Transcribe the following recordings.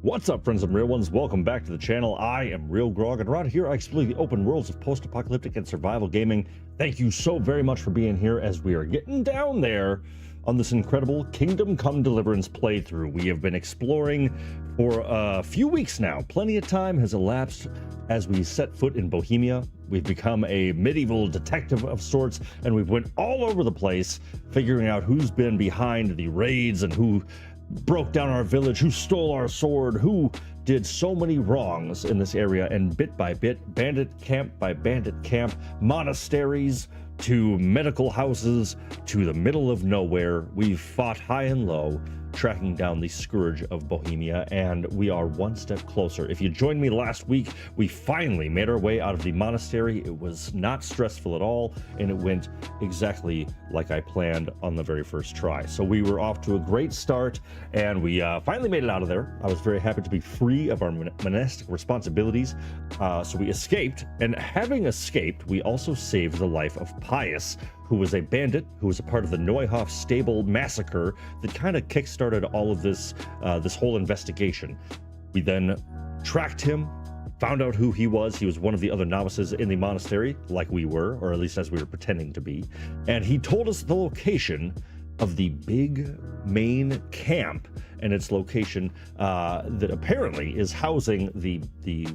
What's up, friends and real ones? Welcome back to the channel. I am RealGrogg, and around here I explore the open worlds of post-apocalyptic and survival gaming. Thank you so very much for being here as we are getting down there on this incredible Kingdom Come Deliverance playthrough. We have been exploring for a few weeks now. Plenty of time has elapsed as we set foot in Bohemia. We've become a medieval detective of sorts, and we've went all over the place figuring out who's been behind the raids and who broke down our village, who stole our sword, who did so many wrongs in this area. And bit by bit, bandit camp by bandit camp, monasteries to medical houses to the middle of nowhere, we've fought high and low, tracking down the scourge of Bohemia, and we are one step closer. If you joined me last week, we finally made our way out of the monastery. It was not stressful at all, and it went exactly like I planned on the very first try. So we were off to a great start, and we finally made it out of there. I was very happy to be free of our monastic responsibilities. So we escaped, and having escaped, we also saved the life of Pius, who was a bandit, who was a part of the Neuhoff stable massacre that kind of kickstarted all of this, this whole investigation. We then tracked him, found out who he was. He was one of the other novices in the monastery, like we were, or at least as we were pretending to be. And he told us the location of the big main camp and its location that apparently is housing the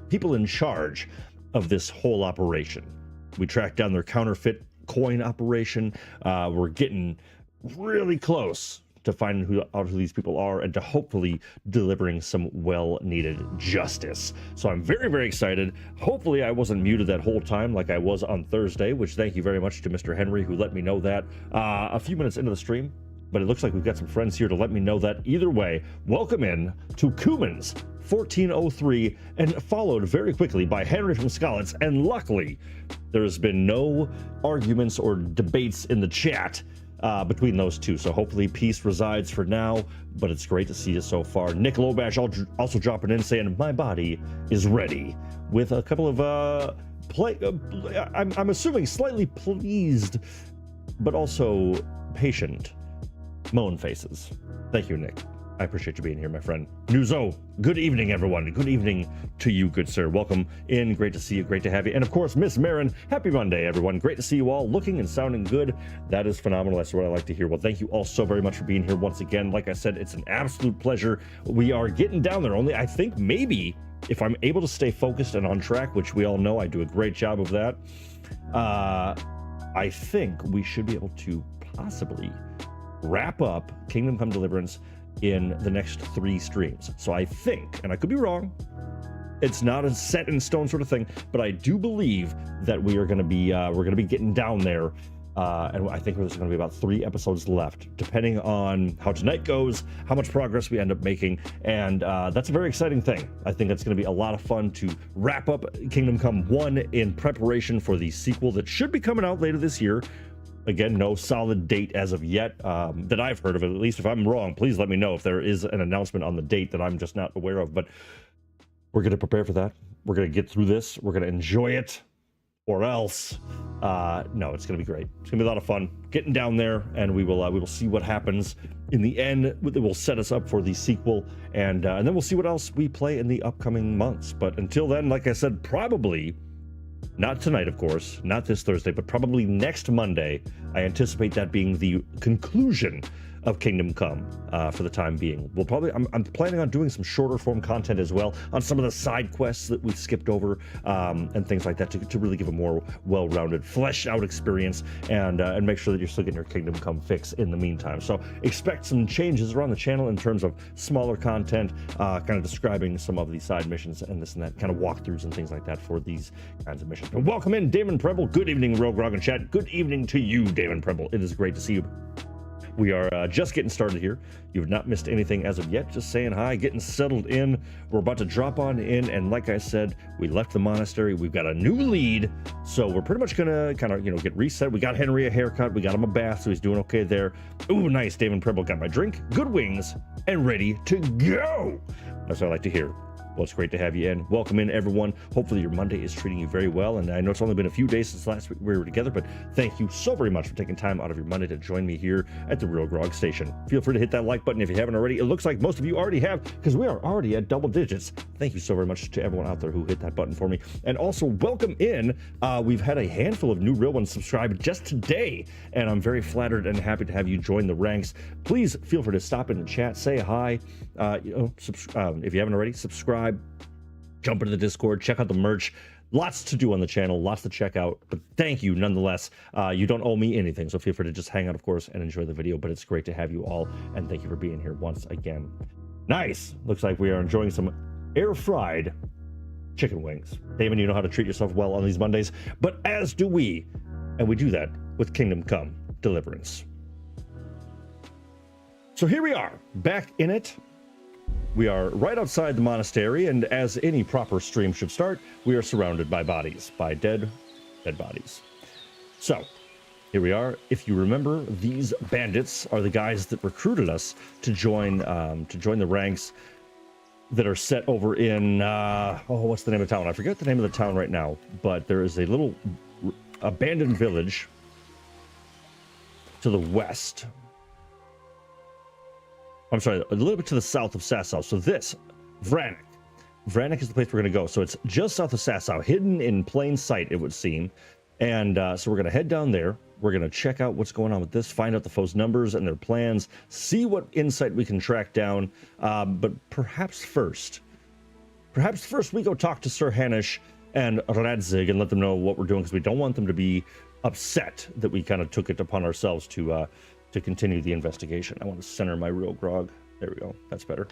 people in charge of this whole operation. We tracked down their counterfeit coin operation. We're getting really close to finding out who these people are and to hopefully delivering some well-needed justice. So I'm very, very excited. Hopefully I wasn't muted that whole time like I was on Thursday, which thank you very much to Mr. Henry who let me know that a few minutes into the stream. But it looks like we've got some friends here to let me know that. Either way, welcome in to Cummins 1403, and followed very quickly by Henry from Skalitz. And luckily, there has been no arguments or debates in the chat between those two. So hopefully peace resides for now, but it's great to see you so far. Nick Lobash also dropping in saying, my body is ready, with a couple of, I'm assuming slightly pleased, but also patient moan faces. Thank you, Nick. I appreciate you being here, my friend. Nuzo, good evening, everyone. Good evening to you, good sir. Welcome in. Great to see you. Great to have you. And of course, Miss Marin, happy Monday, everyone. Great to see you all looking and sounding good. That is phenomenal. That's what I like to hear. Well, thank you all so very much for being here once again. Like I said, it's an absolute pleasure. We are getting down there. Only I think maybe if I'm able to stay focused and on track, which we all know I do a great job of that, I think we should be able to possibly wrap up Kingdom Come Deliverance in the next 3 streams. So I think, and I could be wrong, it's not a set in stone sort of thing, but I do believe that we are going to be getting down there, and I think there's going to be about 3 episodes left, depending on how tonight goes, how much progress we end up making, and that's a very exciting thing. I think it's going to be a lot of fun to wrap up Kingdom Come 1 in preparation for the sequel that should be coming out later this year. Again, no solid date as of yet that I've heard of it. At least if I'm wrong, please let me know if there is an announcement on the date that I'm just not aware of. But we're going to prepare for that. We're going to get through this. We're going to enjoy it, or else no, it's going to be great. It's going to be a lot of fun getting down there, and we will see what happens in the end. It will set us up for the sequel, and then we'll see what else we play in the upcoming months. But until then, like I said, probably not tonight, of course, not this Thursday, but probably next Monday. I anticipate that being the conclusion of Kingdom Come for the time being. We'll probably, I'm planning on doing some shorter form content as well on some of the side quests that we've skipped over and things like that to really give a more well-rounded, fleshed out experience and make sure that you're still getting your Kingdom Come fix in the meantime. So expect some changes around the channel in terms of smaller content, kind of describing some of these side missions and this and that, kind of walkthroughs and things like that for these kinds of missions. But welcome in, Damon Preble. Good evening, RealGrogg and chat. Good evening to you, Damon Preble. It is great to see you. We are just getting started here. You've not missed anything as of yet. Just saying hi, getting settled in. We're about to drop on in, and like I said, we left the monastery. We've got a new lead, so we're pretty much gonna kind of, get reset. We got Henry a haircut. We got him a bath, so he's doing okay there. Ooh, nice. Damon Preble got my drink, good wings, and ready to go. That's what I like to hear. Well, it's great to have you in. Welcome in, everyone. Hopefully your Monday is treating you very well. And I know it's only been a few days since last week we were together, but thank you so very much for taking time out of your Monday to join me here at the RealGrogg station. Feel free to hit that like button if you haven't already. It looks like most of you already have, because we are already at double digits. Thank you so very much to everyone out there who hit that button for me. And also welcome in. We've had a handful of new real ones subscribe just today, and I'm very flattered and happy to have you join the ranks. Please feel free to stop in the chat, say hi. If you haven't already, subscribe. Jump into the Discord, check out the merch. Lots to do on the channel, lots to check out, but thank you nonetheless. You don't owe me anything, so feel free to just hang out, of course, and enjoy the video, but it's great to have you all, and thank you for being here once again. Nice. Looks like we are enjoying some air-fried chicken wings. Damon, you know how to treat yourself well on these Mondays, but as do we, and we do that with Kingdom Come Deliverance. So here we are, back in it. We are right outside the monastery, and as any proper stream should start, we are surrounded by bodies, by dead bodies. So, here we are. If you remember, these bandits are the guys that recruited us to join the ranks that are set over in, what's the name of the town? I forget the name of the town right now, but there is a little abandoned village to the west. I'm sorry, a little bit to the south of Sasau. So this, Vranik is the place we're going to go. So it's just south of Sasau, hidden in plain sight, it would seem. And so we're going to head down there. We're going to check out what's going on with this, find out the foe's numbers and their plans, see what insight we can track down. But perhaps first we go talk to Sir Hanish and Radzig and let them know what we're doing, because we don't want them to be upset that we kind of took it upon ourselves to continue the investigation. I want to center my RealGrogg. There we go. That's better.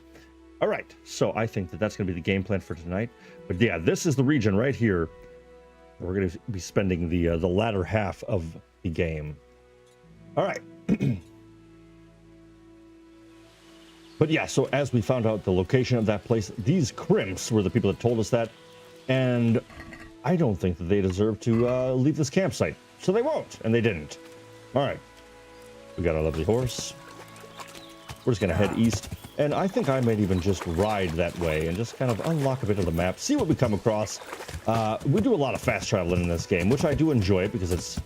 All right. So I think that that's going to be the game plan for tonight. But yeah, this is the region right here where we're going to be spending the latter half of the game. All right. But yeah, so as we found out the location of that place, these crimps were the people that told us that. And I don't think that they deserve to leave this campsite. So they won't, and they didn't. All right. We got our lovely horse. We're just going to head east. And I think I might even just ride that way and just kind of unlock a bit of the map, see what we come across. We do a lot of fast traveling in this game, which I do enjoy it because it's,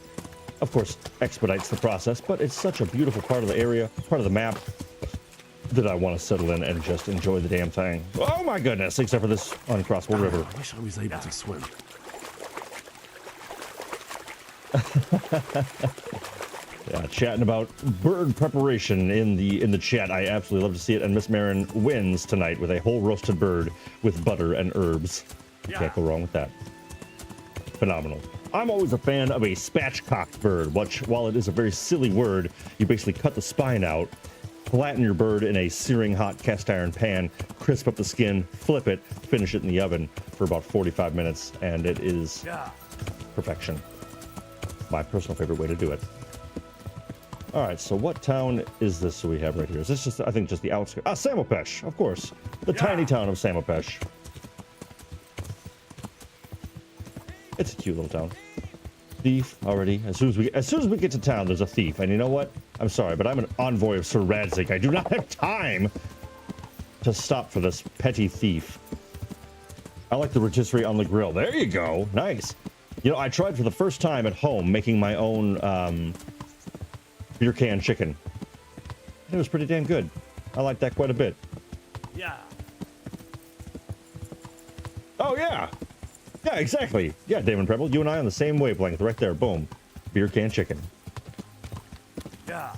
of course, expedites the process. But it's such a beautiful part of the area, part of the map, that I want to settle in and just enjoy the damn thing. Oh my goodness, except for this uncrossable river. I wish I was able to swim. Yeah, chatting about bird preparation in the chat. I absolutely love to see it. And Miss Marin wins tonight with a whole roasted bird with butter and herbs. Yeah. Can't go wrong with that. Phenomenal. I'm always a fan of a spatchcocked bird, which, while it is a very silly word, you basically cut the spine out, flatten your bird in a searing hot cast iron pan, crisp up the skin, flip it, finish it in the oven for about 45 minutes, and it is perfection. My personal favorite way to do it. All right, so what town is this we have right here? Is this just, I think, just the outskirts? Ah, Samopesh, of course. The tiny town of Samopesh. It's a cute little town. Thief already. As soon as we get to town, there's a thief. And you know what? I'm sorry, but I'm an envoy of Sir Radzig. I do not have time to stop for this petty thief. I like the rotisserie on the grill. There you go. Nice. You know, I tried for the first time at home making my own beer can chicken. It was pretty damn good. I like that quite a bit. Yeah. Oh, yeah. Yeah, exactly. Yeah, Damon Preble, you and I on the same wavelength right there. Boom. Beer can chicken. Yeah.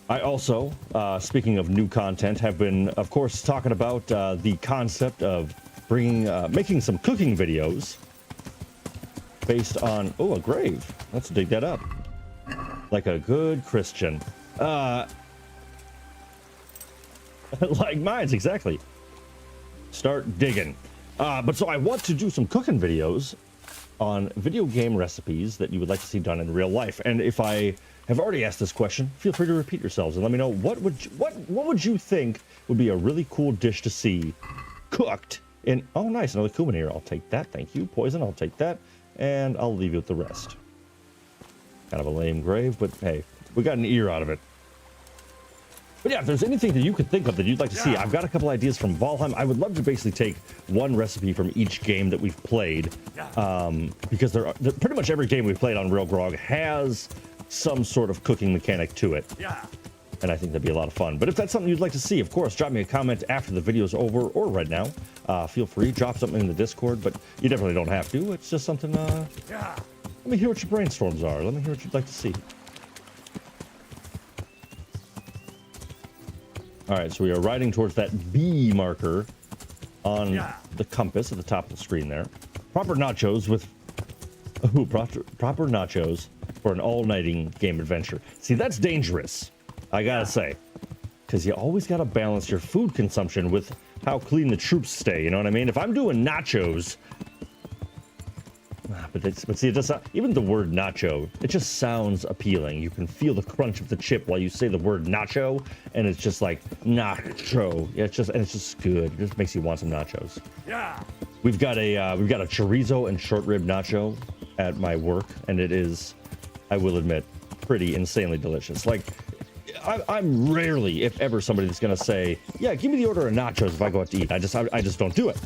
I also, speaking of new content, have been, of course, talking about the concept of making some cooking videos based on, oh, a grave. Let's dig that up. Like a good Christian. Like mine's, exactly. Start digging. But so I want to do some cooking videos on video game recipes that you would like to see done in real life. And if I have already asked this question, feel free to repeat yourselves and let me know what would you think would be a really cool dish to see cooked in. Oh, nice, another cumin here. I'll take that. Thank you. Poison, I'll take that. And I'll leave you with the rest. Kind of a lame grave, but hey, we got an ear out of it. But yeah, if there's anything that you could think of that you'd like to see, I've got a couple ideas from Valheim. I would love to basically take one recipe from each game that we've played, because pretty much every game we've played on RealGrogg has some sort of cooking mechanic to it. And I think that'd be a lot of fun. But if that's something you'd like to see, of course, drop me a comment after the video's over or right now. Feel free, drop something in the Discord, but you definitely don't have to. It's just something, let me hear what your brainstorms are. Let me hear what you'd like to see. All right, so we are riding towards that B marker on the compass at the top of the screen there. Proper nachos proper nachos for an all-nighting game adventure. See, that's dangerous, I gotta say, because you always gotta balance your food consumption with how clean the troops stay. You know what I mean? If I'm doing nachos, but see, it just, even the word nacho, it just sounds appealing. You can feel the crunch of the chip while you say the word nacho, and it's just like nacho. Yeah, it's just good. It just makes you want some nachos. We've got a chorizo and short rib nacho at my work, and it is, I will admit, pretty insanely delicious. Like, I'm rarely, if ever, somebody that's gonna say, yeah, give me the order of nachos if I go out to eat. I just don't do it.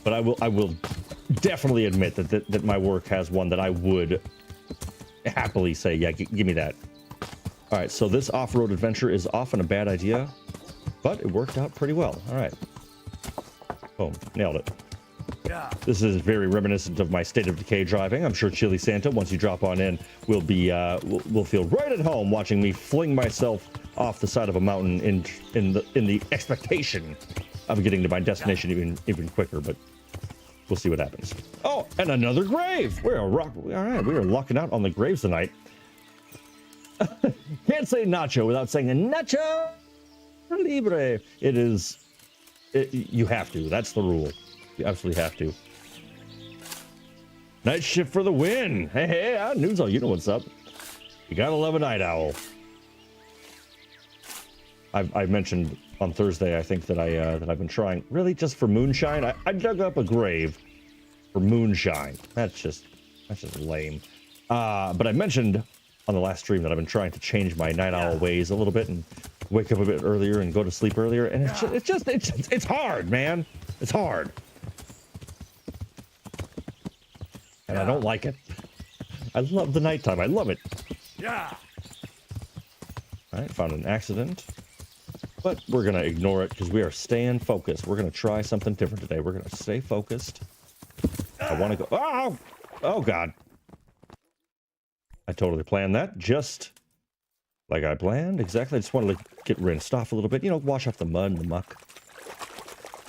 But I will definitely admit that my work has one that I would happily say, yeah, give me that. All right, so this off-road adventure is often a bad idea, but it worked out pretty well. All right. Boom, nailed it. This is very reminiscent of my State of Decay driving. I'm sure Chili Santa, once you drop on in, will feel right at home watching me fling myself off the side of a mountain in the expectation of getting to my destination even quicker, but we'll see what happens. Oh, and another grave. All right, we are locking out on the graves tonight. Can't say nacho without saying a nacho libre. You have to. That's the rule. You absolutely have to. Night shift for the win. Hey, Noozle, you know what's up. You gotta love a night owl. I've mentioned on Thursday, I think, that I've been trying, really just for moonshine. I dug up a grave for moonshine. That's just lame. But I mentioned on the last stream that I've been trying to change my night owl ways a little bit and wake up a bit earlier and go to sleep earlier. And it's hard, man. It's hard. And I don't like it. I love the nighttime. I love it. All right, found an accident. But we're going to ignore it because we are staying focused. We're going to try something different today. We're going to stay focused. I want to go... Oh, God. I totally planned that. Just like I planned. Exactly. I just wanted to get rinsed off a little bit. You know, wash off the mud and the muck.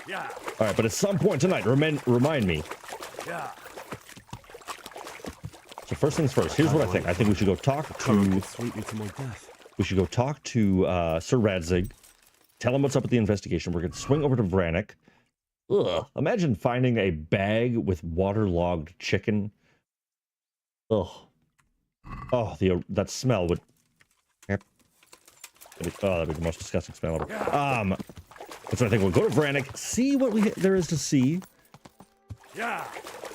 All right, but at some point tonight, remind me. So first things first. Here's what I think. I think we should go talk to... Sweep me to my death. We should go talk to Sir Radzig. Tell him what's up with the investigation. We're going to swing over to Vranik. Ugh. Imagine finding a bag with waterlogged chicken. Ugh. Oh, that smell would... Oh, that'd be the most disgusting smell ever. That's what I think. We'll go to Vranik, see what there is to see.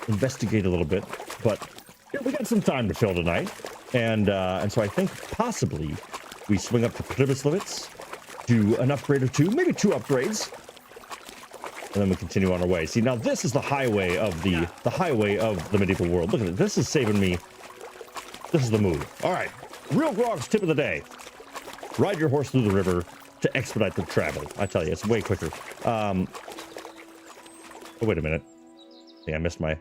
Investigate a little bit. But yeah, we got some time to fill tonight. And so I think possibly we swing up to Pribyslavitz, do an upgrade or two, maybe 2 upgrades, and then we continue on our way. See, now this is the highway of the highway of the medieval world. Look at it. This is saving me. This is the move. All right. RealGrogg's tip of the day. Ride your horse through the river to expedite the travel. I tell you, it's way quicker. Oh, wait a minute. I think I missed my...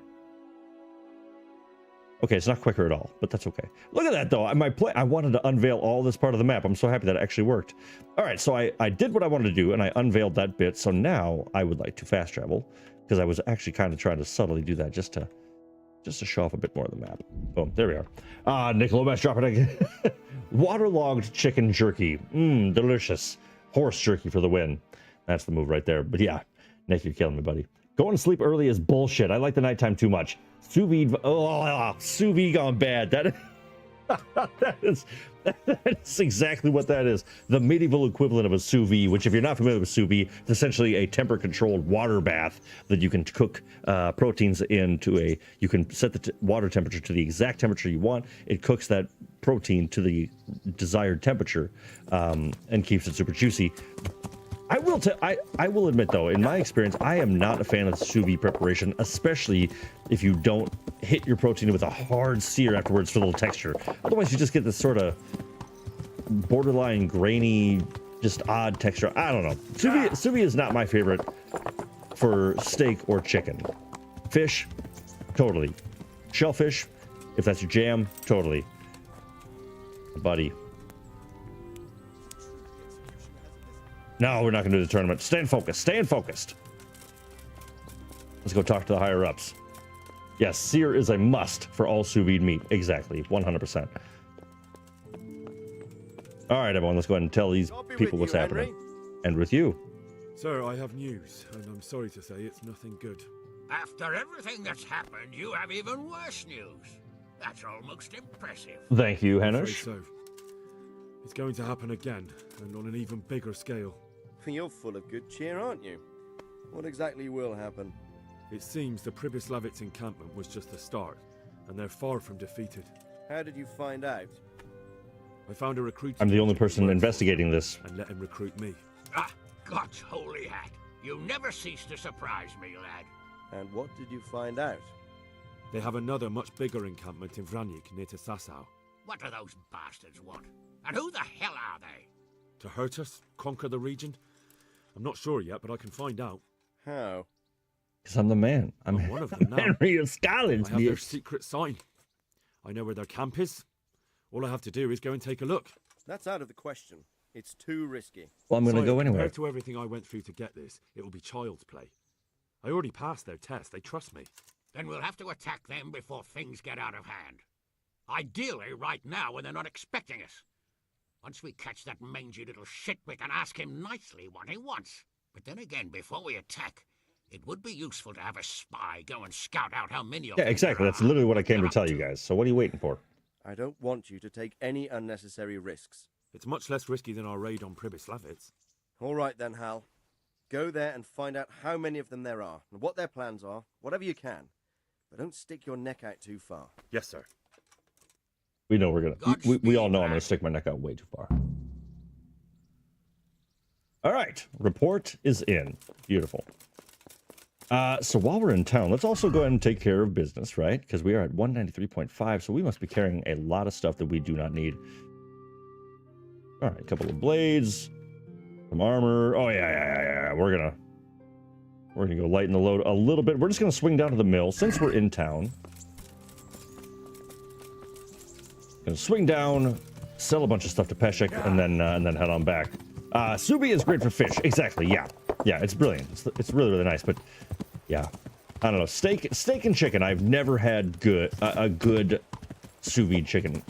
Okay, it's not quicker at all, but that's okay. Look at that, though. I wanted to unveil all this part of the map. I'm so happy that it actually worked. All right, so I did what I wanted to do, and I unveiled that bit. So now I would like to fast travel, because I was actually kind of trying to subtly do that just to show off a bit more of the map. Boom, there we are. Nicolomas dropping again. Waterlogged chicken jerky. Delicious. Horse jerky for the win. That's the move right there. But yeah, Nick, you're killing me, buddy. Going to sleep early is bullshit. I like the nighttime too much. Sous vide. Oh, sous vide gone bad. That's exactly what that is. The medieval equivalent of a sous vide, which if you're not familiar with sous vide, it's essentially a temper-controlled water bath that you can cook proteins into you can set the water temperature to the exact temperature you want. It cooks that protein to the desired temperature and keeps it super juicy. I will admit, though, in my experience, I am not a fan of sous vide preparation, especially if you don't hit your protein with a hard sear afterwards for a little texture. Otherwise, you just get this sort of borderline grainy, just odd texture. I don't know. Sous vide is not my favorite for steak or chicken. Fish, totally. Shellfish, if that's your jam, totally. Buddy. No, we're not going to do the tournament. Stay focused. Stay focused. Let's go talk to the higher ups. Yes, sear is a must for all sous vide meat. Exactly. 100%. All right, everyone. Let's go ahead and tell these people what's happening. And with you. Sir, I have news, and I'm sorry to say it's nothing good. After everything that's happened, you have even worse news. That's almost impressive. Thank you, I'm Hennish. afraid so. It's going to happen again, and on an even bigger scale. You're full of good cheer, aren't you? What exactly will happen? It seems the Pribyslavitz encampment was just the start, and they're far from defeated. How did you find out? I found a recruit. I'm the only person investigating this. And let him recruit me. Ah, God's holy hat. You never cease to surprise me, lad. And what did you find out? They have another much bigger encampment in Vranyik near to Sasau. What do those bastards want? And who the hell are they? To hurt us? Conquer the region? I'm not sure yet, but I can find out. How? Because I'm the man. I'm one of them now. Henry of Scotland. I have their secret sign. I know where their camp is. All I have to do is go and take a look. That's out of the question. It's too risky. Well, I'm going to go anywhere. Compared to everything I went through to get this, it will be child's play. I already passed their test. They trust me. Then we'll have to attack them before things get out of hand. Ideally, right now when they're not expecting us. Once we catch that mangy little shit, we can ask him nicely what he wants. But then again, before we attack, it would be useful to have a spy go and scout out how many of them. Yeah, exactly. That's literally what I came to tell you guys. So what are you waiting for? I don't want you to take any unnecessary risks. It's much less risky than our raid on Pribyslavitz. All right then, Hal. Go there and find out how many of them there are, and what their plans are, whatever you can. But don't stick your neck out too far. Yes, sir. We know we're going to... We all know I'm going to stick my neck out way too far. All right. Report is in. Beautiful. So while we're in town, let's also go ahead and take care of business, right? Because we are at 193.5, so we must be carrying a lot of stuff that we do not need. All right, a couple of blades, some armor. Oh, yeah. We're gonna go lighten the load a little bit. We're just going to swing down to the mill since we're in town. Gonna swing down, sell a bunch of stuff to Peshek, and then head on back. Subi is great for fish. Exactly. Yeah. It's brilliant. It's really, really nice. But yeah, I don't know. Steak and chicken. I've never had a good sous vide chicken.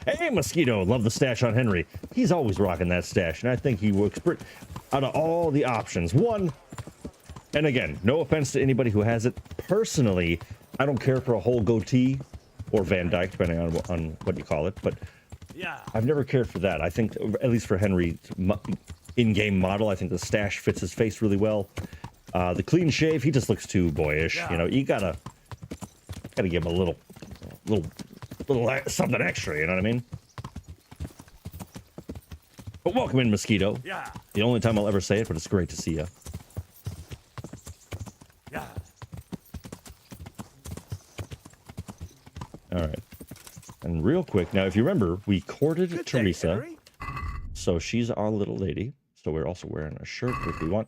Hey, Mosquito, love the stash on Henry. He's always rocking that stash, and I think he works pretty. Out of all the options, one. And again, no offense to anybody who has it. Personally, I don't care for a whole goatee or Van Dyke, depending on what you call it. But yeah, I've never cared for that. I think, at least for Henry's in-game model, I think the stash fits his face really well. The clean shave, he just looks too boyish. Yeah. You know, you gotta give him a little something extra. You know what I mean? But welcome in, Mosquito. Yeah. The only time I'll ever say it, but it's great to see you. Yeah. All right. And real quick, now, if you remember, we courted Good Teresa. day, So she's our little lady. So we're also wearing a shirt if we want.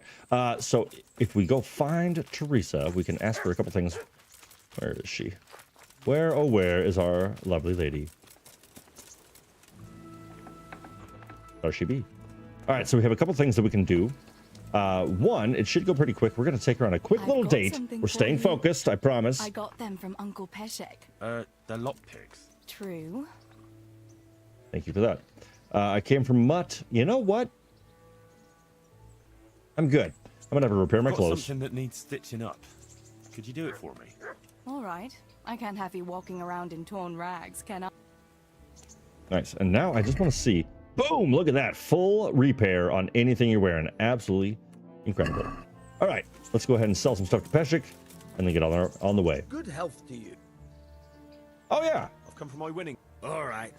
So if we go find Teresa, we can ask her a couple things. Where is she? Where, oh where is our lovely lady? There she be. All right, so we have a couple things that we can do. One, it should go pretty quick. We're going to take her on a quick little date. We're staying focused, I promise. I got them from Uncle Peshek. They're lockpicks. True. Thank you for that. I came from Mutt. You know what? I'm good. I'm going to have to repair my clothes. Something that needs stitching up. Could you do it for me? All right. I can't have you walking around in torn rags, can I? Nice. And now I just want to see. Boom! Look at that. Full repair on anything you're wearing. Absolutely incredible. All right. Let's go ahead and sell some stuff to Peshek and then get on the way. Good health to you. Oh, yeah. I've come for my winning. All right.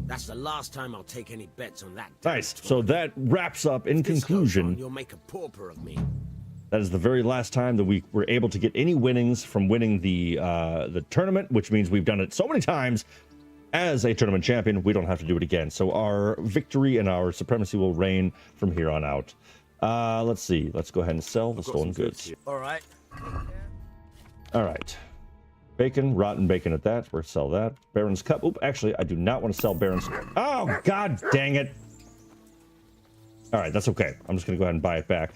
That's the last time I'll take any bets on that. Nice. So that wraps up in conclusion. You'll make a pauper of me. That is the very last time that we were able to get any winnings from winning the tournament, which means we've done it so many times. As a tournament champion, we don't have to do it again. So our victory and our supremacy will reign from here on out. Let's see. Let's go ahead and sell the stolen goods. All right. All right. Bacon, rotten bacon at that. We're sell that. Baron's cup. Oop, actually, I do not want to sell Baron's. Oh, god dang it. All right, that's okay. I'm just going to go ahead and buy it back.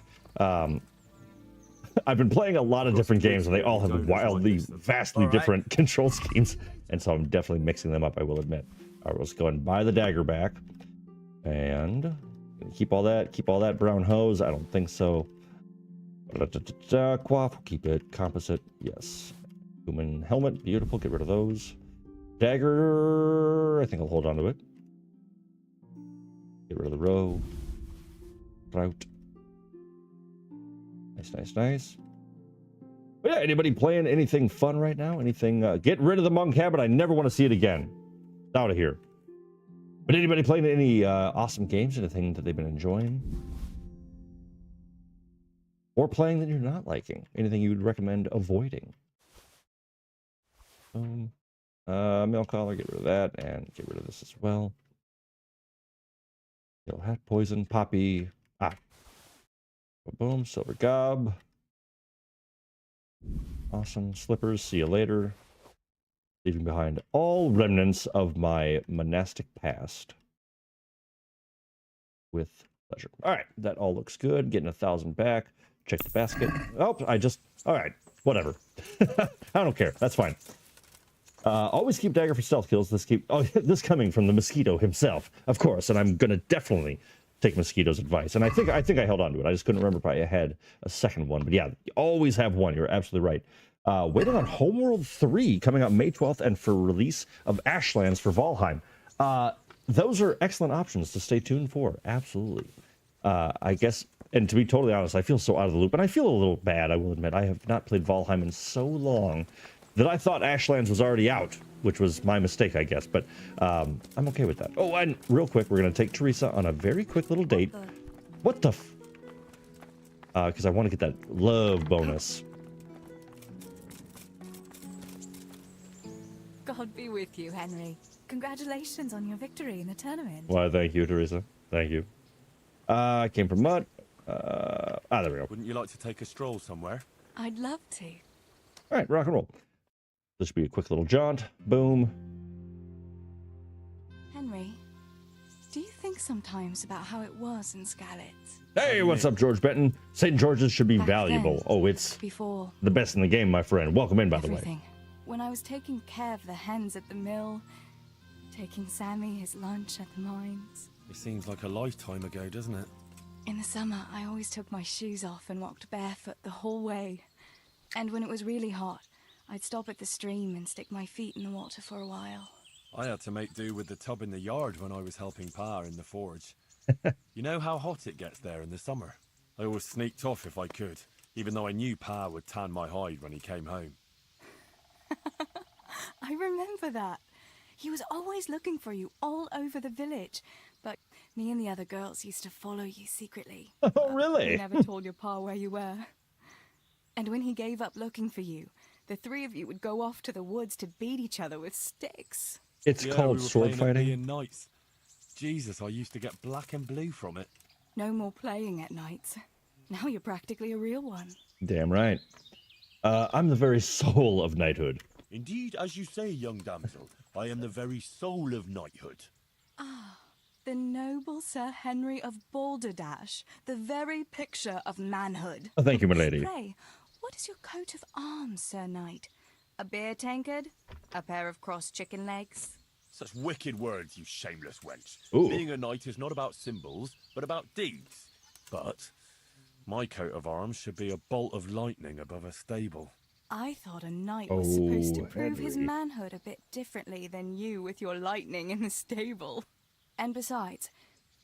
I've been playing a lot of different games, and they all have wildly, vastly different control schemes. And so I'm definitely mixing them up, I will admit. All right, let's go ahead and buy the dagger back. And keep all that brown hose. I don't think so. Quaff, keep it. Composite, yes. Human helmet, beautiful. Get rid of those. Dagger, I think I'll hold on to it. Get rid of the row. Route. Nice. But yeah, anybody playing anything fun right now? Anything? Get rid of the monk habit. I never want to see it again. It's out of here. But anybody playing any awesome games? Anything that they've been enjoying? Or playing that you're not liking? Anything you would recommend avoiding? Milk collar, get rid of that, and get rid of this as well. Yellow hat, poison, poppy. Boom, silver gob. Awesome. Slippers, see you later. Leaving behind all remnants of my monastic past. With pleasure. All right, that all looks good. Getting 1,000 back. Check the basket. Oh, all right, whatever. I don't care. That's fine. Always keep dagger for stealth kills. This coming from the mosquito himself, of course, and I'm gonna definitely take Mosquito's advice. And I think I held on to it. I just couldn't remember if I had a second one. But yeah, you always have one. You're absolutely right. Waiting on Homeworld 3 coming out May 12th and for release of Ashlands for Valheim. Those are excellent options to stay tuned for. Absolutely. I guess, and to be totally honest, I feel so out of the loop. And I feel a little bad, I will admit. I have not played Valheim in so long that I thought Ashlands was already out, which was my mistake, I guess. But I'm okay with that. Oh, and real quick, we're going to take Teresa on a very quick little date. What the f... because I want to get that love bonus. God be with you, Henry. Congratulations on your victory in the tournament. Why, thank you, Teresa. Thank you. I came from Mutt. There we go. Wouldn't you like to take a stroll somewhere? I'd love to. All right, rock and roll. This should be a quick little jaunt. Boom. Henry, do you think sometimes about how it was in Scarlet? Hey, what's up, George Benton? St. George's should be Back valuable. then, Oh, it's before the best in the game, my friend. Welcome in, by the way. everything. When I was taking care of the hens at the mill, taking Sammy his lunch at the mines. It seems like a lifetime ago, doesn't it? In the summer, I always took my shoes off and walked barefoot the whole way. And when it was really hot, I'd stop at the stream and stick my feet in the water for a while. I had to make do with the tub in the yard when I was helping Pa in the forge. You know how hot it gets there in the summer? I always sneaked off if I could, even though I knew Pa would tan my hide when he came home. I remember that. He was always looking for you all over the village, but me and the other girls used to follow you secretly. Oh, really? We never told your pa where you were. And when he gave up looking for you, the three of you would go off to the woods to beat each other with sticks. It's called we were sword playing at fighting. being knights. Jesus, I used to get black and blue from it. No more playing at nights. Now you're practically a real one. Damn right. I'm the very soul of knighthood. Indeed, as you say, young damsel, I am the very soul of knighthood. The noble Sir Henry of Balderdash, the very picture of manhood. Oh, thank you, my lady. Pray, what is your coat of arms, Sir Knight? A beer tankard? A pair of crossed chicken legs? Such wicked words, you shameless wench. Ooh. Being a knight is not about symbols, but about deeds. But my coat of arms should be a bolt of lightning above a stable. I thought a knight was supposed to Oh, prove his Henry. manhood a bit differently than you with your lightning in the stable. And besides,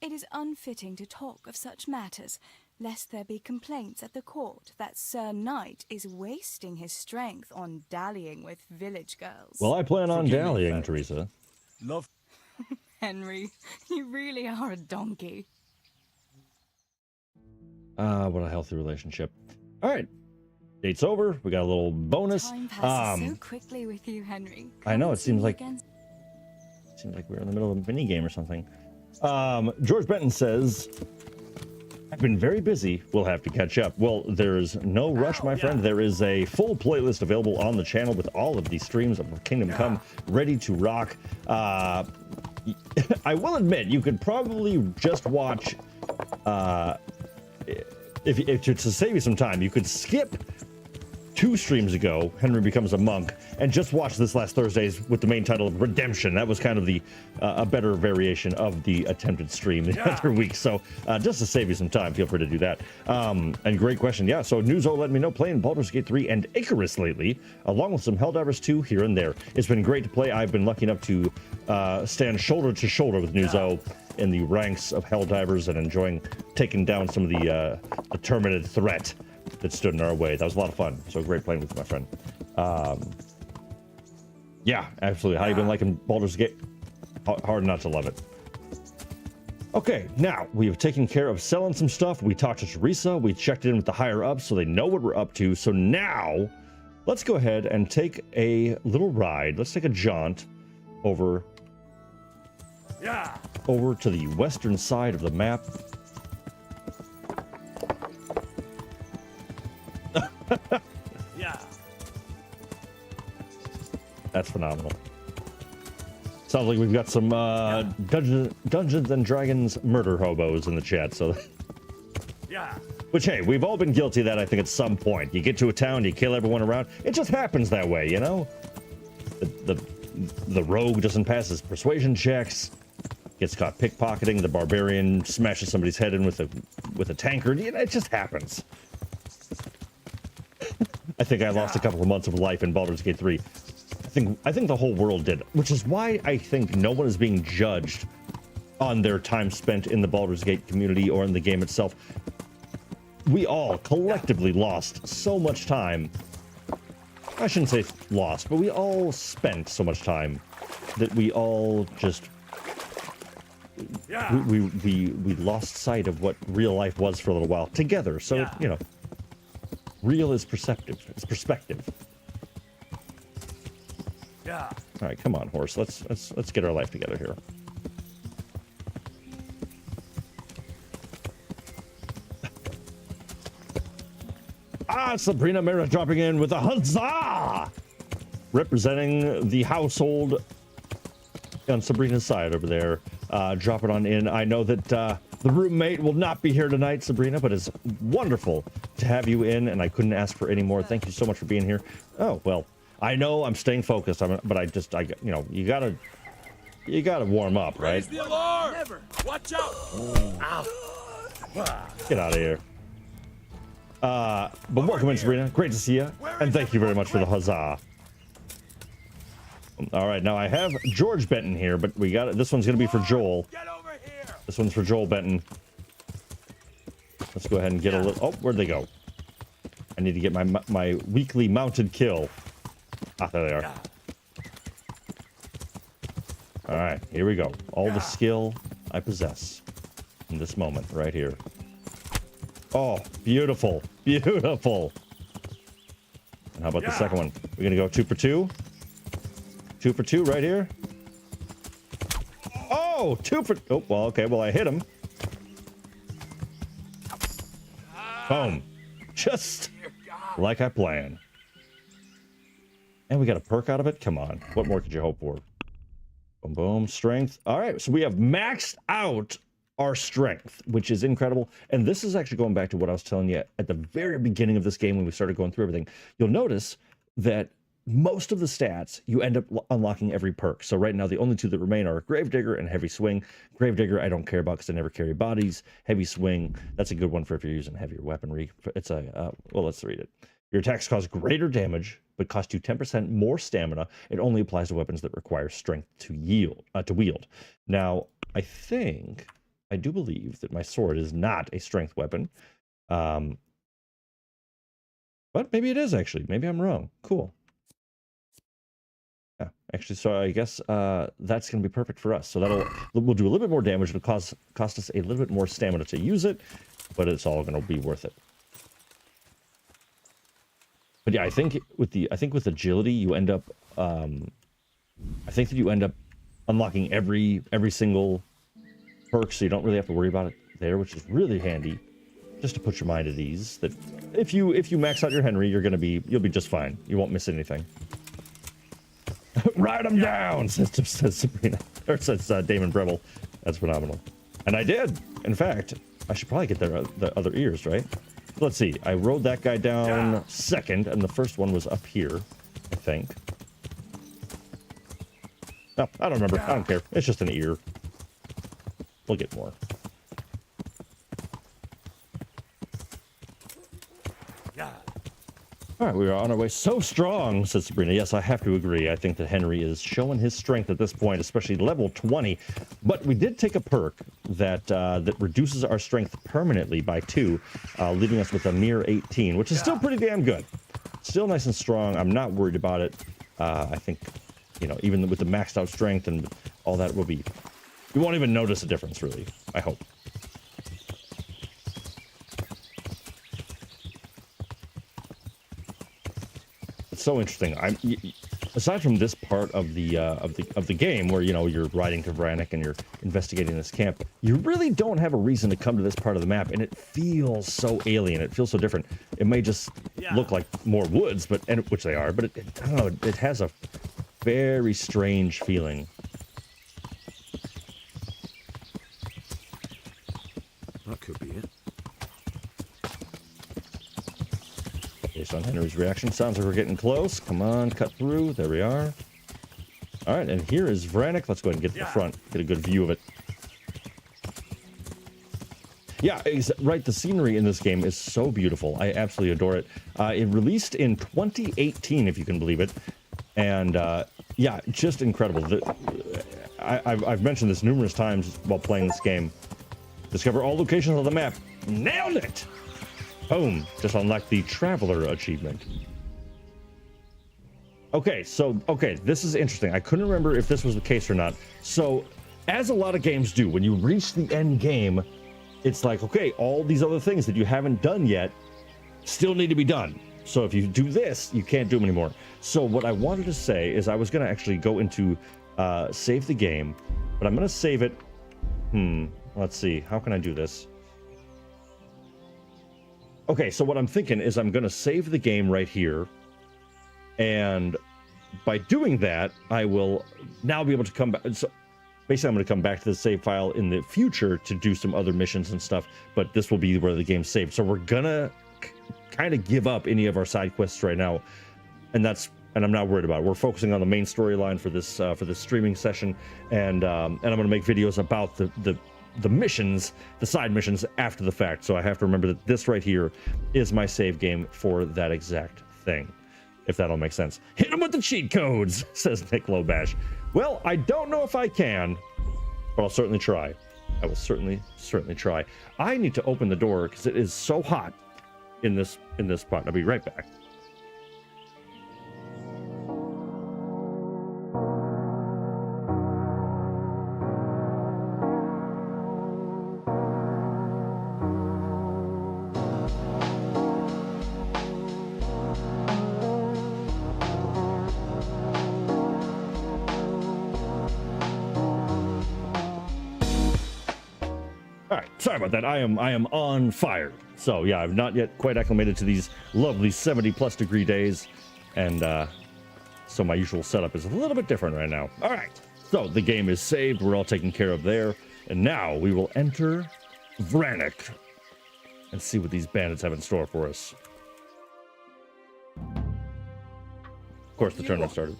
it is unfitting to talk of such matters, lest there be complaints at the court that Sir Knight is wasting his strength on dallying with village girls. Well, I plan on Forgive me, dallying, fellas. Teresa. Love. Henry, you really are a donkey. What a healthy relationship. All right. Date's over. We got a little bonus. Time passes so quickly with you, Henry. I know, Come it see seems me like- again. Seems like we're in the middle of a mini game or something. George Benton says, I've been very busy. We'll have to catch up. Well, there's no rush, my friend. There is a full playlist available on the channel with all of the streams of Kingdom Come ready to rock. I will admit, you could probably just watch, if to save you some time, you could skip 2 streams ago, Henry Becomes a Monk, and just watch this last Thursday's with the main title of Redemption. That was kind of the a better variation of the attempted stream the other week. So just to save you some time, feel free to do that. And great question. Yeah, so Newzo let me know playing Baldur's Gate 3 and Icarus lately, along with some Helldivers 2 here and there. It's been great to play. I've been lucky enough to stand shoulder to shoulder with Newzo in the ranks of Helldivers and enjoying taking down some of the terminated threat that stood in our way. That was a lot of fun. So great playing with you, my friend. Yeah, absolutely. How you been liking Baldur's Gate? Hard not to love it. Okay, now we have taken care of selling some stuff. We talked to Teresa. We checked in with the higher ups so they know what we're up to. So now let's go ahead and take a little ride. Let's take a jaunt over to the western side of the map. That's phenomenal. Sounds like we've got some Dungeons and Dragons murder hobos in the chat. So, which hey, we've all been guilty of that. I think at some point, you get to a town, you kill everyone around. It just happens that way, you know. The rogue doesn't pass his persuasion checks, gets caught pickpocketing. The barbarian smashes somebody's head in with a tankard. You know, it just happens. I think I lost a couple of months of life in Baldur's Gate 3. I think the whole world did, which is why I think no one is being judged on their time spent in the Baldur's Gate community or in the game itself. We all collectively lost so much time. I shouldn't say lost, but we all spent so much time that we all just we lost sight of what real life was for a little while together. So you know, real is perceptive. It's perspective. All right, come on, horse. Let's get our life together here. Sabrina Mira dropping in with a huzzah, representing the household on Sabrina's side over there. Dropping on in. I know that the roommate will not be here tonight, Sabrina, but it's wonderful to have you in, and I couldn't ask for any more. Thank you so much for being here. Oh well. I know I'm staying focused, but I you know, you gotta warm up, right? Raise the alarm! Never. Watch out! Get out of here. But welcome in, Sabrina. Great to see you, and thank you very much for the huzzah. All right, now I have George Benton here, but we got it. This one's gonna be for Joel. Get over here! This one's for Joel Benton. Let's go ahead and get a little. Oh, where'd they go? I need to get my weekly mounted kill. Ah, there they are. All right, here we go. All the skill I possess in this moment right here. Oh, beautiful, beautiful. And how about the second one? We're gonna go 2 for 2. 2 for 2 right here. Oh, 2 for. Oh, well, okay. Well, I hit him. Boom. Just like I planned. And we got a perk out of it. Come on. What more could you hope for? Boom, boom. Strength. All right. So we have maxed out our strength, which is incredible. And this is actually going back to what I was telling you at the very beginning of this game when we started going through everything. You'll notice that most of the stats you end up unlocking every perk. So right now the only two that remain are Gravedigger and Heavy Swing. Gravedigger I don't care about because I never carry bodies. Heavy Swing, that's a good one for if you're using heavier weaponry. It's a well, let's read it. Your attacks cause greater damage but cost you 10% more stamina. It only applies to weapons that require strength to wield. Now I do believe that my sword is not a strength weapon, but maybe it is actually. Maybe I'm wrong. Cool. Yeah, actually, so I guess that's going to be perfect for us. So we'll do a little bit more damage. It'll cost us a little bit more stamina to use it, but it's all going to be worth it. But yeah, I think with agility you end up I think that you end up unlocking every single perk, so you don't really have to worry about it there, which is really handy. Just to put your mind at ease that if you max out your Henry, you'll be just fine. You won't miss anything. Ride them down, says Sabrina, or says Damon Breville. That's phenomenal. And I did. In fact, I should probably get the other ears, right? Let's see. I rode that guy down second, and the first one was up here, I think. No, I don't remember. I don't care. It's just an ear. We'll get more. All right, we are on our way. So strong, says Sabrina. Yes, I have to agree. I think that Henry is showing his strength at this point, especially level 20. But we did take a perk that that reduces our strength permanently by 2, leaving us with a mere 18, which is still pretty damn good. Still nice and strong. I'm not worried about it. I think, even with the maxed out strength and all that, you won't even notice a difference, really. I hope. So interesting. Aside from this part of the game where you're riding to Vranik and you're investigating this camp, you really don't have a reason to come to this part of the map, and it feels so alien. It feels so different. It may just look like more woods, which they are, but I don't know. It has a very strange feeling. That could be it. Based on Henry's reaction, sounds like we're getting close. Come on, cut through. There we are. All right, and here is Vranik. Let's go ahead and get to the front, get a good view of it. Yeah, right. The scenery in this game is so beautiful. I absolutely adore it. It released in 2018, if you can believe it, and yeah, just incredible. I've mentioned this numerous times while playing this game. Discover all locations on the map. Nailed it! Boom. Just unlocked the Traveler achievement. Okay, this is interesting. I couldn't remember if this was the case or not. So, as a lot of games do, when you reach the end game, it's like, okay, all these other things that you haven't done yet still need to be done. So if you do this, you can't do them anymore. So what I wanted to say is I was going to actually go into save the game, but I'm going to save it. Let's see. How can I do this? Okay, so what I'm thinking is I'm going to save the game right here. And by doing that, I will now be able to come back. So basically, I'm going to come back to the save file in the future to do some other missions and stuff. But this will be where the game's saved. So we're going to kind of give up any of our side quests right now. And I'm not worried about it. We're focusing on the main storyline for this streaming session. And I'm going to make videos about the missions, the side missions after the fact. So I have to remember that this right here is my save game for that exact thing, if that all makes sense. Hit them with the cheat codes, says Nick Lobash. Well, I don't know if I can, but I'll certainly try. I will certainly try. I need to open the door because it is so hot in this spot. I'll be right back. Sorry about that. I am on fire. So yeah, I've not yet quite acclimated to these lovely 70+ degree days, and So my usual setup is a little bit different right now. All right. So the game is saved. We're all taken care of there. And now we will enter Vranik and see what these bandits have in store for us. Of course, the tournament started.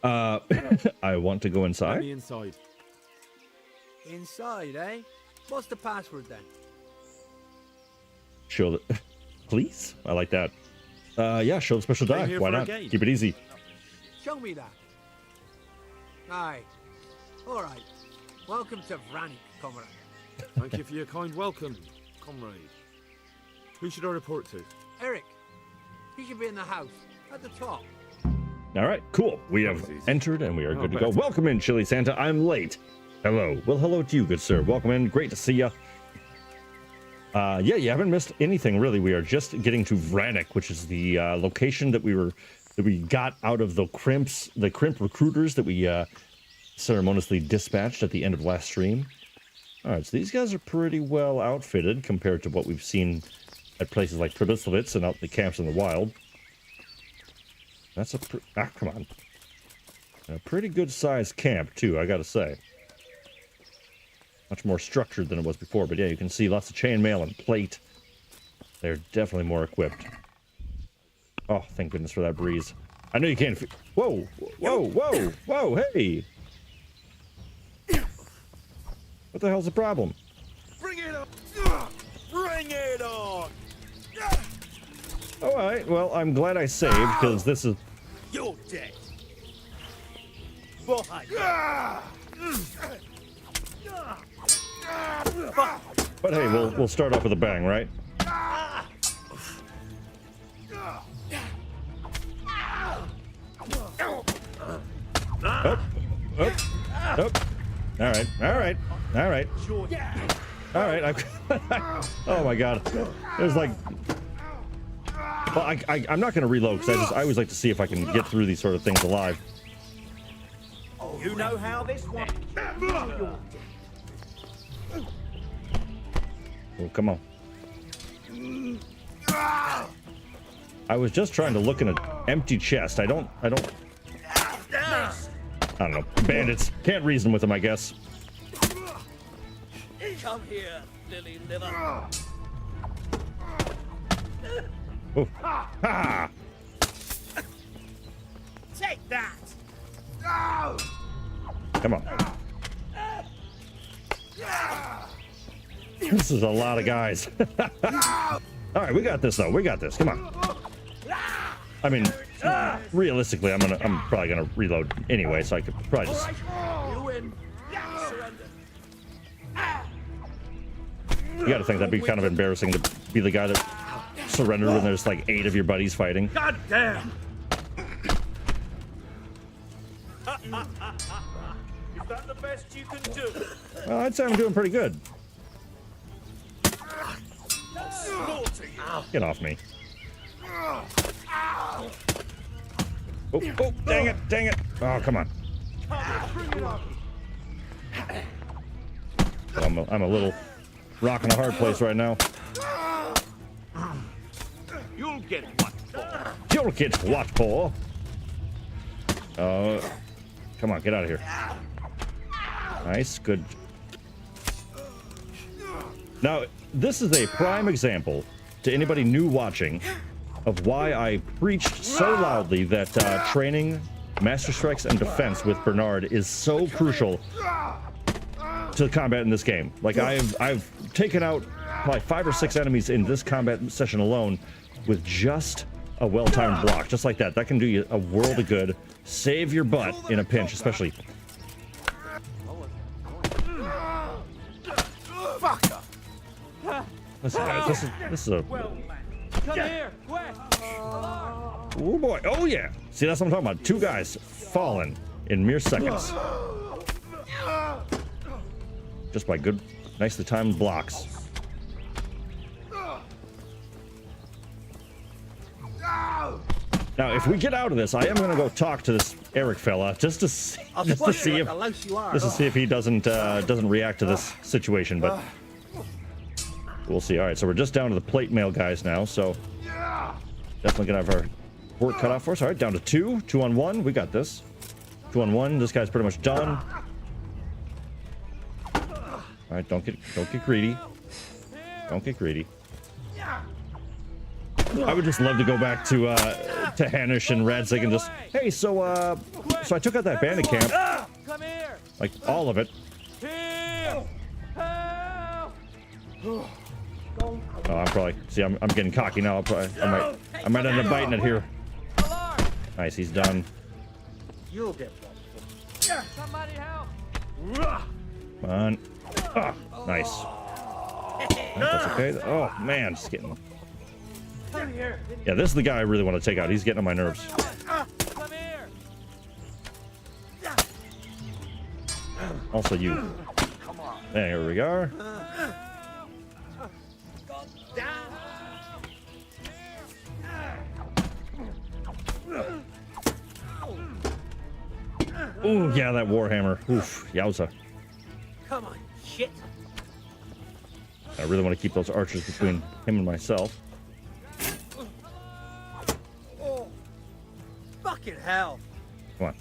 I want to go Let inside. me inside. Inside, eh? What's the password then? Show the... Please? I like that. Yeah, show the special Came die. here Why for a not? game. Keep it easy. Show me that. Aye. All right. Welcome to Vranik, comrade. Thank you for your kind welcome, comrade. Who should I report to? Eric, he should be in the house, at the top. All right, cool. We have That was easy. entered and we are good to go. better. Welcome in, Chili Santa. I'm late. Hello. Well, hello to you, good sir. Welcome in. Great to see you. Yeah, you haven't missed anything really. We are just getting to Vranik, which is the location that we got out of the crimp recruiters that we ceremoniously dispatched at the end of last stream. All right, so these guys are pretty well outfitted compared to what we've seen at places like Pribyslavitz and out the camps in the wild. That's a come on. A pretty good sized camp too, I gotta say. Much more structured than it was before, but yeah, you can see lots of chainmail and plate. They're definitely more equipped. Oh, thank goodness for that breeze. I know you can't. Whoa, whoa, whoa, whoa! Hey, what the hell's the problem? Bring it on! Bring it on! All right, well, I'm glad I saved because this is. You're dead. Behind But hey, we'll start off with a bang, right? Up, up, up. All right, all right, all right, all right. Oh my God, there's like. Well, I'm not going to reload because I always like to see if I can get through these sort of things alive. You know how this one. Oh, come on. I was just trying to look in an empty chest. I don't know. Bandits. Can't reason with them, I guess. Come here, lily liver. Oh. Ha! Take that. Come on. This is a lot of guys. All right, we got this though. We got this. Come on. I mean, realistically, I'm probably gonna reload anyway, so I could probably just. You win. Surrender. You got to think that'd be kind of embarrassing to be the guy that surrendered when there's like 8 of your buddies fighting. God damn. Is that the best you can do? Well, I'd say I'm doing pretty good. I'll slaughter you. Get off me. Oh, oh, dang it, dang it. Oh, come on. Bring it on. I'm a little rock in a hard place right now. You'll get what for. You'll get what for? Come on, get out of here. Nice, good. Now, this is a prime example to anybody new watching of why I preached so loudly that training Master Strikes and defense with Bernard is so crucial to the combat in this game. Like I've taken out probably 5 or 6 enemies in this combat session alone with just a well-timed block, just like that. That can do you a world of good. Save your butt in a pinch, especially. Fucker. Listen, guys, this is a. Come here, quick! Oh boy! Oh yeah! See, that's what I'm talking about. 2 guys fallen in mere seconds, just by good, nicely timed blocks. Now, if we get out of this, I am going to go talk to this Eric fella just to see, if he doesn't react to this situation. But We'll see. All right, so we're just down to the plate mail guys now, so definitely gonna have our work cut out for us. All right, down to 2. 2 on 1. We got this. 2 on 1. This guy's pretty much done. All right, don't get greedy. Don't get greedy. I would just love to go back to Hanish and Radzig and just, hey, so I took out that bandit camp, like all of it. Oh, I'm probably, see, I'm getting cocky now. I might end up biting it here. Nice, he's done. You'll get one. Somebody help! Come on. Ah, nice. That's okay. Oh man, just getting. Yeah, this is the guy I really want to take out. He's getting on my nerves. Come here! Also you. There we are. Ooh, yeah, that warhammer. Oof, yowza. Come on, shit! I really want to keep those archers between him and myself. Oh, fucking hell! Come on.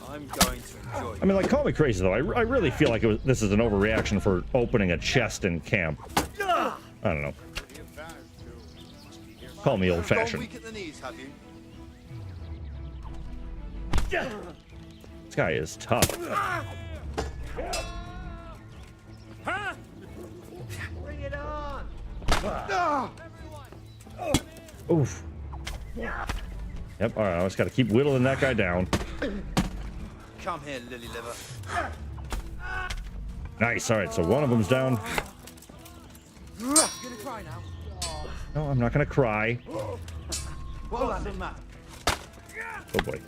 I'm going to enjoy. I mean, like, call me crazy though. I really feel like this is an overreaction for opening a chest in camp. I don't know. Call me old-fashioned. Weak at the knees, have you? This guy is tough. Bring it on! Oof. Yep. All right. I just got to keep whittling that guy down. Come here, lily liver. Nice. All right. So one of them's down. Gonna cry now. No, I'm not gonna cry. Well done, man. Oh boy.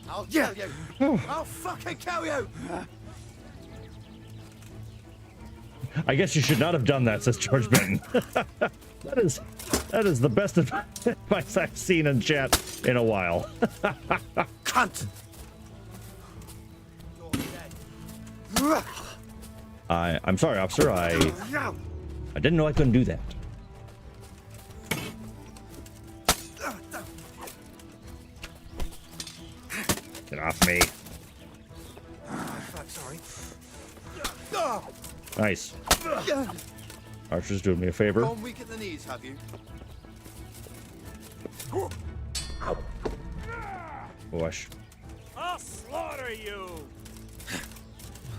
I'll kill you. I'll fucking kill you. I guess you should not have done that, says George Benton. that is the best advice I've seen in chat in a while. Cunt. I'm sorry, officer. I didn't know I couldn't do that. Get off me. Fuck, sorry. Nice. Archer's doing me a favor. Gone weak at the knees, have you? Gosh. I'll slaughter you!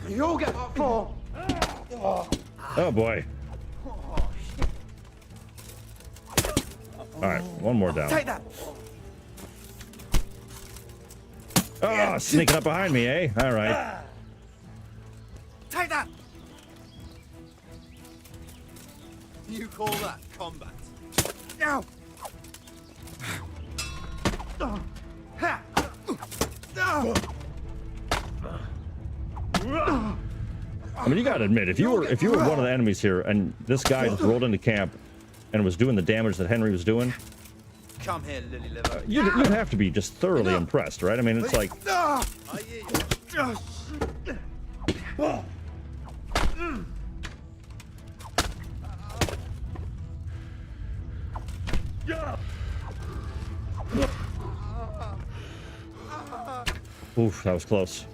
You'll get four. Oh boy. All right, one more down. Take that. Oh, sneaking up behind me, eh? All right. Take that. You call that combat? Now. I mean, you gotta admit, if you were one of the enemies here, and this guy just rolled into camp and was doing the damage that Henry was doing, Come here, lily liver. you'd have to be just thoroughly impressed, right? I mean, it's like, I hear you. oof, that was close.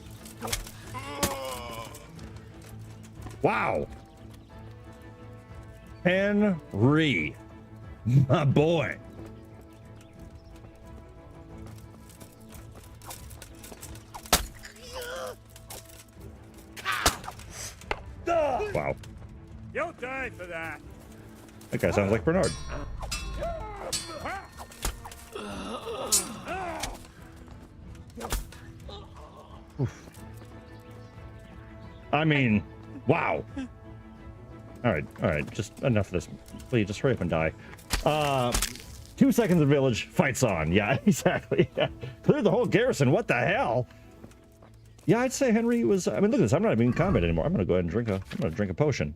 Wow. Henry, my boy. Wow. You'll die for that! That guy sounds like Bernard. Oof. I mean, wow. All right, just enough of this. Please, just hurry up and die. 2 seconds of village, fights on. Yeah, exactly. Yeah. Clear the whole garrison. What the hell? Yeah, I'd say Henry was. I mean, look at this. I'm not even in combat anymore. I'm gonna go ahead and drink a potion,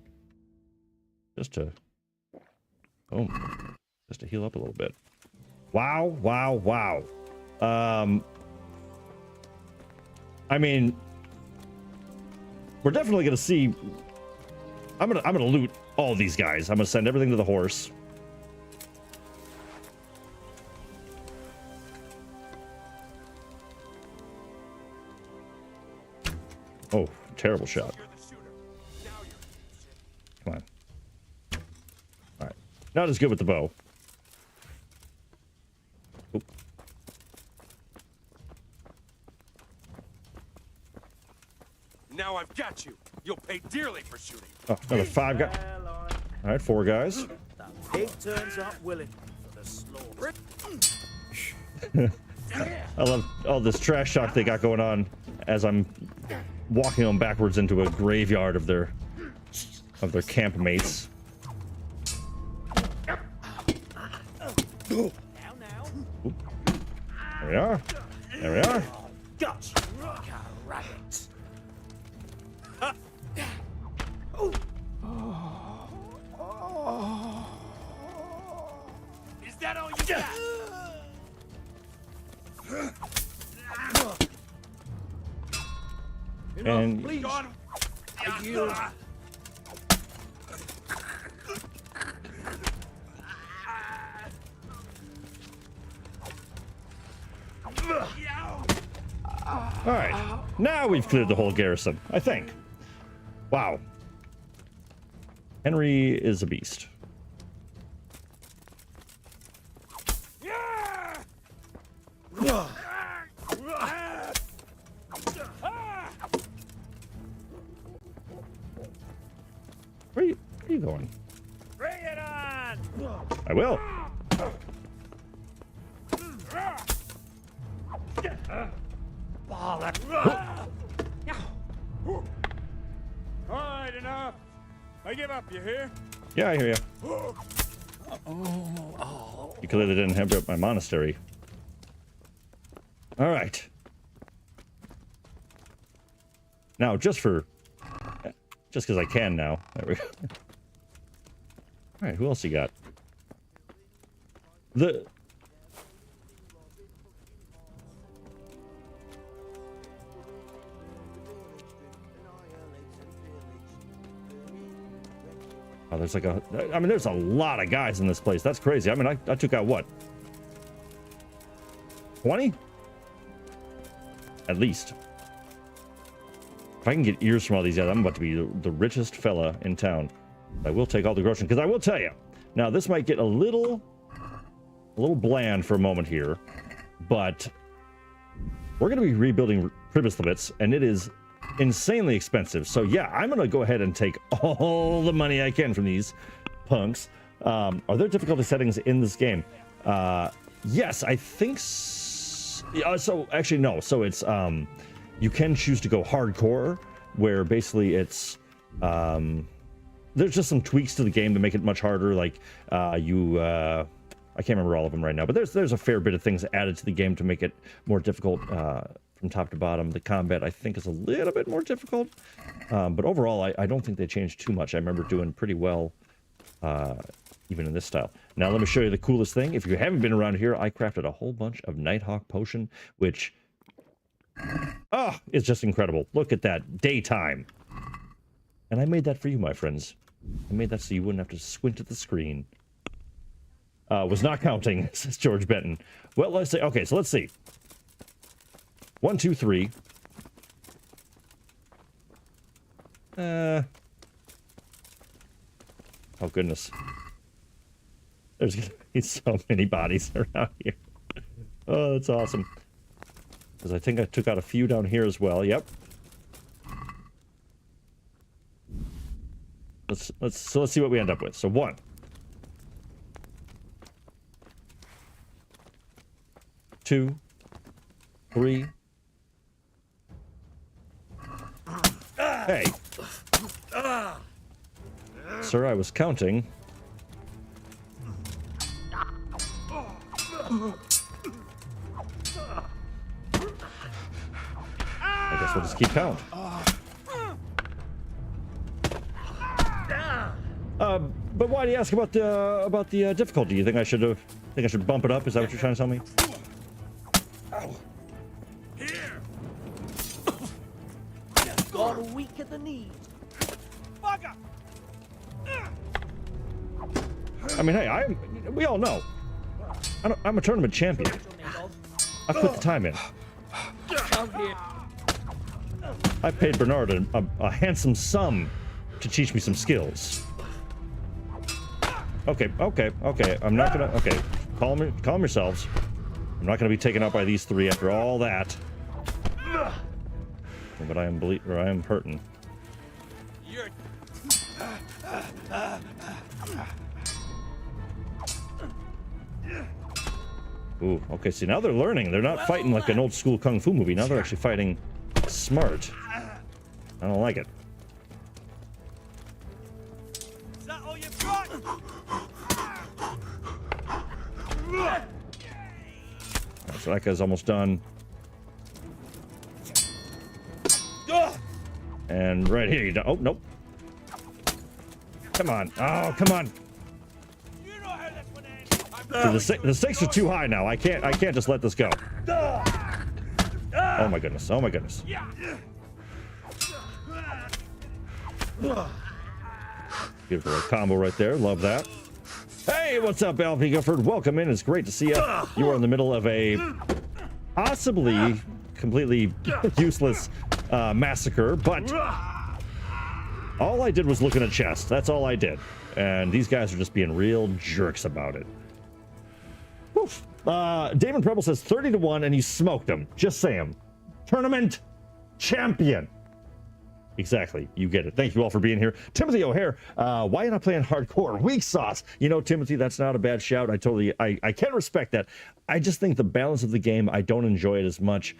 just to, just to heal up a little bit. Wow, wow, wow. I mean, we're definitely gonna see. I'm gonna loot all these guys. I'm gonna send everything to the horse. Oh, terrible shot. Come on. All right, not as good with the bow. Oop. Now I've got you. You'll pay dearly for shooting. Oh, another 5 guys. All right, 4 guys. Pig turns up willing for the slaughter. I love all this trash talk they got going on as I'm walking them backwards into a graveyard of their camp mates. Oop. There we are. There we are. Gotcha. Rabbit. Is that all you got? And Please. God. You. all right, now we've cleared the whole garrison, I think. Wow. Henry is a beast. Where are you going? Bring it on! I will. Alright, enough. I give up, you hear? Yeah, I hear you. You clearly didn't hamper up my monastery. All right. Now, just because I can now. There we go. All right, who else you got? Oh, there's like I mean, there's a lot of guys in this place. That's crazy. I mean, I took out what? 20? At least. If I can get ears from all these guys, I'm about to be the richest fella in town. I will take all the groceries, because I will tell you. Now, this might get a little bland for a moment here, but we're going to be rebuilding Pribyslavitz, and it is insanely expensive. So yeah, I'm going to go ahead and take all the money I can from these punks. Are there difficulty settings in this game? Yes, I think so. Actually, no. So it's you can choose to go hardcore, where basically it's there's just some tweaks to the game to make it much harder. Like I can't remember all of them right now, but there's a fair bit of things added to the game to make it more difficult from top to bottom. The combat, I think, is a little bit more difficult, but overall, I don't think they changed too much. I remember doing pretty well, even in this style. Now, let me show you the coolest thing. If you haven't been around here, I crafted a whole bunch of Nighthawk Potion, which, it's just incredible. Look at that, daytime. And I made that for you, my friends. I made that so you wouldn't have to squint at the screen. Was not counting, says George Benton. Well, let's say, okay, so let's see. 1, 2, 3. Oh, goodness. There's gonna be so many bodies around here. Oh, that's awesome. Because I think I took out a few down here as well. Yep. Let's see what we end up with. So 1. 2, 3. Hey. Sir, I was counting. I guess we'll just keep count. But why do you ask about the difficulty? You think I should bump it up? Is that what you're trying to tell me? Gotta weak at the knees. Bugger! I mean, hey, we all know. I'm a tournament champion. I put the time in. Down here. I paid Bernard a handsome sum to teach me some skills. Okay. I'm not gonna. Okay, calm yourselves. I'm not gonna be taken out by these three after all that. But I am hurting. You're... Ooh, okay, see, now they're learning. They're not fighting like an old school kung fu movie. Now they're actually fighting smart. I don't like it. Is that all you've got? Alright, so that guy's almost done. And right here, you don't. Oh, nope. Come on. Oh, come on. You know how this one ends. So the stakes are too high now. I can't just let this go. Oh my goodness. Oh my goodness. Beautiful combo right there. Love that. Hey, what's up, Alfie Gifford? Welcome in. It's great to see you. You are in the middle of a possibly completely useless massacre, but all I did was look in a chest. That's all I did. And these guys are just being real jerks about it. Woof. Damon Preble says 30-1 and you smoked him. Just say him. Tournament champion. Exactly. You get it. Thank you all for being here. Timothy O'Hare, why are you not playing hardcore? Weak sauce. You know, Timothy, that's not a bad shout. I can respect that. I just think the balance of the game, I don't enjoy it as much.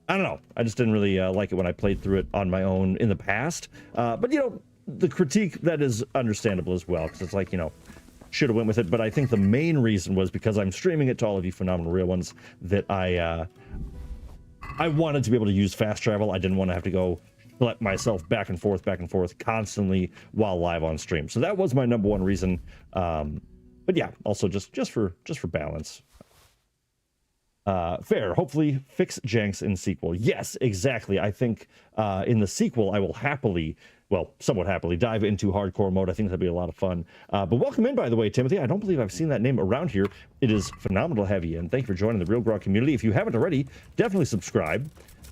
I don't know. I just didn't really like it when I played through it on my own in the past. But, you know, the critique, that is understandable as well. Because it's like, you know, should have went with it. But I think the main reason was because I'm streaming it to all of you phenomenal real ones that I wanted to be able to use fast travel. I didn't want to have to go let myself back and forth constantly while live on stream. So that was my number one reason. But yeah, also just for balance. Fair. Hopefully fix janks in sequel. Yes, exactly. I think in the sequel I will happily, well, somewhat happily, dive into hardcore mode. I think that'll be a lot of fun. But welcome in, by the way, Timothy. I don't believe I've seen that name around here. It is phenomenal to have you in. Thank you for joining the RealGrogg community. If you haven't already, definitely subscribe.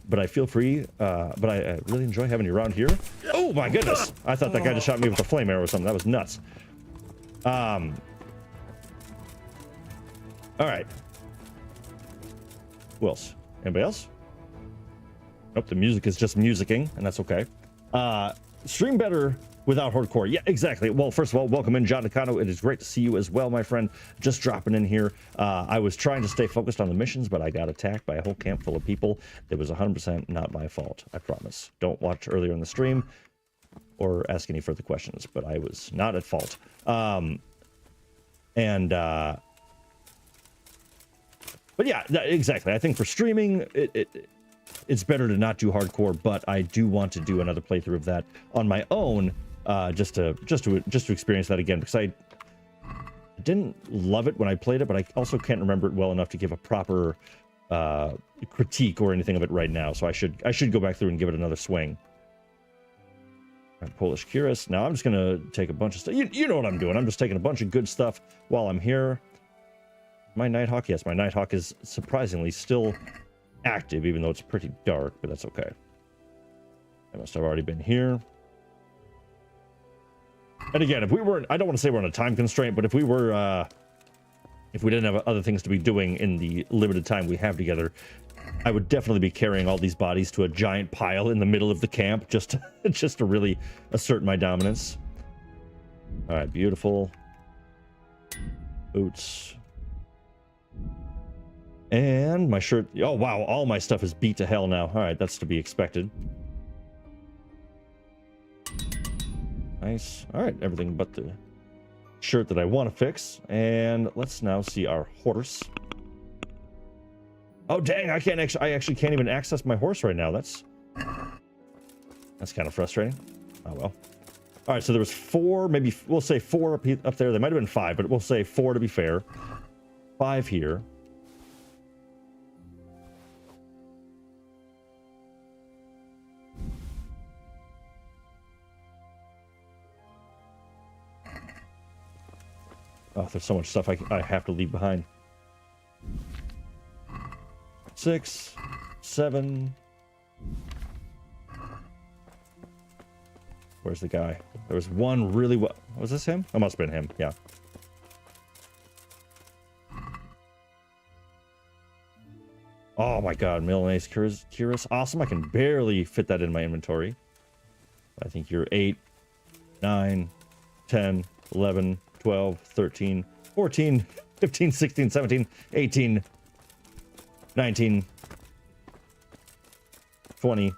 But I feel free, but I really enjoy having you around here. Oh my goodness! I thought that guy just shot me with a flame arrow or something. That was nuts. All right. Who else? Anybody else? Nope, the music is just musicking, and that's okay. Stream better without hardcore. Yeah, exactly. Well, first of all, welcome in, John Nakano. It is great to see you as well, my friend. Just dropping in here. I was trying to stay focused on the missions, but I got attacked by a whole camp full of people. It was 100% not my fault, I promise. Don't watch earlier in the stream or ask any further questions, but I was not at fault. But yeah, exactly. I think for streaming, it's better to not do hardcore, but I do want to do another playthrough of that on my own, just to experience that again, because I didn't love it when I played it, but I also can't remember it well enough to give a proper critique or anything of it right now. So I should go back through and give it another swing. Polish Curious. Now I'm just gonna take a bunch of stuff. You know what I'm doing. I'm just taking a bunch of good stuff while I'm here. My Nighthawk, yes, my Nighthawk is surprisingly still active, even though it's pretty dark, but that's okay. I must have already been here. And again, if we weren't, I don't want to say we're on a time constraint, but if we were, if we didn't have other things to be doing in the limited time we have together, I would definitely be carrying all these bodies to a giant pile in the middle of the camp, just to really assert my dominance. All right, beautiful. Boots. And my shirt. Oh, wow. All my stuff is beat to hell now. All right. That's to be expected. Nice. All right. Everything but the shirt that I want to fix. And let's now see our horse. Oh, dang. I actually can't even access my horse right now. That's kind of frustrating. Oh, well. All right. So there was 4, maybe we'll say 4 up there. There might have been 5, but we'll say 4 to be fair. 5 here. Oh, there's so much stuff I have to leave behind. 6, 7. Where's the guy? There was one really well. Was this him? That must have been him. Yeah. Oh my god, Milanese Curious. Awesome. I can barely fit that in my inventory. I think you're 8, 9, 10, 11, 12, 13, 14, 15, 16, 17, 18, 19, 20,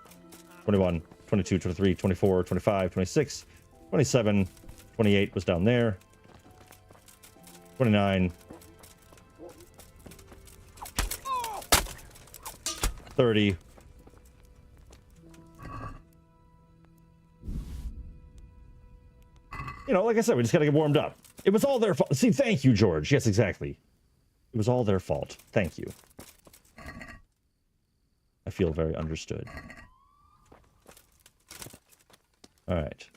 21, 22, 23, 24, 25, 26, 27, 28 was down there. 29, 30. You know, like I said, we just gotta get warmed up. It was all their fault. See, thank you, George. Yes, exactly. It was all their fault. Thank you. I feel very understood. All right.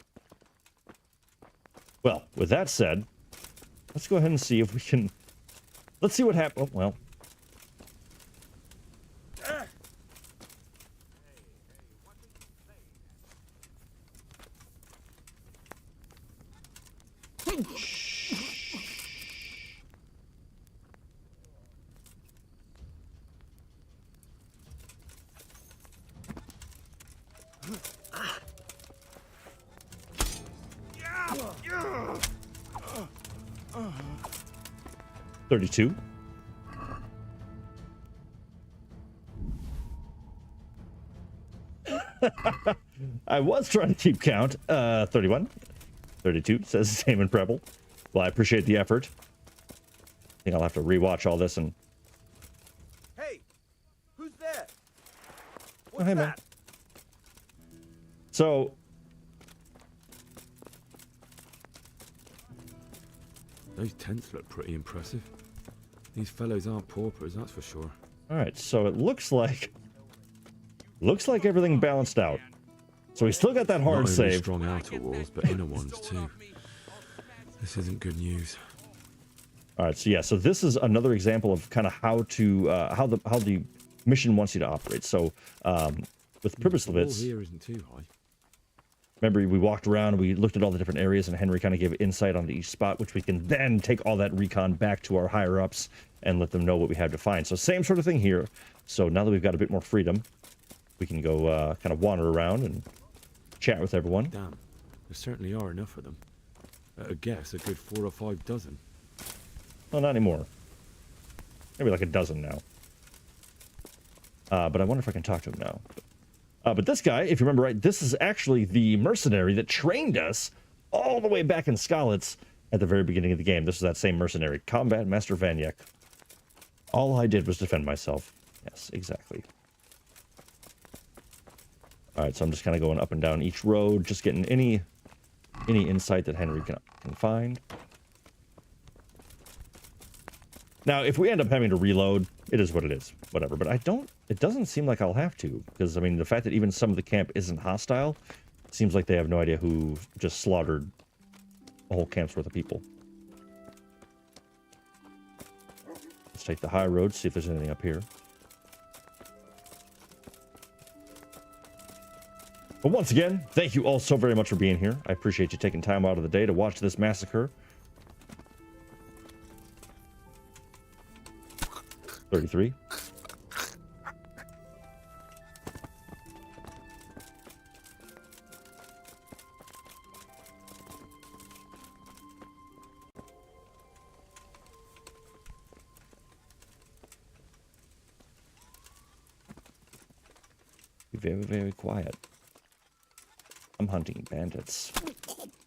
Well, with that said, let's go ahead and see if we can... Let's see what happens. Oh, well... $32. I was trying to keep count. 31. 32 says same in Preble. Well, I appreciate the effort. I think I'll have to rewatch all this and... Hey! Who's there? Oh, hey, man. So... Those tents look pretty impressive. These fellows aren't paupers, that's for sure. Alright, so it looks like... Looks like everything balanced out. So we still got that hard Not only save. strong outer walls, but inner ones too. This isn't good news. All right, so yeah, so this is another example of kind of how to how the mission wants you to operate. So with Pribyslavitz, here isn't too high. remember we walked around and we looked at all the different areas, and Henry kind of gave insight onto each spot, which we can then take all that recon back to our higher ups and let them know what we have to find. So same sort of thing here. So now that we've got a bit more freedom, we can go kind of wander around and chat with everyone. Damn, there certainly are enough of them. At a guess, a good 4 or 5 dozen. Well, not anymore. Maybe like a dozen now. But I wonder if I can talk to him now. But this guy, if you remember right, this is actually the mercenary that trained us all the way back in Skalitz at the very beginning of the game. This is that same mercenary, Combat Master Vanyek. All I did was defend myself. Yes, exactly. All right, so I'm just kind of going up and down each road, just getting any insight that Henry can find. Now, if we end up having to reload, it is what it is. Whatever. But it doesn't seem like I'll have to. Because, I mean, the fact that even some of the camp isn't hostile, it seems like they have no idea who just slaughtered a whole camp's worth of people. Let's take the high road, see if there's anything up here. But once again, thank you all so very much for being here. I appreciate you taking time out of the day to watch this massacre. 33. Be very, very quiet. I'm hunting bandits.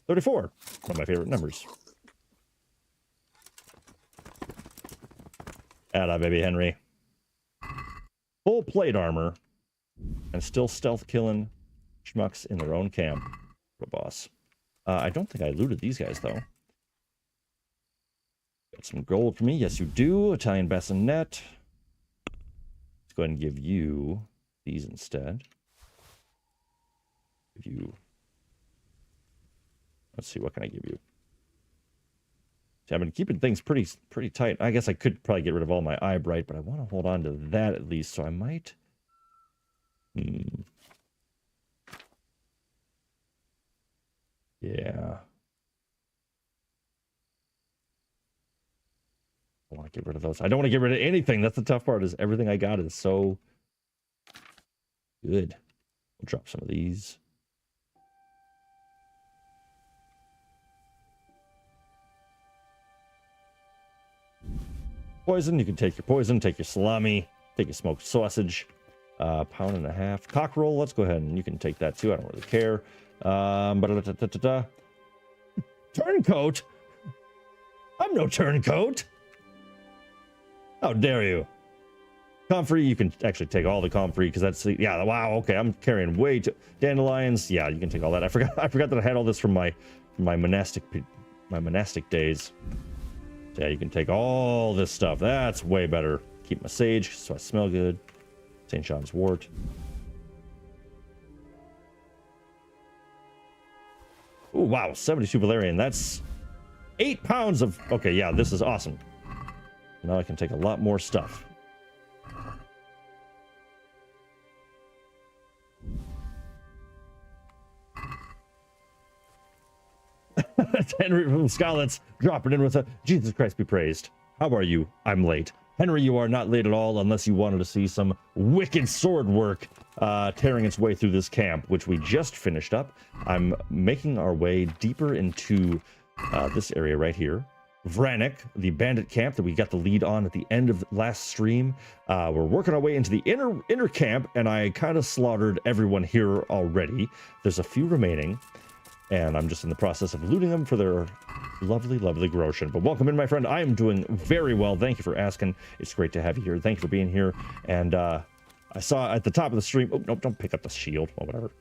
34. One of my favorite numbers. Atta, baby Henry. Full plate armor. And still stealth killing schmucks in their own camp. What a boss. I don't think I looted these guys, though. Got some gold for me. Yes, you do. Italian bassinet. Let's go ahead and give you these instead. Give you... Let's see, what can I give you? See, I've been keeping things pretty tight. I guess I could probably get rid of all my eye bright, but I want to hold on to that at least, so I might... Yeah. I want to get rid of those. I don't want to get rid of anything. That's the tough part, is everything I got is so good. We'll drop some of these. Poison, you can take your poison, take your salami, take your smoked sausage, pound and a half. Cockerel, let's go ahead and you can take that too. I don't really care. Turncoat? I'm no turncoat. How dare you? Comfrey, you can actually take all the comfrey because that's, yeah, wow, okay, I'm carrying way too... Dandelions, yeah, you can take all that. I forgot that I had all this from my monastic days. So yeah, you can take all this stuff. That's way better. Keep my sage so I smell good. St. John's wort. Oh wow, 72 Valerian. That's 8 pounds of... Okay, yeah, this is awesome. Now I can take a lot more stuff. Henry from Scarlet's dropping in with a Jesus Christ be praised. How are you? I'm late. Henry, you are not late at all unless you wanted to see some wicked sword work tearing its way through this camp, which we just finished up. I'm making our way deeper into this area right here. Vranik, the bandit camp that we got the lead on at the end of last stream. We're working our way into the inner camp, and I kind of slaughtered everyone here already. There's a few remaining, and I'm just in the process of looting them for their lovely, lovely Groshen. But welcome in, my friend. I am doing very well. Thank you for asking. It's great to have you here. Thank you for being here. And I saw at the top of the stream... Oh, no, don't pick up the shield. Well, whatever.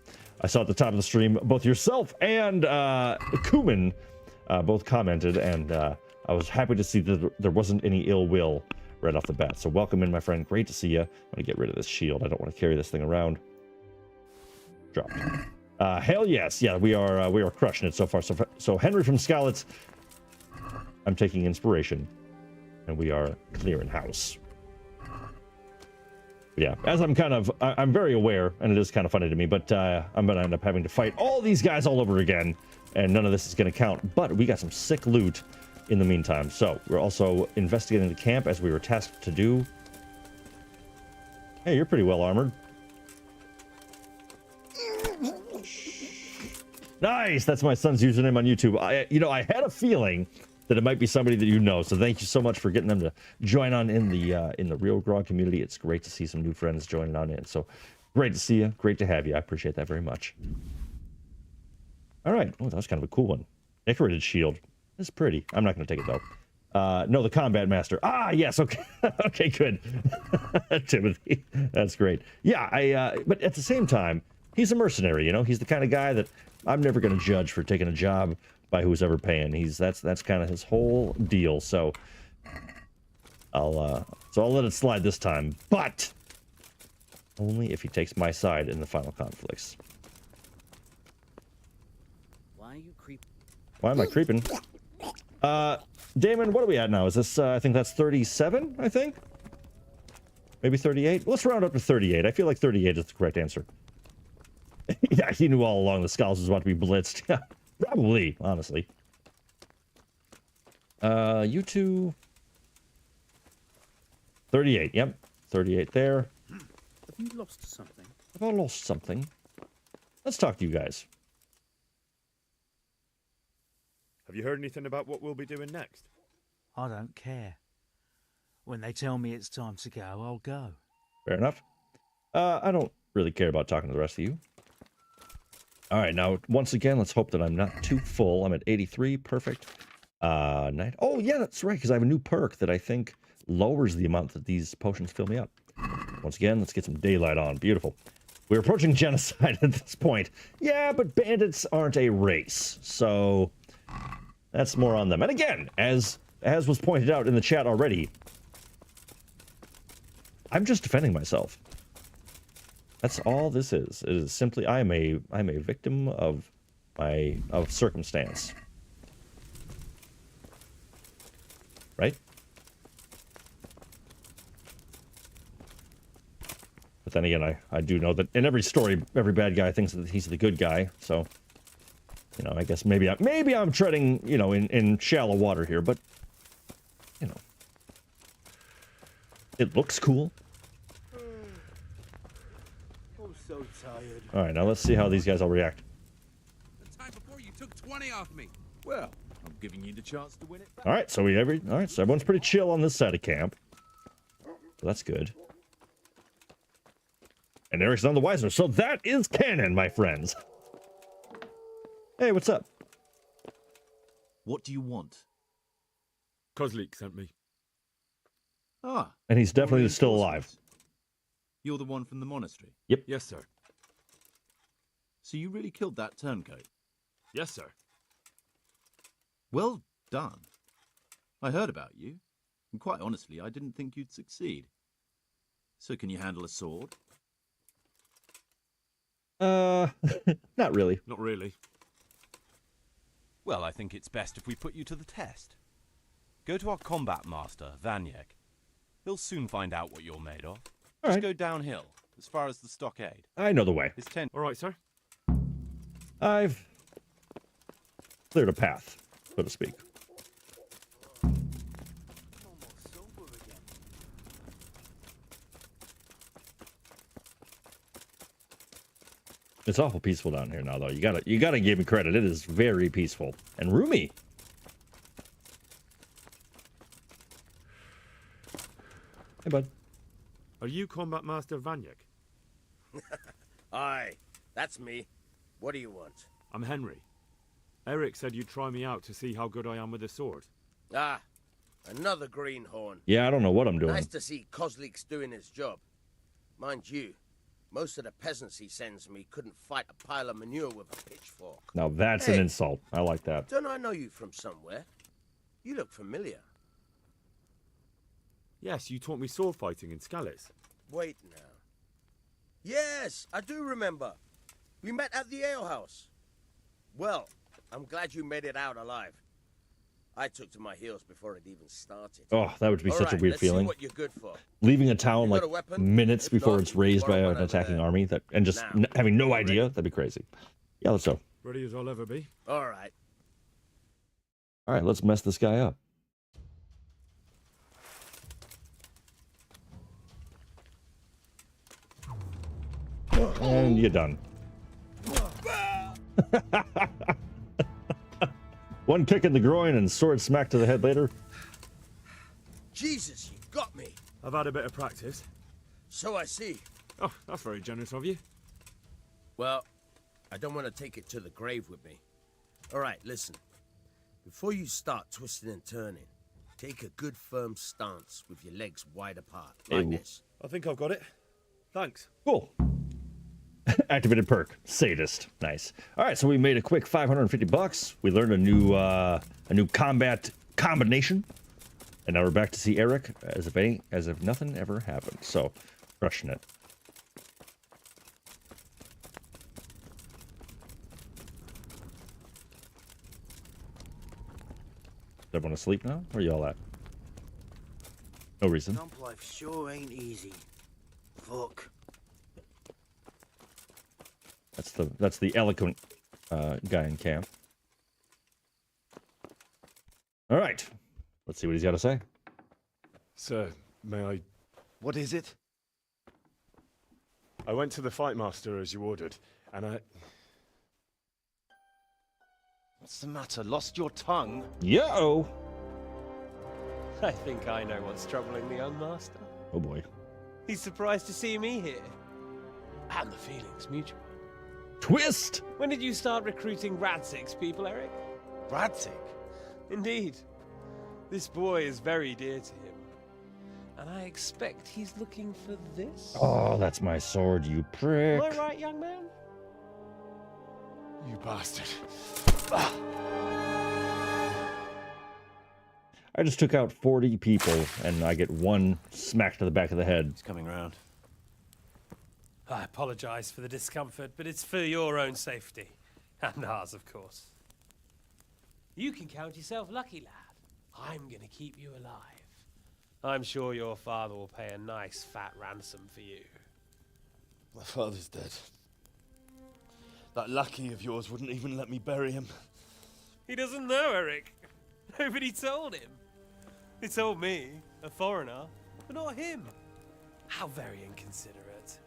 I saw at the top of the stream, both yourself and Kuman both commented, and I was happy to see that there wasn't any ill will right off the bat. So welcome in, my friend. Great to see you. I'm going to get rid of this shield. I don't want to carry this thing around. Dropped. Hell yes. Yeah, we are crushing it so far. So Henry from Scarlet's, I'm taking inspiration, and we are clearing house. Yeah, as I'm very aware, and it is kind of funny to me, but I'm going to end up having to fight all these guys all over again, and none of this is going to count. But we got some sick loot in the meantime. So we're also investigating the camp as we were tasked to do. Hey, you're pretty well armored. Nice. That's my son's username on YouTube. I had a feeling that it might be somebody that you know. So thank you so much for getting them to join on in the RealGrogg community. It's great to see some new friends joining on in. So great to see you. Great to have you. I appreciate that very much. All right. Oh, that was kind of a cool one. Decorated shield. It's pretty. I'm not going to take it though. No, the combat master. Ah, yes. Okay. Okay, good. Timothy. That's great. Yeah, but at the same time, he's a mercenary, you know? He's the kind of guy that I'm never going to judge for taking a job by who's ever paying. That's kind of his whole deal. So I'll let it slide this time, but only if he takes my side in the final conflicts. Why are you creeping? Why am I creeping? Damon, what are we at now? Is this, I think that's 37, I think? Maybe 38? Let's round up to 38. I feel like 38 is the correct answer. Yeah, he knew all along the Skulls was about to be blitzed. Yeah, probably, honestly. You two... 38, yep. 38 there. Have you lost something? Have I lost something? Let's talk to you guys. Have you heard anything about what we'll be doing next? I don't care. When they tell me it's time to go, I'll go. Fair enough. I don't really care about talking to the rest of you. All right, now, once again, let's hope that I'm not too full. I'm at 83, perfect. Night. Oh, yeah, that's right, because I have a new perk that I think lowers the amount that these potions fill me up. Once again, let's get some daylight on. Beautiful. We're approaching genocide at this point. Yeah, but bandits aren't a race, so that's more on them. And again, as was pointed out in the chat already, I'm just defending myself. That's all this is. It is simply I'm a victim of circumstance. right? But then again, I do know that in every story, every bad guy thinks that he's the good guy. So, you know, I guess maybe I'm treading, you know, in shallow water here, but, you know, it looks cool. I'm so tired. All right, now let's see how these guys all react. The time before you took 20 off me. Well, I'm giving you the chance to win it back. All right, so everyone's pretty chill on this side of camp. So that's good. And Eric's none the wiser, so that is canon, my friends. Hey, what's up? What do you want? Kozlik sent me. Ah. And he's definitely still alive. You're the one from the monastery? Yep. Yes, sir. So you really killed that turncoat? Yes, sir. Well done. I heard about you, and quite honestly, I didn't think you'd succeed. So can you handle a sword? Not really. Not really. Well, I think it's best if we put you to the test. Go to our combat master, Vanyek. He'll soon find out what you're made of. All Just right. go downhill, as far as the stockade. I know the way. His tent. All right, sir. I've cleared a path, so to speak. It's awful peaceful down here now, though. You gotta give me credit. It is very peaceful and roomy. Hey, bud. Are you Combat Master Vanyek? Aye, that's me. What do you want? I'm Henry. Eric said you'd try me out to see how good I am with a sword. Ah, another greenhorn. Yeah, I don't know what I'm doing. Nice to see Kozlik's doing his job. Mind you, most of the peasants he sends me couldn't fight a pile of manure with a pitchfork. Now that's an insult. I like that. Don't I know you from somewhere? You look familiar. Yes, you taught me sword fighting in Skalitz. Wait now. Yes, I do remember. We met at the alehouse. Well, I'm glad you made it out alive. I took to my heels before it even started. Oh, that would be such a weird let's feeling. See what you're good for. Leaving a town You got like a weapon? minutes If before not, it's raised by borrow an one over attacking there. army and just Now, having no you idea, ready? that'd be crazy. Yeah, let's go. Ready as I'll ever be. All right. All right, let's mess this guy up. And you're done. One kick in the groin and sword smack to the head later. Jesus, you got me. I've had a bit of practice. So I see. Oh, that's very generous of you. Well, I don't want to take it to the grave with me. All right, listen. Before you start twisting and turning, take a good firm stance with your legs wide apart, like Ew. this. I think I've got it. Thanks. Cool. Activated perk, sadist. Nice. All right, so we made a quick 550 bucks. We learned a new combat combination, and now we're back to see Eric as if nothing ever happened. So, crushing it. Is everyone asleep now? Where y'all at? No reason. Camp life sure ain't easy. Fuck. That's the eloquent guy in camp. All right, let's see what he's got to say. Sir, may I... What is it? I went to the fight master as you ordered, and I... What's the matter? Lost your tongue? Yo! I think I know what's troubling the young master. Oh boy. He's surprised to see me here. And the feeling's mutual. Twist! When did you start recruiting Radzig's people, Eric? Radzig? Indeed. This boy is very dear to him. And I expect he's looking for this? Oh, that's my sword, you prick. Am I right, young man? You bastard. I just took out 40 people, and I get one smack to the back of the head. He's coming round. I apologize for the discomfort, but it's for your own safety. And ours, of course. You can count yourself lucky, lad. I'm gonna keep you alive. I'm sure your father will pay a nice fat ransom for you. My father's dead. That lackey of yours wouldn't even let me bury him. He doesn't know, Eric. Nobody told him. They told me, a foreigner, but not him. How very inconsiderate.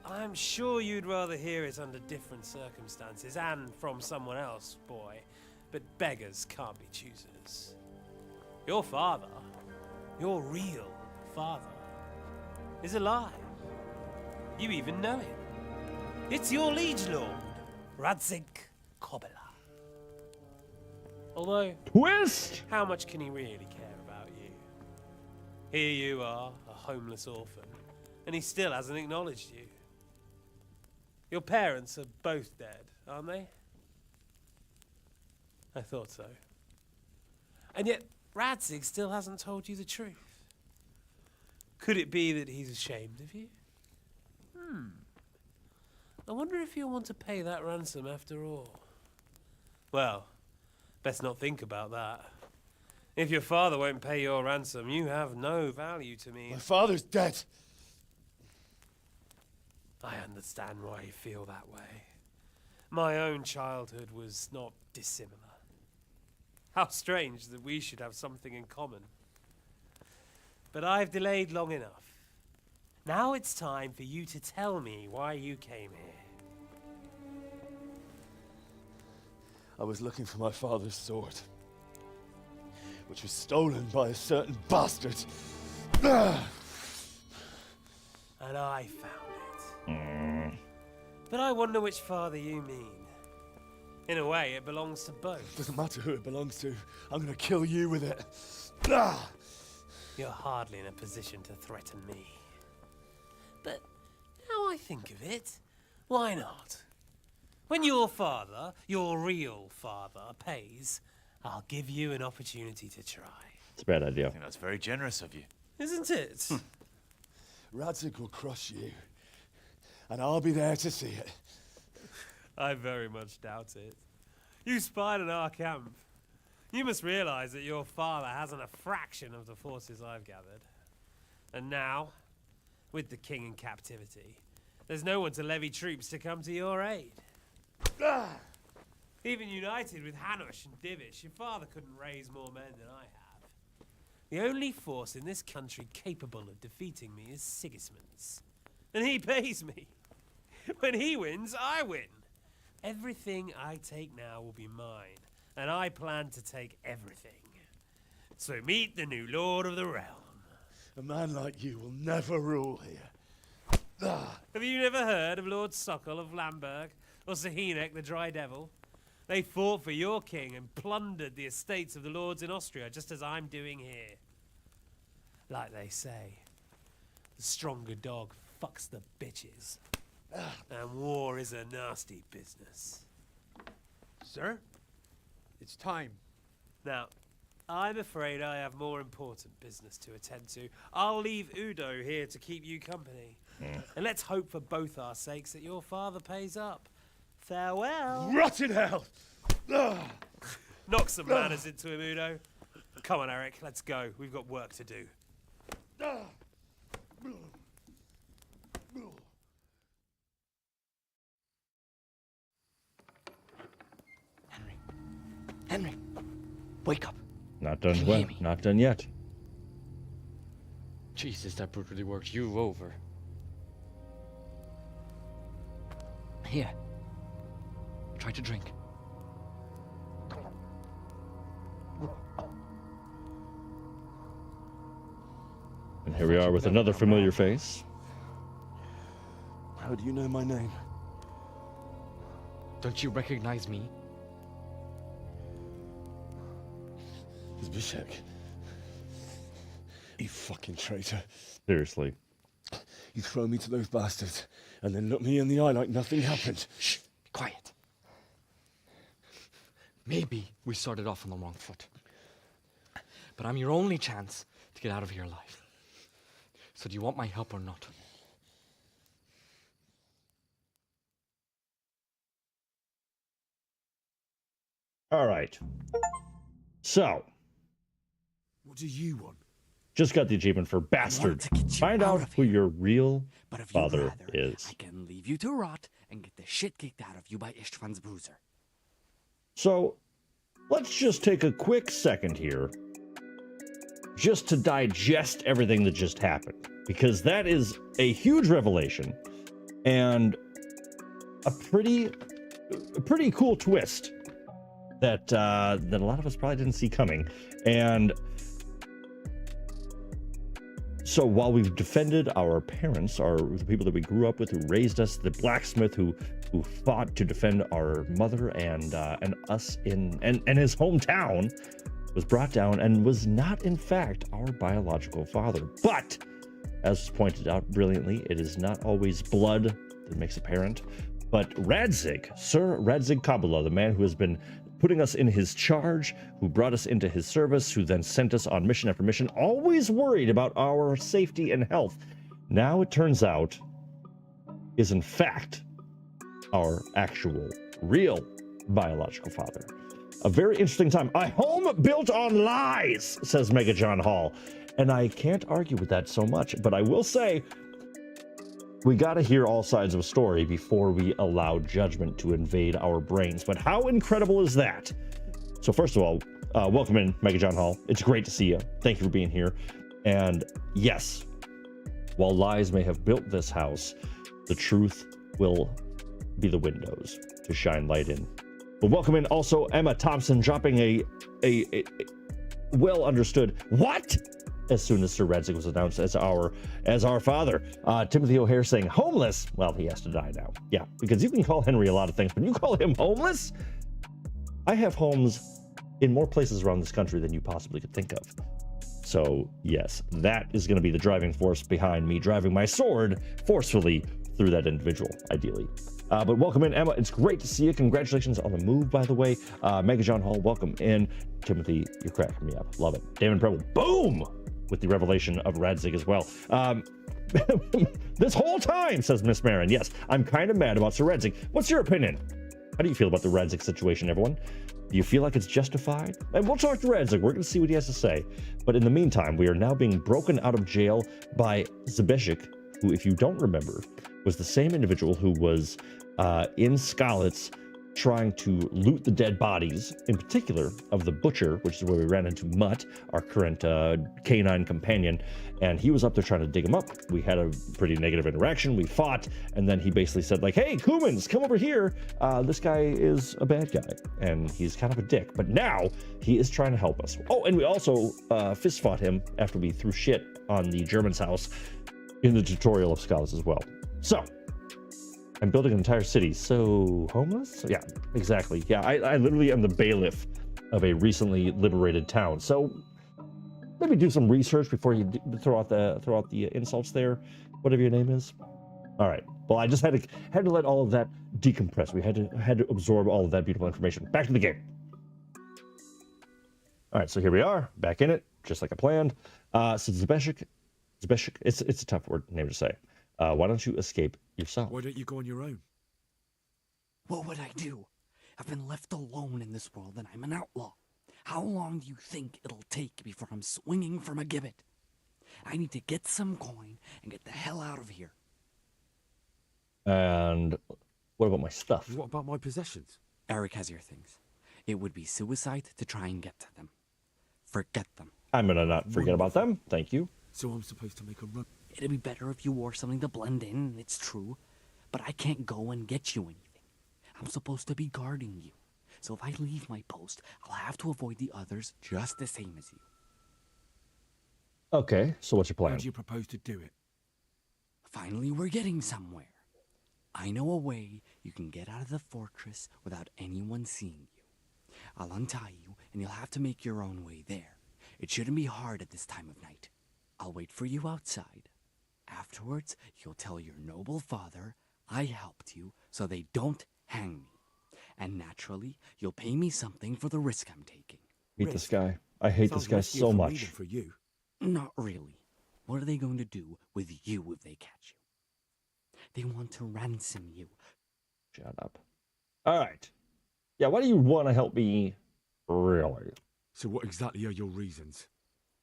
I'm sure you'd rather hear it under different circumstances and from someone else, boy. But beggars can't be choosers. Your father, your real father, is alive. You even know him. It's your liege lord, Radzig Kobyla. Although, twist! How much can he really care about you? Here you are, a homeless orphan, and he still hasn't acknowledged you. Your parents are both dead, aren't they? I thought so. And yet, Radzig still hasn't told you the truth. Could it be that he's ashamed of you? I wonder if you'll want to pay that ransom after all. Well, best not think about that. If your father won't pay your ransom, you have no value to me. My father's dead. I understand why you feel that way. My own childhood was not dissimilar. How strange that we should have something in common. But I've delayed long enough. Now it's time for you to tell me why you came here. I was looking for my father's sword, which was stolen by a certain bastard. And I found it. But I wonder which father you mean. In a way, it belongs to both. Doesn't matter who it belongs to. I'm gonna kill you with it. You're hardly in a position to threaten me. But now I think of it, why not? When your father, your real father, pays, I'll give you an opportunity to try. It's a bad idea. I think that's very generous of you. Isn't it? Radzig will crush you, and I'll be there to see it. I very much doubt it. You spied on our camp. You must realize that your father hasn't a fraction of the forces I've gathered. And now, with the king in captivity, there's no one to levy troops to come to your aid. Even united with Hanush and Divish, your father couldn't raise more men than I have. The only force in this country capable of defeating me is Sigismund's. And he pays me. When he wins, I win. Everything I take now will be mine, and I plan to take everything. So meet the new lord of the realm. A man like you will never rule here. Have you never heard of Lord Sokol of Lamberg, or Sahinek the Dry Devil? They fought for your king and plundered the estates of the lords in Austria, just as I'm doing here. Like they say, the stronger dog fucks the bitches. And war is a nasty business. Sir, it's time. Now, I'm afraid I have more important business to attend to. I'll leave Udo here to keep you company. And let's hope for both our sakes that your father pays up. Farewell. Rot in hell! Knock some manners into him, Udo. Come on, Eric, let's go. We've got work to do. Henry, wake up. Not done Can you hear yet. me? Not done yet. Jesus, that brutally worked you over. Here. Try to drink. And here we are with another familiar face. How do you know my name? Don't you recognize me? Zbyszek. You fucking traitor. Seriously. You throw me to those bastards, and then look me in the eye like nothing happened. Shh, be quiet. Maybe we started off on the wrong foot. But I'm your only chance to get out of here alive. So do you want my help or not? All right. So, What do you want? just got the achievement for Bastard. Find out who your real But if father you'd rather, is. I can leave you to rot and get the shit kicked out of you by Ishtvan's bruiser. So, let's just take a quick second here just to digest everything that just happened, because that is a huge revelation and a pretty cool twist that a lot of us probably didn't see coming. And so while we've defended our parents, the people that we grew up with, who raised us, the blacksmith who fought to defend our mother and us and his hometown, was brought down and was not in fact our biological father. But as was pointed out brilliantly, it is not always blood that makes a parent, but Radzig, Sir Radzig Kabula, the man who has been putting us in his charge, who brought us into his service, who then sent us on mission after mission, always worried about our safety and health, now it turns out is in fact our actual, real biological father. A very interesting time. A home built on lies, says Mega John Hall. And I can't argue with that so much, but I will say, we got to hear all sides of a story before we allow judgment to invade our brains. But how incredible is that? So first of all, welcome in, Mega John Hall. It's great to see you. Thank you for being here. And yes, while lies may have built this house, the truth will be the windows to shine light in. But welcome in also Emma Thompson, dropping a well understood what as soon as Sir Radzig was announced as our father. Timothy O'Hare saying homeless. Well, he has to die now. Yeah, because you can call Henry a lot of things, but you call him homeless? I have homes in more places around this country than you possibly could think of. So yes, that is going to be the driving force behind me driving my sword forcefully through that individual, ideally. But welcome in, Emma. It's great to see you. Congratulations on the move, by the way. Mega John Hall, welcome in. Timothy, you're cracking me up. Love it. Damon Preble, boom! With the revelation of Radzig as well. This whole time, says Miss Marin. Yes, I'm kind of mad about Sir Radzig. What's your opinion? How do you feel about the Radzig situation, everyone? Do you feel like it's justified? And we'll talk to Radzig. We're going to see what he has to say. But in the meantime, we are now being broken out of jail by Zabeshik, who, if you don't remember, was the same individual who was in Skalitz trying to loot the dead bodies, in particular of the butcher, which is where we ran into Mutt, our current canine companion, and he was up there trying to dig him up. We had a pretty negative interaction. We fought, and then he basically said, like, hey, Kumans, come over here. This guy is a bad guy, and he's kind of a dick, but now he is trying to help us. Oh, and we also fist fought him after we threw shit on the German's house in the tutorial of Skalitz as well. So, I'm building an entire city. So, homeless? Yeah, exactly. Yeah, I literally am the bailiff of a recently liberated town. So, maybe do some research before you throw out the insults there, whatever your name is. All right. Well, I just had to let all of that decompress. We had to absorb all of that beautiful information. Back to the game. All right, so here we are, back in it, just like I planned. So Zabeshik, it's a tough name to say. Why don't you escape yourself? Why don't you go on your own? What would I do? I've been left alone in this world and I'm an outlaw. How long do you think it'll take before I'm swinging from a gibbet? I need to get some coin and get the hell out of here. And what about my stuff? What about my possessions? Eric has your things. It would be suicide to try and get to them. Forget them. I'm gonna not forget about them. Thank you. So I'm supposed to make a run? It'd be better if you wore something to blend in, it's true. But I can't go and get you anything. I'm supposed to be guarding you. So if I leave my post, I'll have to avoid the others just the same as you. Okay, so what's your plan? How do you propose to do it? Finally, we're getting somewhere. I know a way you can get out of the fortress without anyone seeing you. I'll untie you, and you'll have to make your own way there. It shouldn't be hard at this time of night. I'll wait for you outside. Afterwards, you'll tell your noble father I helped you so they don't hang me. And naturally, you'll pay me something for the risk I'm taking. Hate this guy. I hate this guy so much. For you. Not really. What are they going to do with you if they catch you? They want to ransom you. Shut up. All right. Yeah, why do you want to help me, really? So what exactly are your reasons?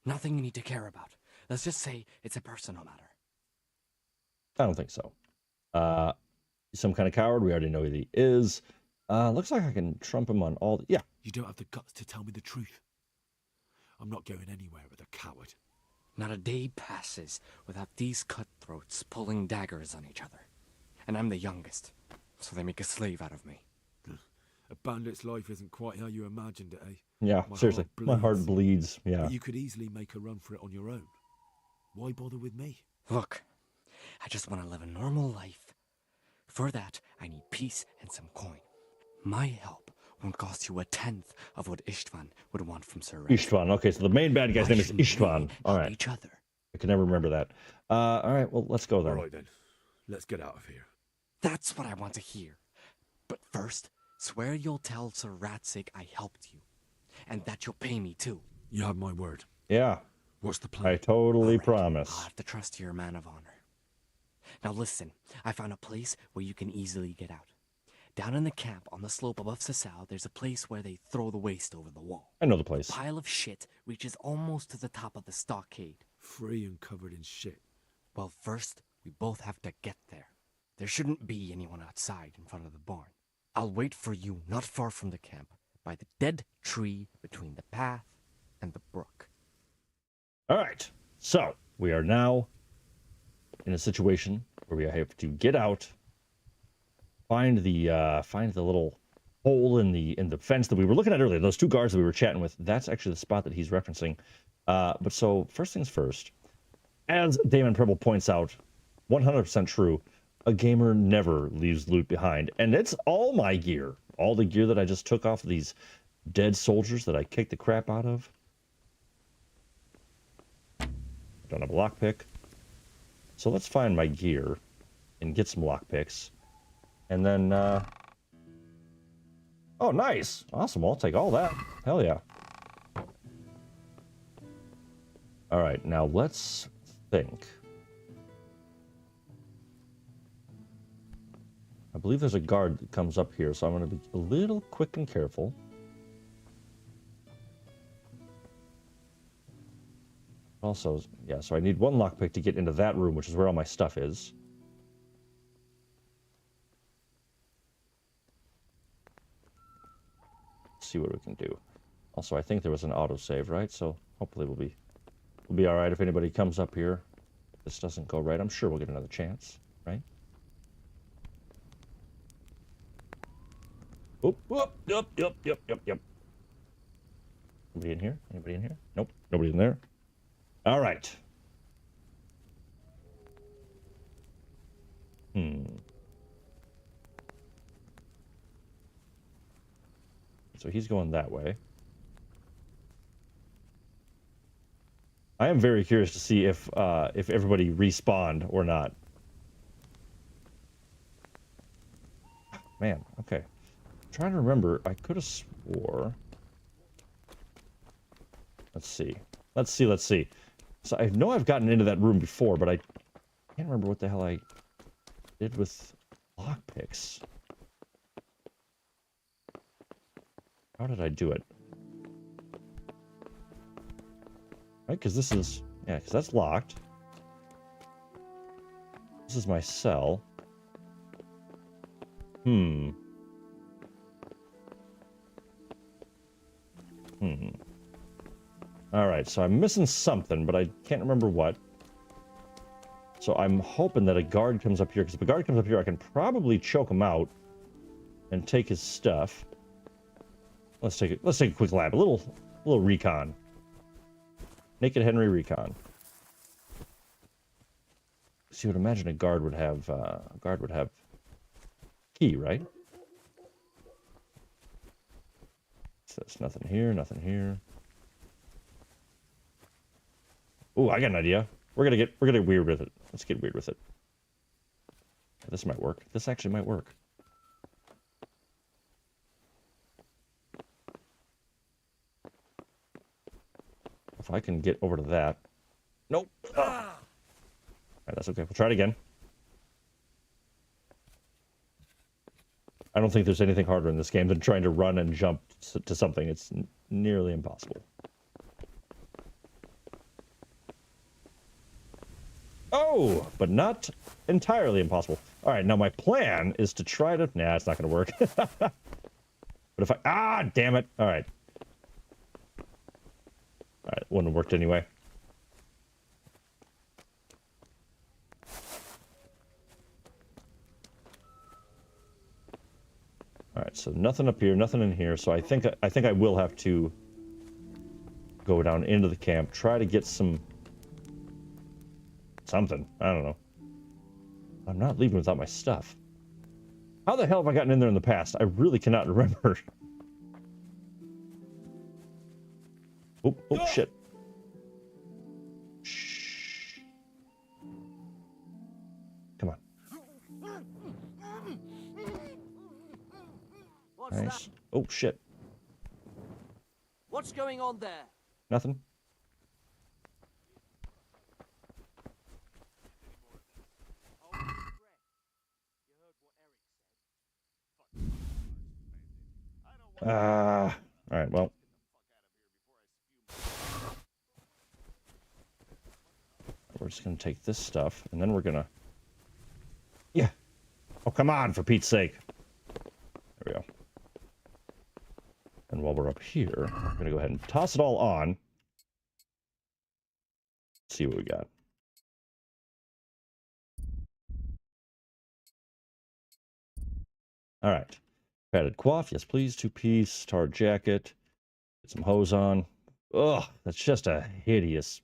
Nothing you need to care about. Let's just say it's a personal matter. I don't think so. Some kind of coward. We already know who he is. Looks like I can trump him on all. Yeah. You don't have the guts to tell me the truth. I'm not going anywhere with a coward. Not a day passes without these cutthroats pulling daggers on each other. And I'm the youngest, so they make a slave out of me. A bandit's life isn't quite how you imagined it, eh? Yeah, seriously. My heart bleeds. Yeah. But you could easily make a run for it on your own. Why bother with me? Look, I just want to live a normal life. For that, I need peace and some coin. My help won't cost you a tenth of what Istvan would want from Sir Red. Istvan. Okay, so the main bad guy's name is Istvan. All right. Each other. I can never remember that. All right, well, let's go then. All right, then. Let's get out of here. That's what I want to hear. But first, swear you'll tell Sir Ratsig I helped you. And that you'll pay me, too. You have my word. Yeah. What's the plan? I totally All right, promise. I'll have to trust your man of honor. Now listen, I found a place where you can easily get out. Down in the camp on the slope above Sasau, there's a place where they throw the waste over the wall. I know the place. A pile of shit reaches almost to the top of the stockade. Free and covered in shit. Well, first, we both have to get there. There shouldn't be anyone outside in front of the barn. I'll wait for you not far from the camp, by the dead tree between the path and the brook. All right. So we are now in a situation where we have to get out, find the little hole in the fence that we were looking at earlier. Those two guards that we were chatting with. That's actually the spot that he's referencing. But so first things first, as Damon Preble points out, 100% true. A gamer never leaves loot behind, and it's all my gear. All the gear that I just took off of these dead soldiers that I kicked the crap out of. Don't have a lockpick. So let's find my gear and get some lockpicks. And then, oh, nice. Awesome. I'll take all that. Hell yeah. All right, now let's think. I believe there's a guard that comes up here, so I'm going to be a little quick and careful. Also, yeah, so I need one lockpick to get into that room, which is where all my stuff is. Let's see what we can do. Also, I think there was an autosave, right? So hopefully we'll be all right if anybody comes up here. If this doesn't go right, I'm sure we'll get another chance, right? Oop, whoop, yep. Nobody in here? Anybody in here? Nope, nobody in there. All right. So he's going that way. I am very curious to see if everybody respawned or not. Man, okay. I'm trying to remember. I could have swore. Let's see. So I know I've gotten into that room before, but I can't remember what the hell I did with lockpicks. How did I do it? Right, because this is... Yeah, because that's locked. This is my cell. Alright, so I'm missing something, but I can't remember what. So I'm hoping that a guard comes up here, because if a guard comes up here, I can probably choke him out and take his stuff. Let's take a quick lap, a little recon. Naked Henry recon. So you would imagine a guard would have key, right? So there's nothing here, nothing here. Ooh, I got an idea. We're gonna get weird with it. Let's get weird with it. This might work. This actually might work. If I can get over to that. Nope. Oh. All right, that's okay. We'll try it again. I don't think there's anything harder in this game than trying to run and jump to something. It's nearly impossible. Oh, but not entirely impossible. All right, now my plan is to try to... Nah, it's not going to work. But if I... Ah, damn it. All right. All right, wouldn't have worked anyway. All right, so nothing up here, nothing in here. So I think I will have to go down into the camp, try to get something. I don't know. I'm not leaving without my stuff. How the hell have I gotten in there in the past? I really cannot remember. Oh, oh, shit. Shh. Come on. What's Nice. that? Oh, shit. What's going on there? Nothing. All right, well. We're just going to take this stuff, and then we're going to... Yeah. Oh, come on, for Pete's sake. There we go. And while we're up here, we're going to go ahead and toss it all on. See what we got. All right. Padded coif, yes please. Two-piece, tarred jacket. Get some hose on. Ugh, that's just a hideous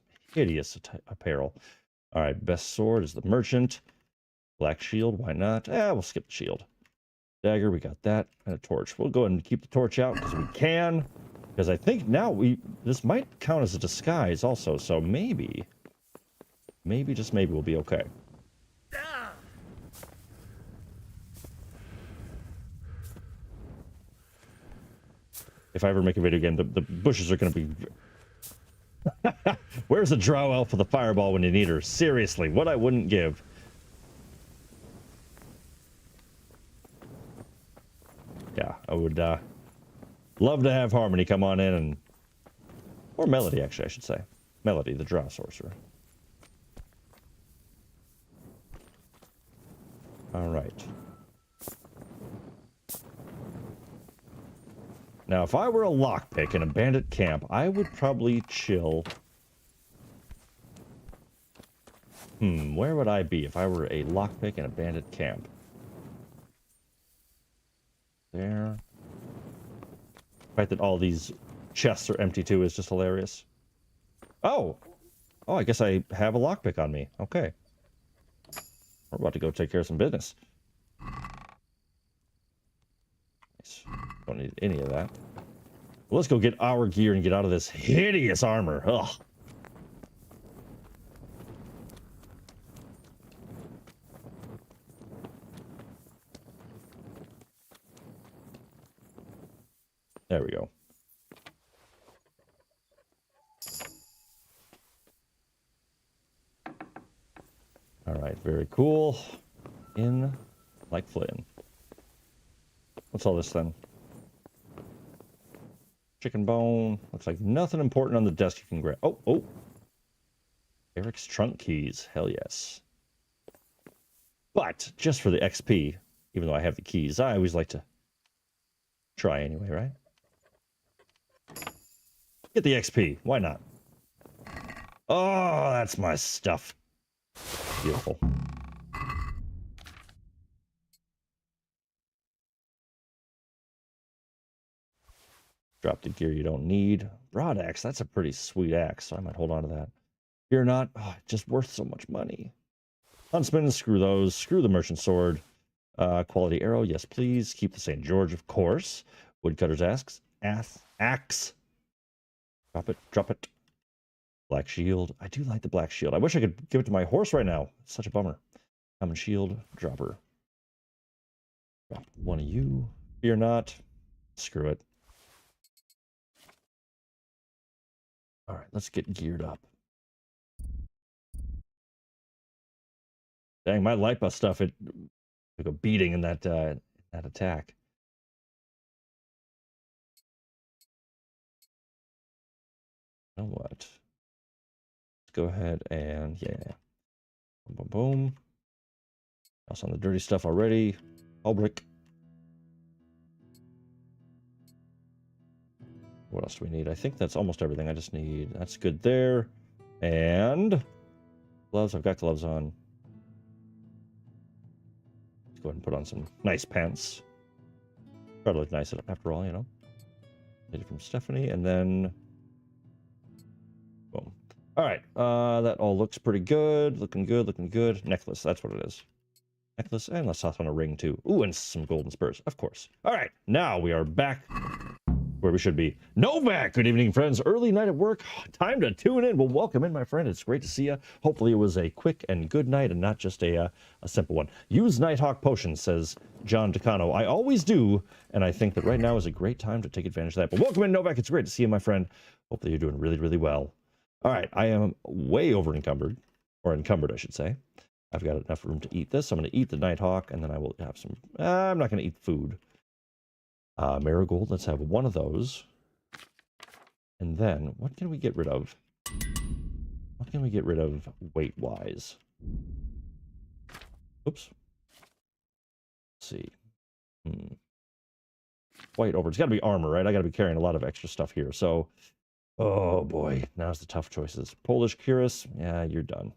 apparel. All right, best sword is the merchant. Black shield, why not? We'll skip the shield. Dagger, we got that. And a torch. We'll go ahead and keep the torch out because we can. Because I think now this might count as a disguise also. So maybe, just maybe we'll be okay. If I ever make a video game, the bushes are going to be... Where's the drow elf with the fireball when you need her? Seriously, what I wouldn't give. Yeah, I would love to have Harmony come on in and... Or Melody, actually, I should say. Melody, the drow sorcerer. All right. Now, if I were a lockpick in a bandit camp, I would probably chill. Where would I be if I were a lockpick in a bandit camp? There. The fact that all these chests are empty too is just hilarious. Oh! Oh, I guess I have a lockpick on me. Okay. We're about to go take care of some business. Nice. Don't need any of that. Well, let's go get our gear and get out of this hideous armor. Ugh. There we go. All right, very cool. In like Flynn. What's all this then? Chicken bone. Looks like nothing important on the desk you can grab. Oh, oh. Eric's trunk keys. Hell yes. But just for the XP, even though I have the keys, I always like to try anyway, right? Get the XP. Why not? Oh, that's my stuff. Beautiful. Drop the gear you don't need. Broad axe, that's a pretty sweet axe, so I might hold on to that. Fear not, just worth so much money. Huntsman, screw those. Screw the merchant sword. Quality arrow, yes please. Keep the St. George, of course. Woodcutter's axe. Drop it, drop it. Black shield. I do like the black shield. I wish I could give it to my horse right now. It's such a bummer. Common shield, dropper. Drop one of you. Fear not. Screw it. All right, let's get geared up. Dang, my Lipa stuff, it took a beating in that attack. know what? Let's go ahead and yeah. Boom, boom, boom. House on the dirty stuff already. Public. What else do we need? I think that's almost everything. I just need... That's good there. And... gloves. I've got gloves on. Let's go ahead and put on some nice pants. Try to look nice after all, you know. Get it from Stephanie. And then... boom. Alright. That all looks pretty good. Looking good. Looking good. Necklace. That's what it is. Necklace. And let's toss on a ring, too. Ooh, and some golden spurs. Of course. Alright. Now we are back... where we should be. Novak, good evening, friends. Early night at work. Time to tune in. Well, welcome in, my friend. It's great to see you. Hopefully it was a quick and good night and not just a simple one. Use Nighthawk Potion, says John Decano. I always do, and I think that right now is a great time to take advantage of that. But welcome in, Novak. It's great to see you, my friend. Hopefully you're doing really, really well. All right, I am way over encumbered, or encumbered, I should say. I've got enough room to eat this. I'm going to eat the Nighthawk, and then I will have some... I'm not going to eat food. Marigold, let's have one of those. And then, what can we get rid of? What can we get rid of weight-wise? Oops. Let's see. White over. It's got to be armor, right? I got to be carrying a lot of extra stuff here. So, oh boy, now's the tough choices. Polish cuirass, yeah, you're done.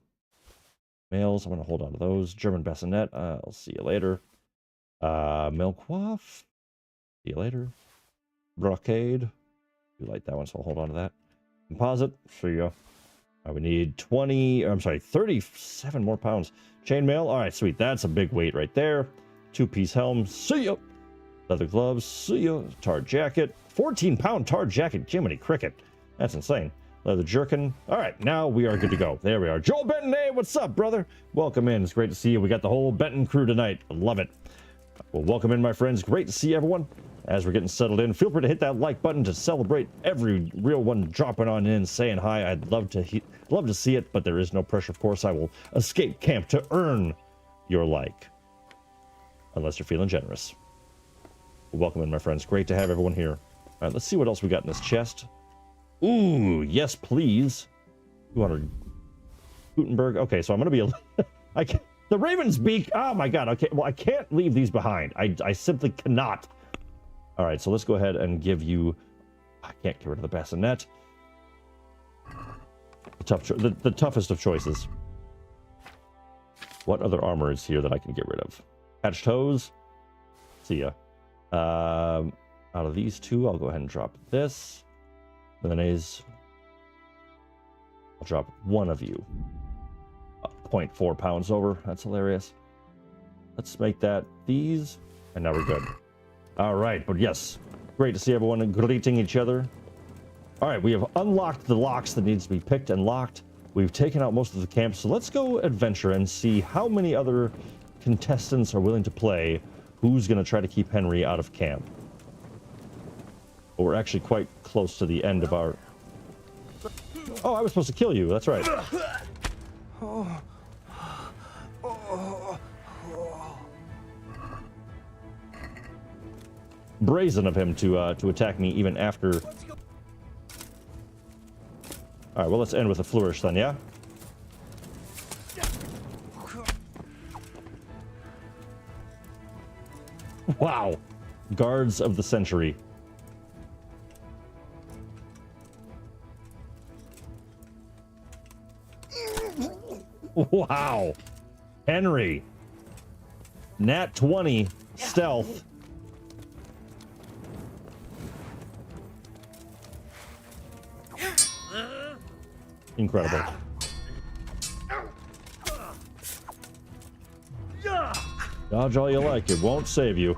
Males, I'm going to hold on to those. German bassinet, I'll see you later. Milquoif. See you later. Brocade. You like that one, so I'll hold on to that. Composite. See ya. We need 37 more pounds. Chainmail. All right, sweet. That's a big weight right there. 2-piece helm. See ya. Leather gloves. See ya. Tarred jacket. 14-pound tarred jacket. Jiminy Cricket. That's insane. Leather jerkin. All right, now we are good to go. There we are. Joel Benton. Hey, what's up, brother? Welcome in. It's great to see you. We got the whole Benton crew tonight. I love it. Well, welcome in, my friends. Great to see everyone. As we're getting settled in, feel free to hit that like button to celebrate every real one dropping on in, saying hi. I'd love to see it, but there is no pressure. Of course, I will escape camp to earn your like, unless you're feeling generous. Well, welcome in, my friends. Great to have everyone here. All right, let's see what else we got in this chest. Ooh, yes, please. 200 Gutenberg. Okay, so I'm gonna be the Raven's Beak. Oh my God. Okay, well, I can't leave these behind. I simply cannot. All right, so let's go ahead and give you... I can't get rid of the bassinet. The toughest of choices. What other armor is here that I can get rid of? Patched hose. See ya. Out of these two, I'll go ahead and drop this. Mayonnaise. I'll drop one of you. 0.4 pounds over. That's hilarious. Let's make that these, and now we're good. All right, but yes, great to see everyone greeting each other. All right, we have unlocked the locks that needs to be picked and locked. We've taken out most of the camps, so let's go adventure and see how many other contestants are willing to play. Who's going to try to keep Henry out of camp? But we're actually quite close to the end of our... Oh, I was supposed to kill you. That's right. Brazen of him to attack me even after. All right, well, let's end with a flourish then, yeah? Wow. Guards of the century. Wow. Henry. Nat 20. Stealth. Incredible. Dodge all you like, it won't save you.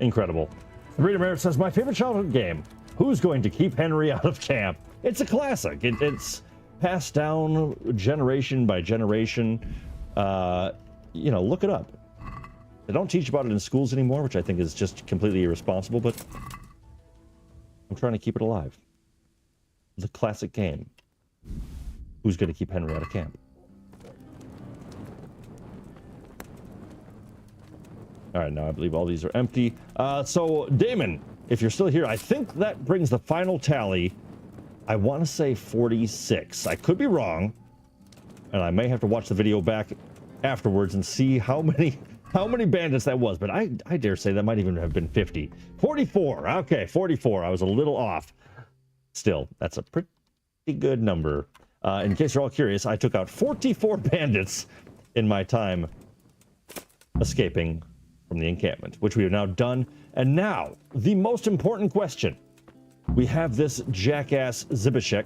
Incredible. Rita Merritt says, my favorite childhood game. Who's going to keep Henry out of camp? It's a classic. It's passed down generation by generation. You know, look it up. They don't teach about it in schools anymore, which I think is just completely irresponsible, but I'm trying to keep it alive. The classic game. Who's going to keep Henry out of camp? All right, now I believe all these are empty. So, Damon, if you're still here, I think that brings the final tally. I want to say 46. I could be wrong, and I may have to watch the video back afterwards and see how many bandits that was, but I dare say that might even have been 50. 44. Okay, 44. I was a little off. Still, that's a pretty good number. In case you're all curious, I took out 44 bandits in my time escaping from the encampment, which we have now done. And now, the most important question. We have this jackass Zbyszek,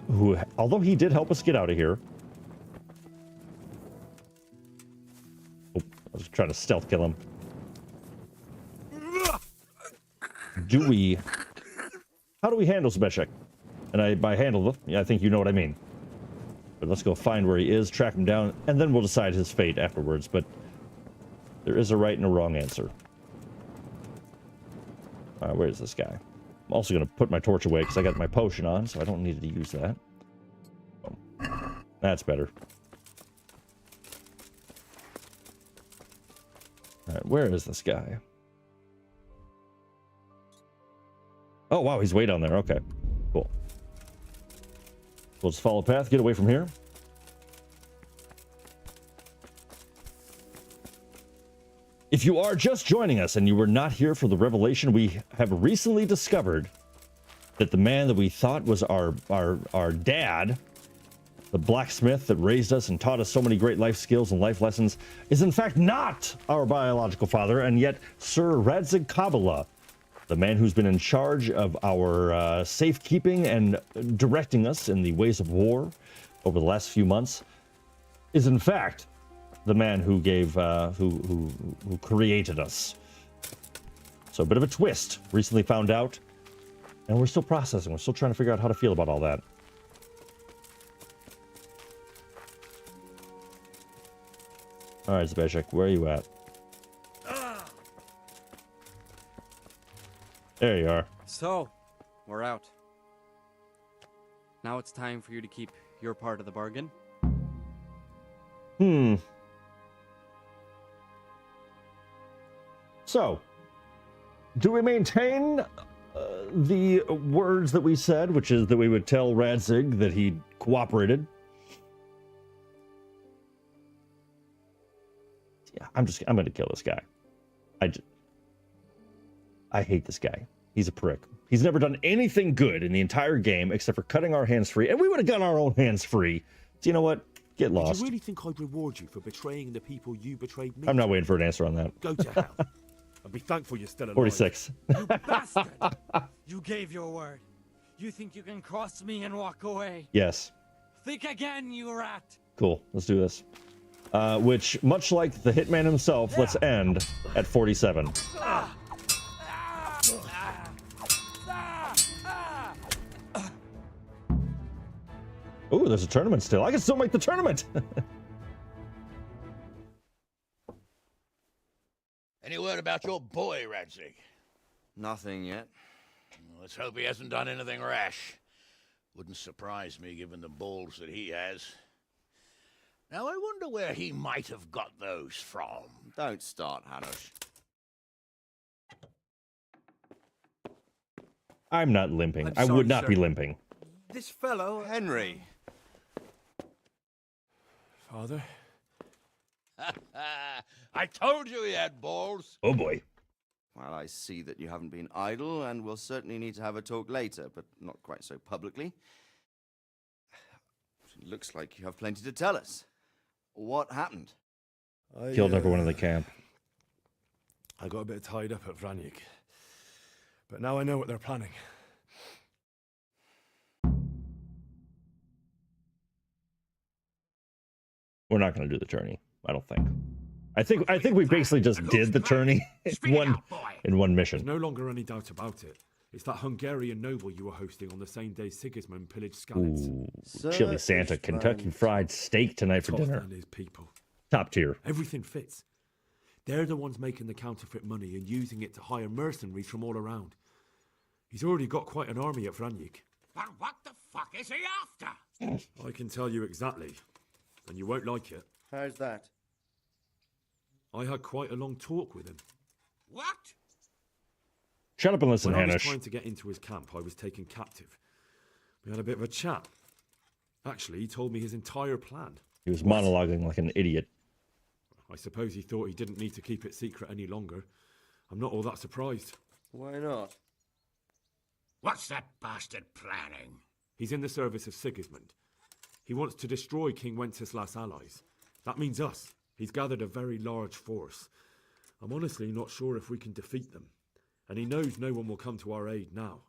who, although he did help us get out of here. Oh, I was trying to stealth kill him. How do we handle Zbyszek? And by handle, yeah, I think you know what I mean. But let's go find where he is, track him down, and then we'll decide his fate afterwards. But there is a right and a wrong answer. All right, where is this guy? I'm also going to put my torch away because I got my potion on, so I don't need to use that. Oh, that's better. All right, where is this guy? Oh, wow, he's way down there. Okay, cool. We'll just follow path, get away from here. If you are just joining us and you were not here for the revelation, we have recently discovered that the man that we thought was our dad, the blacksmith that raised us and taught us so many great life skills and life lessons, is in fact not our biological father, and yet Sir Radzig Kobyla, the man who's been in charge of our safekeeping and directing us in the ways of war over the last few months, is in fact the man who gave, who created us. So a bit of a twist. Recently found out, and we're still processing. We're still trying to figure out how to feel about all that. All right, Zbyszek, where are you at? There you are. So, we're out. Now it's time for you to keep your part of the bargain. So, do we maintain the words that we said, which is that we would tell Radzig that he cooperated? Yeah, I'm going to kill this guy. I hate this guy. He's a prick. He's never done anything good in the entire game except for cutting our hands free, and we would have gotten our own hands free. So you know what? Get lost. Do you really think I'd reward you for betraying the people you betrayed me? I'm not waiting for an answer on that. Go to hell. I'll be thankful you're still alive. 46. You bastard! You gave your word. You think you can cross me and walk away? Yes. Think again, you rat! Cool. Let's do this. Which, much like the Hitman himself, let's end at 47. Ooh, there's a tournament still. I can still make the tournament! Any word about your boy, Radzig? Nothing yet. Let's hope he hasn't done anything rash. Wouldn't surprise me given the balls that he has. Now, I wonder where he might have got those from. Don't start, Hanush. I'm not limping. I'm I would sorry, not sir. be limping. This fellow... Henry. Father? I told you he had balls. Oh boy. Well, I see that you haven't been idle, and we'll certainly need to have a talk later, but not quite so publicly. It looks like you have plenty to tell us. What happened? Killed everyone in the camp. I got a bit tied up at Vranyik. But now I know what they're planning. We're not going to do the tourney. I don't think. I think we basically just did the tourney in one mission. There's no longer any doubt about it. It's that Hungarian noble you were hosting on the same day Sigismund pillaged Skalitz. Ooh, chili Santa, Kentucky Fried Steak tonight for dinner. And his people. Top tier. Everything fits. They're the ones making the counterfeit money and using it to hire mercenaries from all around. He's already got quite an army at Vranyik. But what the fuck is he after? I can tell you exactly, and you won't like it. How's that? I had quite a long talk with him. What? Shut up and listen, When I was Hanish. trying to get into his camp, I was taken captive. We had a bit of a chat. Actually, he told me his entire plan. He was monologuing like an idiot. I suppose he thought he didn't need to keep it secret any longer. I'm not all that surprised. Why not? What's that bastard planning? He's in the service of Sigismund. He wants to destroy King Wenceslas' allies. That means us. He's gathered a very large force. I'm honestly not sure if we can defeat them. And he knows no one will come to our aid now.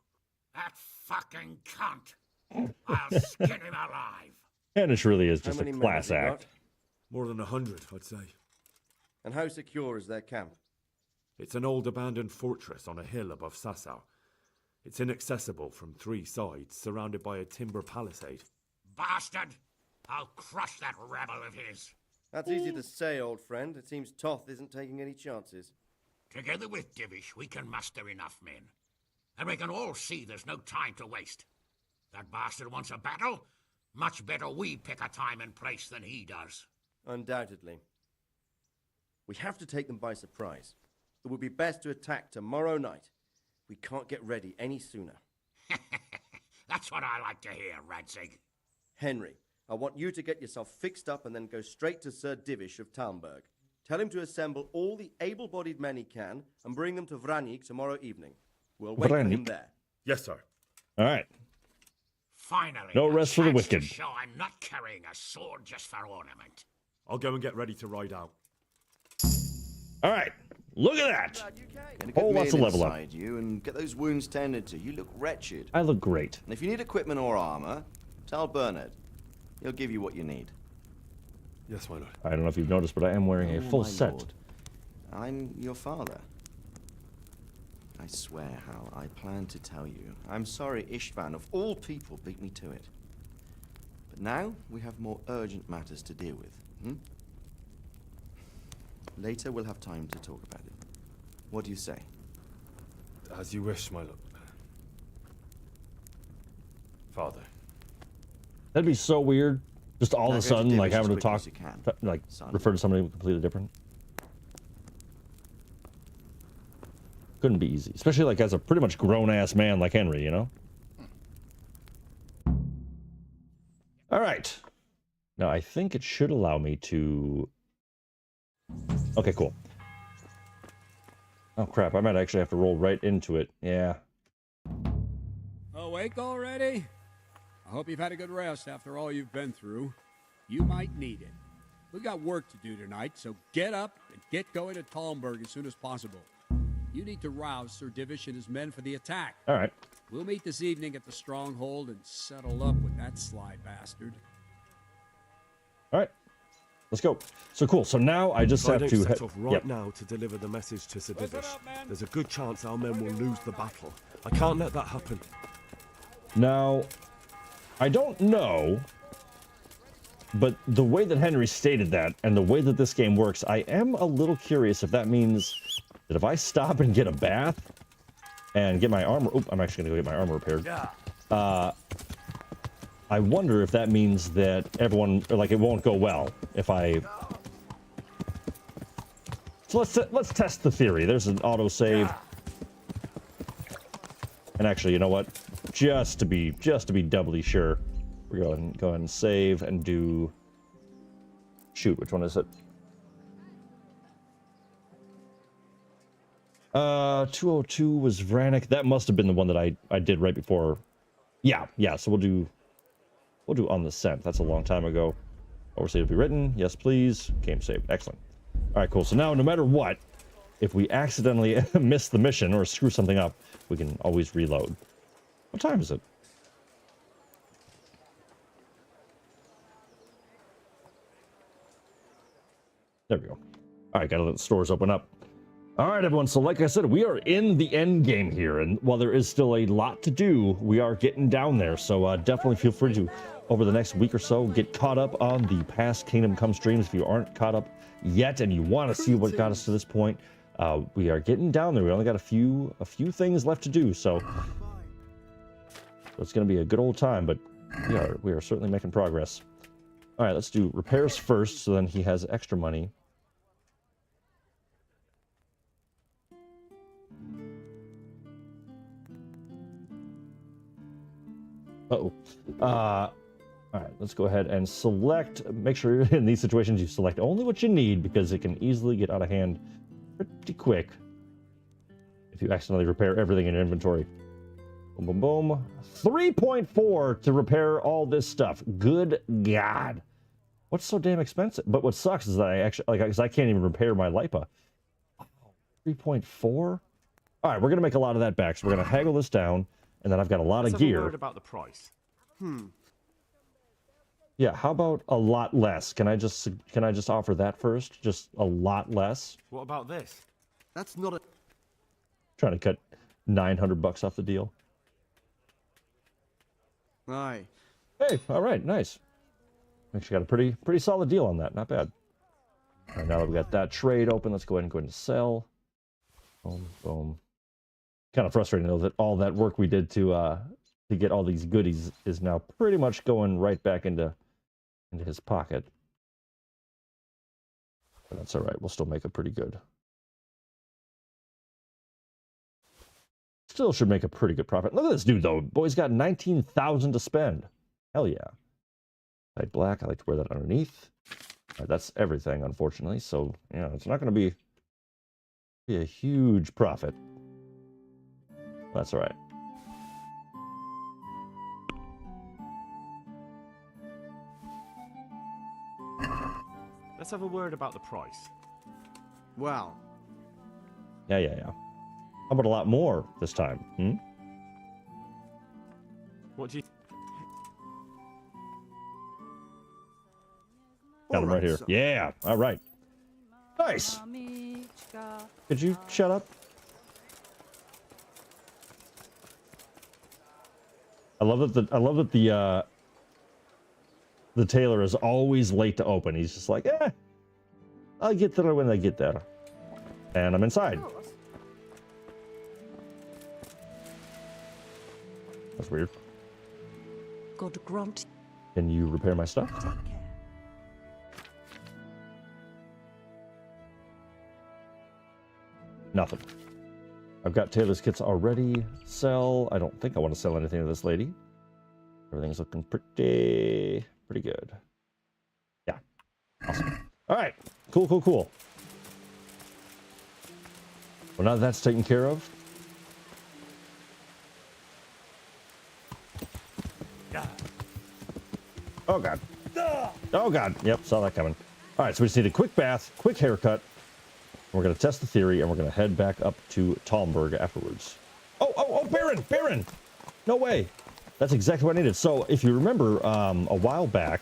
That fucking cunt! I'll skin him alive! Hanish really is just a class act. More than 100, I'd say. And how secure is their camp? It's an old abandoned fortress on a hill above Sasau. It's inaccessible from 3 sides, surrounded by a timber palisade. Bastard! I'll crush that rebel of his! That's easy to say, old friend. It seems Toth isn't taking any chances. Together with Divish, we can muster enough men. And we can all see there's no time to waste. That bastard wants a battle? Much better we pick a time and place than he does. Undoubtedly. We have to take them by surprise. It would be best to attack tomorrow night. We can't get ready any sooner. That's what I like to hear, Radzig. Henry, I want you to get yourself fixed up and then go straight to Sir Divish of Talmberg. Tell him to assemble all the able-bodied men he can and bring them to Vranik tomorrow evening. We'll wait for him there. Yes, sir. All right. Finally, No rest for the chance to wicked. show I'm not carrying a sword just for ornament. I'll go and get ready to ride out. All right. Look at that. And Whole lots of level up. inside you and get those wounds tended to. You look wretched. I look great. And if you need equipment or armor, tell Bernard. He'll give you what you need. Yes, my lord. I don't know if you've noticed, but I am wearing a full my set. lord. I'm your father. I swear, Hal, I plan to tell you. I'm sorry Istvan, of all people, beat me to it. But now we have more urgent matters to deal with. Later we'll have time to talk about it. What do you say? As you wish, my lord. Father. That'd be so weird. Just all of Now a go to sudden, like Divish as having to quickly talk, as you can, like son. refer to somebody completely different. Couldn't be easy, especially like as a pretty much grown-ass man like Henry, you know? All right. Now, I think it should allow me to... Okay, cool. Oh, crap. I might actually have to roll right into it. Yeah. Awake already? I hope you've had a good rest after all you've been through. You might need it. We've got work to do tonight, so get up and get going to Talmberg as soon as possible. You need to rouse Sir Divish and his men for the attack. All right. We'll meet this evening at the stronghold and settle up with that sly bastard. All right. Let's go. So cool. So now I just If I have don't to... set off right Yep. now to deliver the message to Sir Divish, there's a good chance our men will lose the battle. I can't let that happen. Now, I don't know, but the way that Henry stated that and the way that this game works, I am a little curious if that means that if I stop and get a bath and get my armor... Oop, I'm actually going to go get my armor repaired. I wonder if that means that everyone... Like, it won't go well if I... So let's test the theory. There's an autosave. And actually, you know what? Just to be doubly sure, we're going to go ahead and save and do... Shoot, which one is it? 202 was Vranik. That must have been the one that I did right before. Yeah. So we'll do On the Scent. That's a long time ago. Oversave to be written. Yes, please. Game saved. Excellent. All right, cool. So now, no matter what, if we accidentally miss the mission or screw something up, we can always reload. What time is it? There we go. All right, gotta let the stores open up. All right, everyone. So like I said, we are in the end game here. And while there is still a lot to do, we are getting down there. So definitely feel free to, over the next week or so, get caught up on the past Kingdom Come streams. If you aren't caught up yet and you want to see what got us to this point, we are getting down there. We only got a few things left to do. So it's going to be a good old time, but we are certainly making progress. All right, let's do repairs first, so then he has extra money. Uh-oh. All right, let's go ahead and select. Make sure in these situations you select only what you need, because it can easily get out of hand pretty quick if you accidentally repair everything in your inventory. Boom, boom, boom. 3.4 to repair all this stuff. Good God. What's so damn expensive? But what sucks is that I actually, like, because I can't even repair my Lipa. 3.4? All right, we're going to make a lot of that back. So we're going to haggle this down, and then I've got a lot of gear. Word about the price. Yeah, how about a lot less? Can I just offer that first? Just a lot less? What about this? That's not a... Trying to cut $900 off the deal. Aye. Hey, all right, nice. Actually got a pretty solid deal on that. Not bad. All right, now that we got that trade open, let's go ahead and go into sell. Boom, boom. Kind of frustrating though that all that work we did to get all these goodies is now pretty much going right back into his pocket. But that's all right. We'll still make a pretty good. Still should make a pretty good profit. Look at this dude though. Boy's got 19,000 to spend. Hell yeah. Light black. I like to wear that underneath. That's everything, unfortunately. So yeah, it's not going to be a huge profit. That's all right. Let's have a word about the price. Well. Yeah. How about a lot more this time? What do you... Got him right here. Yeah. All right. Nice. Could you shut up? I love that the tailor is always late to open. He's just like, I'll get there when I get there. And I'm inside. That's weird. God grant. Can you repair my stuff? Nothing. I've got tailor's kits already. Sell. I don't think I want to sell anything to this lady. Everything's looking pretty good. Yeah. Awesome. All right. Cool. Well, now that that's taken care of. Oh, God. Oh, God. Yep, saw that coming. All right, so we just need a quick bath, quick haircut. We're going to test the theory, and we're going to head back up to Talmberg afterwards. Oh, Baron! No way. That's exactly what I needed. So, if you remember, a while back,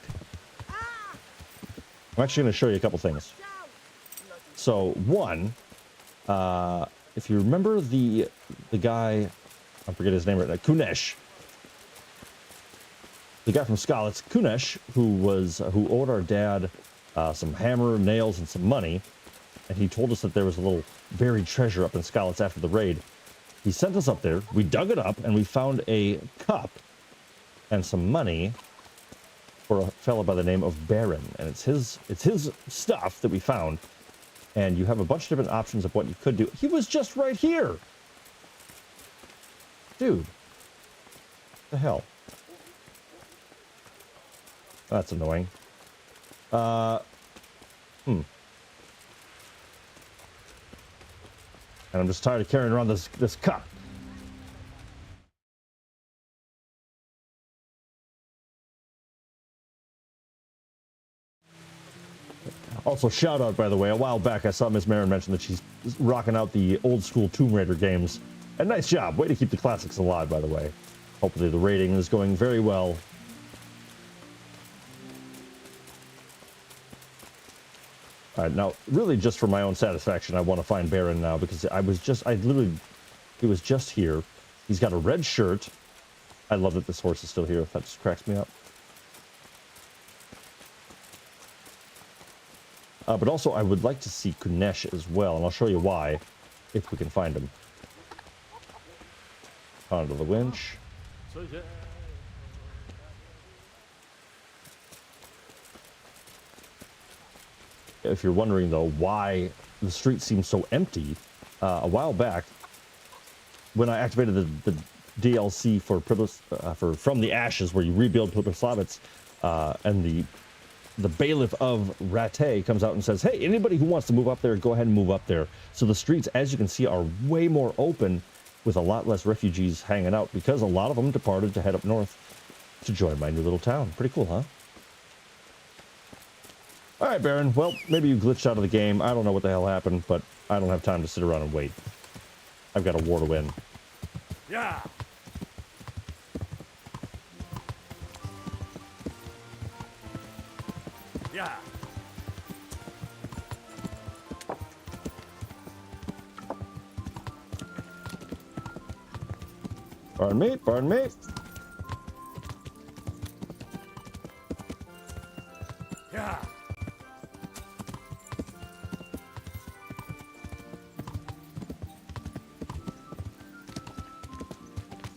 I'm actually going to show you a couple things. So, one, if you remember the guy, I forget his name right now, Kunesh. The guy from Skalitz, Kunesh, who owed our dad some hammer, nails, and some money, and he told us that there was a little buried treasure up in Skalitz after the raid. He sent us up there, we dug it up, and we found a cup and some money for a fellow by the name of Baron, and it's his stuff that we found, and you have a bunch of different options of what you could do. He was just right here! Dude. What the hell? That's annoying. And I'm just tired of carrying around this cup. Also, shout out, by the way, a while back I saw Miss Marin mention that she's rocking out the old school Tomb Raider games. And nice job. Way to keep the classics alive, by the way. Hopefully the rating is going very well. All right, now, really just for my own satisfaction, I want to find Baron now, because he was just here. He's got a red shirt. I love that this horse is still here. That just cracks me up. But also, I would like to see Kunesh as well, and I'll show you why, if we can find him. Onto the winch. If you're wondering, though, why the street seems so empty, a while back, when I activated DLC for From the Ashes, where you rebuild Pripyat, and the bailiff of Rattay comes out and says, hey, anybody who wants to move up there, go ahead and move up there. So the streets, as you can see, are way more open, with a lot less refugees hanging out, because a lot of them departed to head up north to join my new little town. Pretty cool, huh? All right, Baron. Well, maybe you glitched out of the game. I don't know what the hell happened, but I don't have time to sit around and wait. I've got a war to win. Yeah. Yeah. Pardon me, pardon me. Yeah.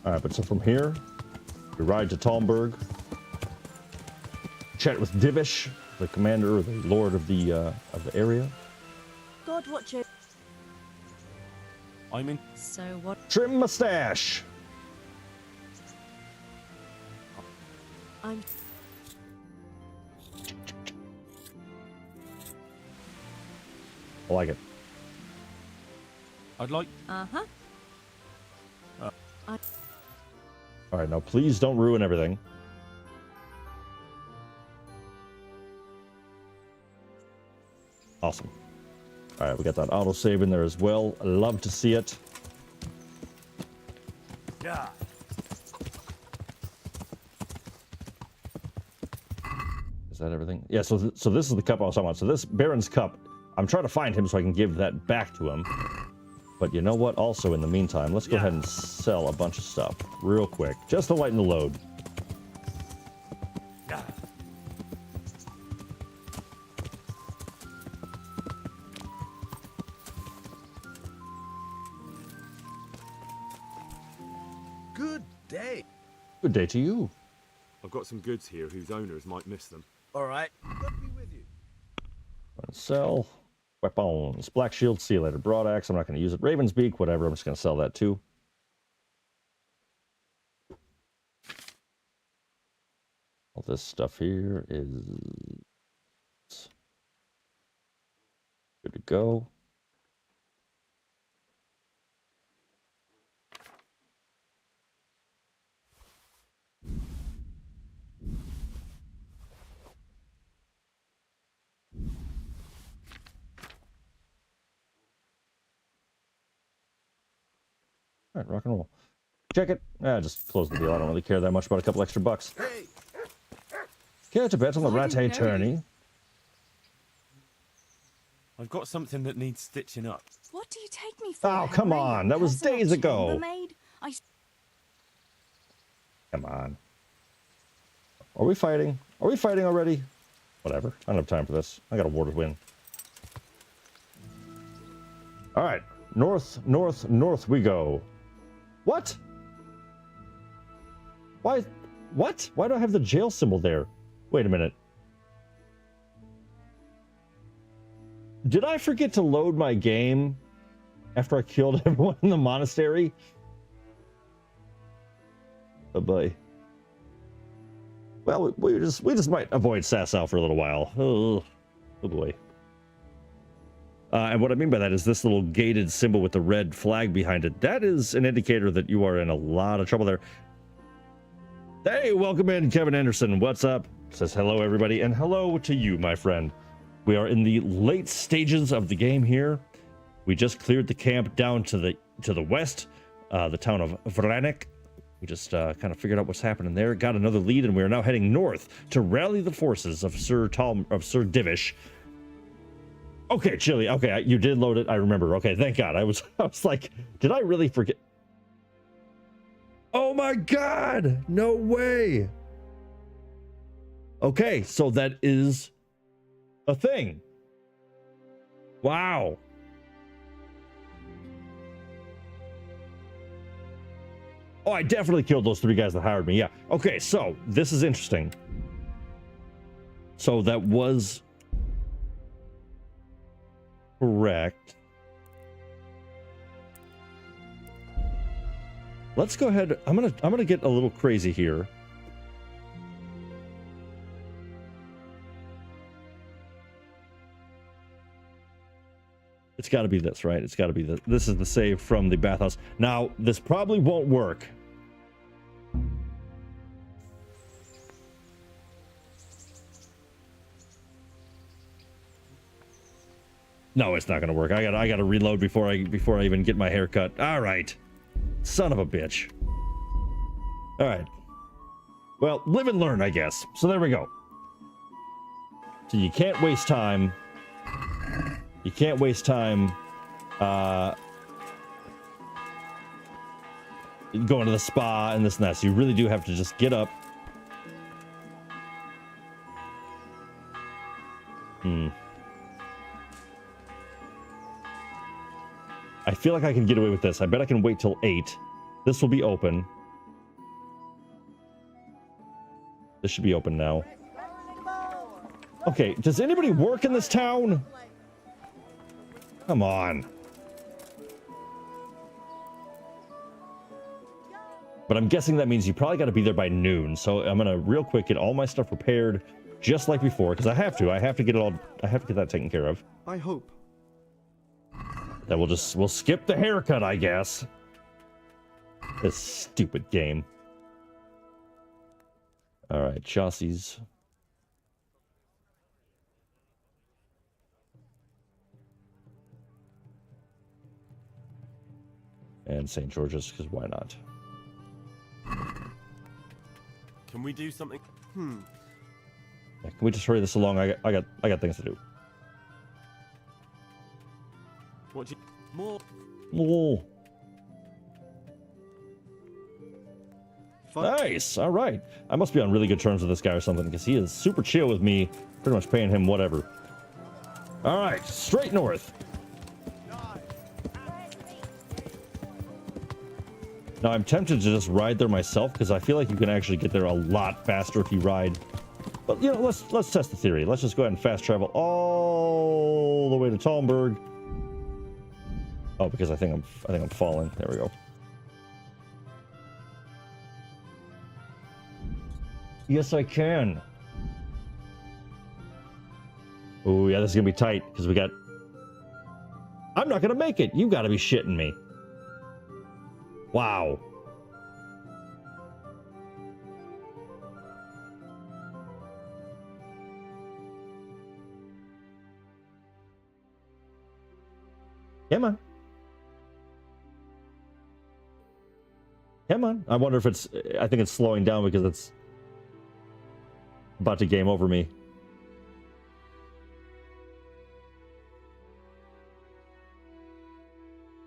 All right, but so from here, we ride to Talmberg, chat with Divish, the commander or the lord of the area. God watch it. I'm in. So what? Trim mustache. I'm. I like it. I'd like. Uh-huh. All right, now please don't ruin everything. Awesome. All right, we got that autosave in there as well. I love to see it. Yeah. Is that everything? Yeah, so this is the cup I was talking about. So this Baron's cup, I'm trying to find him so I can give that back to him. But you know what? Also, in the meantime, let's go ahead and sell a bunch of stuff real quick, just to lighten the load. Yeah. Good day. Good day to you. I've got some goods here whose owners might miss them. All right. Let me with you. Sell weapons, black shield, see you later. Broadaxe, I'm not going to use it. Raven's beak, whatever. I'm just going to sell that too. All this stuff here is good to go. All right, rock and roll. Check it. Just close the deal. I don't really care that much about a couple extra bucks. Care to bet on the Rattay tourney? I've got something that needs stitching up. What do you take me for? Oh, come on. That was days ago. Chambermaid? Come on. Are we fighting? Are we fighting already? Whatever. I don't have time for this. I got a war to win. All right. North, north, north we go. What? Why? What? Why do I have the jail symbol there? Wait a minute. Did I forget to load my game after I killed everyone in the monastery? Oh boy. Well, we just might avoid Sasau for a little while. Oh boy. And what I mean by that is this little gated symbol with the red flag behind it. That is an indicator that you are in a lot of trouble there. Hey, welcome in, Kevin Anderson. What's up? Says hello, everybody, and hello to you, my friend. We are in the late stages of the game here. We just cleared the camp down to the west, the town of Vranik. We just kind of figured out what's happening there, got another lead, and we are now heading north to rally the forces of Sir Divish. Okay, Chili. Okay, you did load it. I remember. Okay, thank God. I was like, did I really forget? Oh my God! No way. Okay, so that is a thing. Wow. Oh, I definitely killed those 3 guys that hired me. Yeah. Okay, so this is interesting. So that was correct. Let's go ahead. I'm gonna get a little crazy here. It's got to be this, right? It's got to be this. This is the save from the bathhouse. Now, this probably won't work. No, it's not gonna work. I gotta reload before I even get my hair cut. All right, son of a bitch. All right. Well, live and learn, I guess. So there we go. So you can't waste time. You can't waste time going to the spa and this and that. So you really do have to just get up. I feel like I can get away with this. I bet I can wait till 8. This will be open. This should be open now. Okay, does anybody work in this town? Come on. But I'm guessing that means you probably got to be there by noon. So I'm gonna real quick get all my stuff prepared, just like before, because I have to get it all. I have to get that taken care of. I hope. Then we'll skip the haircut, I guess. This stupid game. All right, chassis. And St. George's, because why not? Can we do something? Yeah, can we just hurry this along? I got things to do. What do you... More... Oh. Nice. All right. I must be on really good terms with this guy or something, because he is super chill with me, pretty much paying him whatever. All right, straight north. Now, I'm tempted to just ride there myself, because I feel like you can actually get there a lot faster if you ride. But, you know, let's test the theory. Let's just go ahead and fast travel all the way to Talmberg. Oh, because I think I'm falling. There we go. Yes, I can. Oh, yeah, this is gonna be tight, because we got... I'm not gonna make it. You gotta be shitting me. Wow. Come on. Come on. I wonder if it's... I think it's slowing down because it's about to game over me.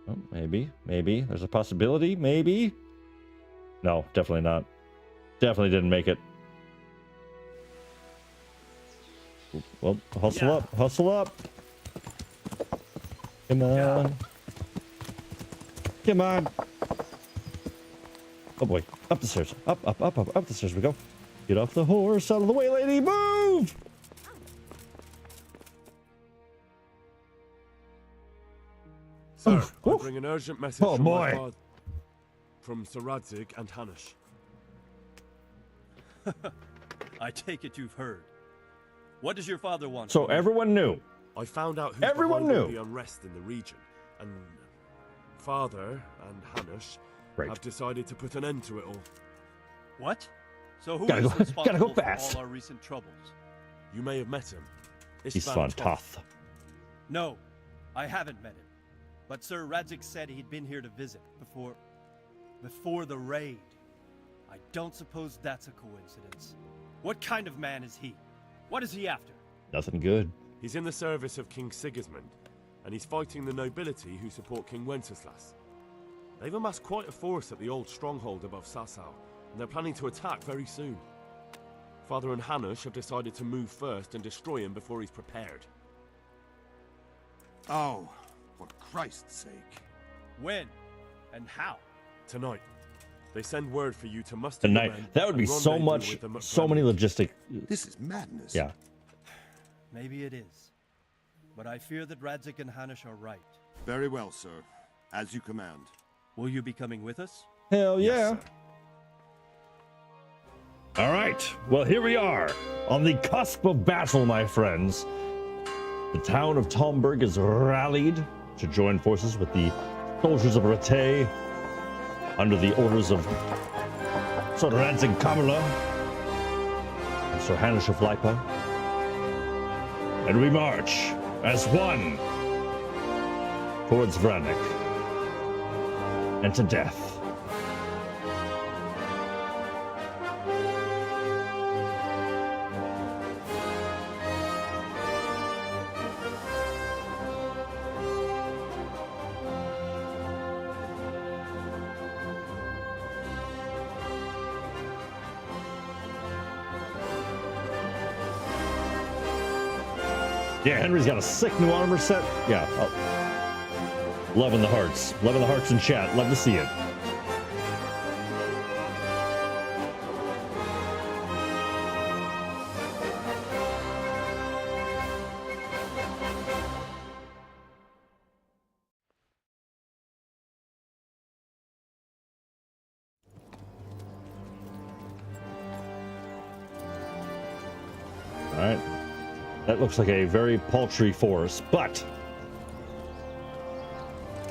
Oh, maybe. There's a possibility. Maybe. No, definitely not. Definitely didn't make it. Well, hustle up. Hustle up. Come on. Come on. Oh boy. Up the stairs. Up the stairs we go. Get off the horse. Out of the way, lady. Move! Sir, I bring an urgent message from my boy. father, from Sir Radzig and Hanush. I take it you've heard. What does your father want? So everyone knew. I found out who's Everyone behind all knew. the unrest in the region, and Father and Hanush have decided to put an end to it all. What? So who Gotta is go- responsible gotta go for fast. all our recent troubles? You may have met him. He's Istvan fun Toth. tough. No, I haven't met him. But Sir Radzig said he'd been here to visit before the raid. I don't suppose that's a coincidence. What kind of man is he? What is he after? Nothing good. He's in the service of King Sigismund, and he's fighting the nobility who support King Wenceslas. They've amassed quite a force at the old stronghold above Sasau, and they're planning to attack very soon. Father and Hanush have decided to move first and destroy him before he's prepared. Oh, for Christ's sake. When? And how? Tonight. They send word for you to muster your Tonight. men That would be and so rendezvous much, with them at so many logistic. This is madness. Yeah. Maybe it is. But I fear that Radzig and Hanush are right. Very well, sir. As you command. Will you be coming with us? Hell yeah. All right. Well, here we are on the cusp of battle, my friends. The town of Talmberg is rallied to join forces with the soldiers of Rete under the orders of Sir Radzig Kamala and Sir Hanish of Lipa. And we march as one towards Vranik and to death. Yeah, Henry's got a sick new armor set. Yeah. Oh. Loving the hearts. Loving the hearts in chat. Love to see it. All right. That looks like a very paltry force, but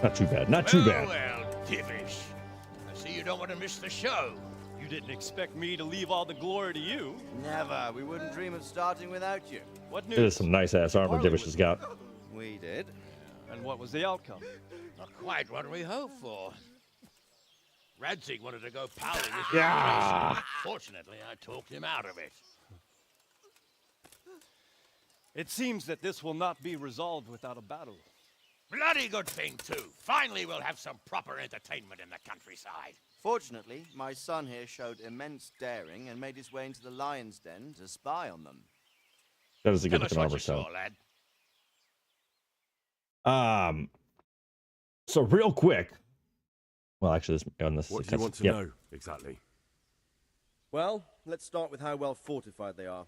not too bad. Not too bad. Well, Divish. I see you don't want to miss the show. You didn't expect me to leave all the glory to you. Never. We wouldn't dream of starting without you. What It is some nice ass armor Divish has got. We did. And what was the outcome? Not quite what we hoped for. Radzig wanted to go powering with Yeah. Fortunately, I talked him out of it. It seems that this will not be resolved without a battle. Bloody good thing, too. Finally, we'll have some proper entertainment in the countryside. Fortunately, my son here showed immense daring and made his way into the lion's den to spy on them. That is a good Tell us looking what armor you saw, set. lad. So real quick. Well, actually, What do you want to know exactly? Well, let's start with how well fortified they are.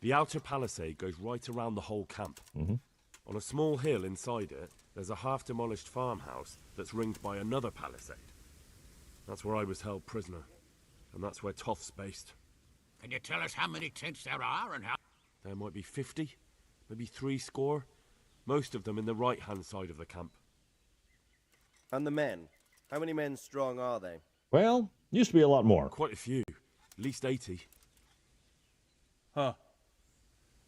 The outer palisade goes right around the whole camp. On a small hill inside it, there's a half-demolished farmhouse that's ringed by another palisade. That's where I was held prisoner, and that's where Toth's based. Can you tell us how many tents there are and how... There might be 50, maybe 300, most of them in the right-hand side of the camp. And the men? How many men strong are they? Well, used to be a lot more. Quite a few, at least 80. Huh.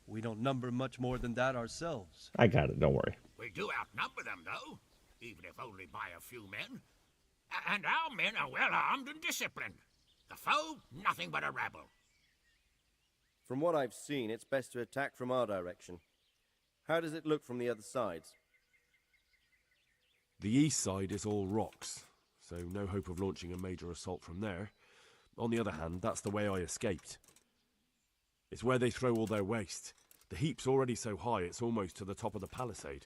We don't number much more than that ourselves. I got it, don't worry. We do outnumber them, though, even if only by a few men. And our men are well armed and disciplined. The foe, nothing but a rabble. From what I've seen, it's best to attack from our direction. How does it look from the other sides? The east side is all rocks, so no hope of launching a major assault from there. On the other hand, that's the way I escaped. It's where they throw all their waste. The heap's already so high it's almost to the top of the palisade.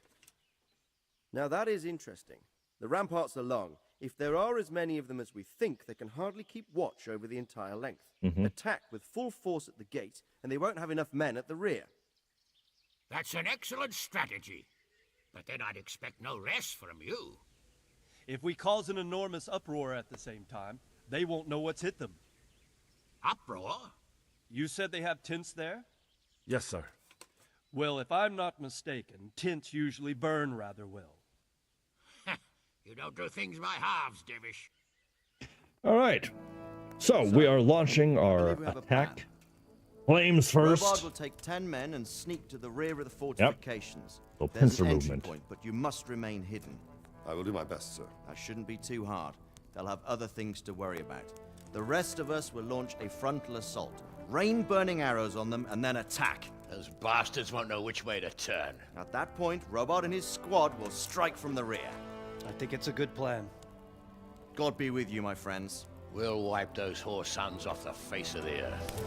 Now that is interesting. The ramparts are long. If there are as many of them as we think, they can hardly keep watch over the entire length. Attack with full force at the gate, and they won't have enough men at the rear. That's an excellent strategy. But then I'd expect no less from you. If we cause an enormous uproar at the same time, they won't know what's hit them. Uproar? You said they have tents there? Yes, sir. Well, if I'm not mistaken, tents usually burn rather well. You don't do things by halves, Divish. All right. So we are launching our attack. Flames first. Robard will take 10 men and sneak to the rear of the fortifications. Little There's pincer an entry movement. point, but you must remain hidden. I will do my best, sir. That shouldn't be too hard. They'll have other things to worry about. The rest of us will launch a frontal assault. Rain burning arrows on them and then attack. Those bastards won't know which way to turn. At that point, Robard and his squad will strike from the rear. I think it's a good plan. God be with you, my friends. We'll wipe those whore sons off the face of the earth.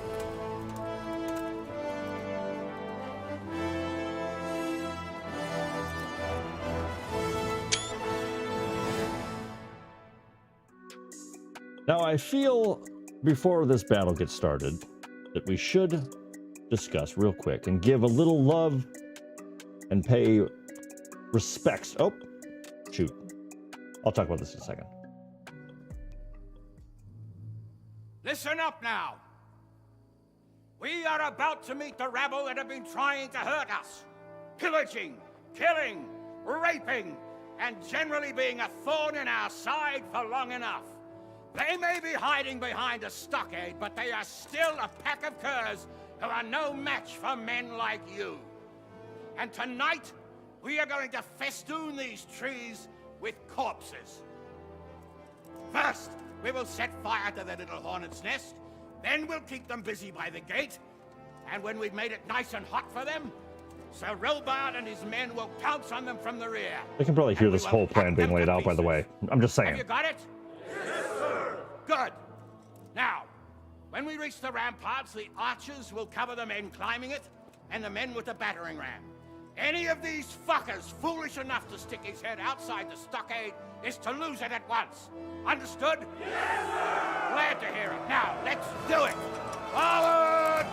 Now, I feel before this battle gets started that we should discuss real quick and give a little love and pay respects. Oh, shoot. I'll talk about this in a second. Listen up now. We are about to meet the rabble that have been trying to hurt us. Pillaging, killing, raping, and generally being a thorn in our side for long enough. They may be hiding behind a stockade, but they are still a pack of curs who are no match for men like you. And tonight, we are going to festoon these trees with corpses. First, we will set fire to their little hornet's nest. Then we'll keep them busy by the gate. And when we've made it nice and hot for them, Sir Rilbard and his men will pounce on them from the rear. They can probably hear this whole plan being laid out, by the way. I'm just saying. Have you got it? Yes, sir. Good. Now, when we reach the ramparts, the archers will cover the men climbing it, and the men with the battering ram. Any of these fuckers foolish enough to stick his head outside the stockade is to lose it at once. Understood? Yes, sir! Glad to hear it. Now, let's do it! Forward!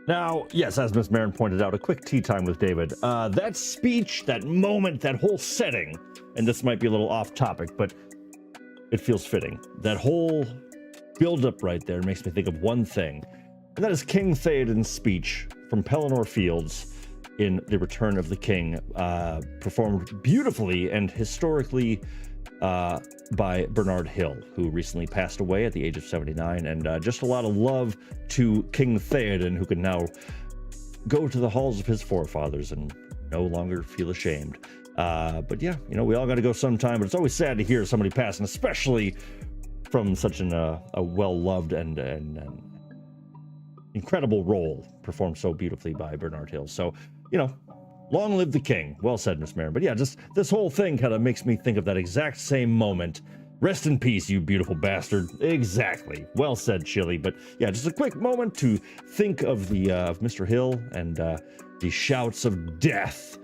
Now, yes, as Miss Marin pointed out, a quick tea time with David. That speech, that moment, that whole setting, and this might be a little off topic, but it feels fitting. That whole build-up right there makes me think of one thing, and that is King Theoden's speech from Pelennor Fields in The Return of the King, performed beautifully and historically by Bernard Hill, who recently passed away at the age of 79, and just a lot of love to King Theoden, who can now go to the halls of his forefathers and no longer feel ashamed. But yeah, you know, we all got to go sometime, but it's always sad to hear somebody passing, especially from such a well-loved and incredible role performed so beautifully by Bernard Hill. So, you know, long live the king. Well said, Miss Marin. But yeah, just this whole thing kind of makes me think of that exact same moment. Rest in peace, you beautiful bastard. Exactly. Well said, Chili. But yeah, just a quick moment to think of the of Mr. Hill and the shouts of death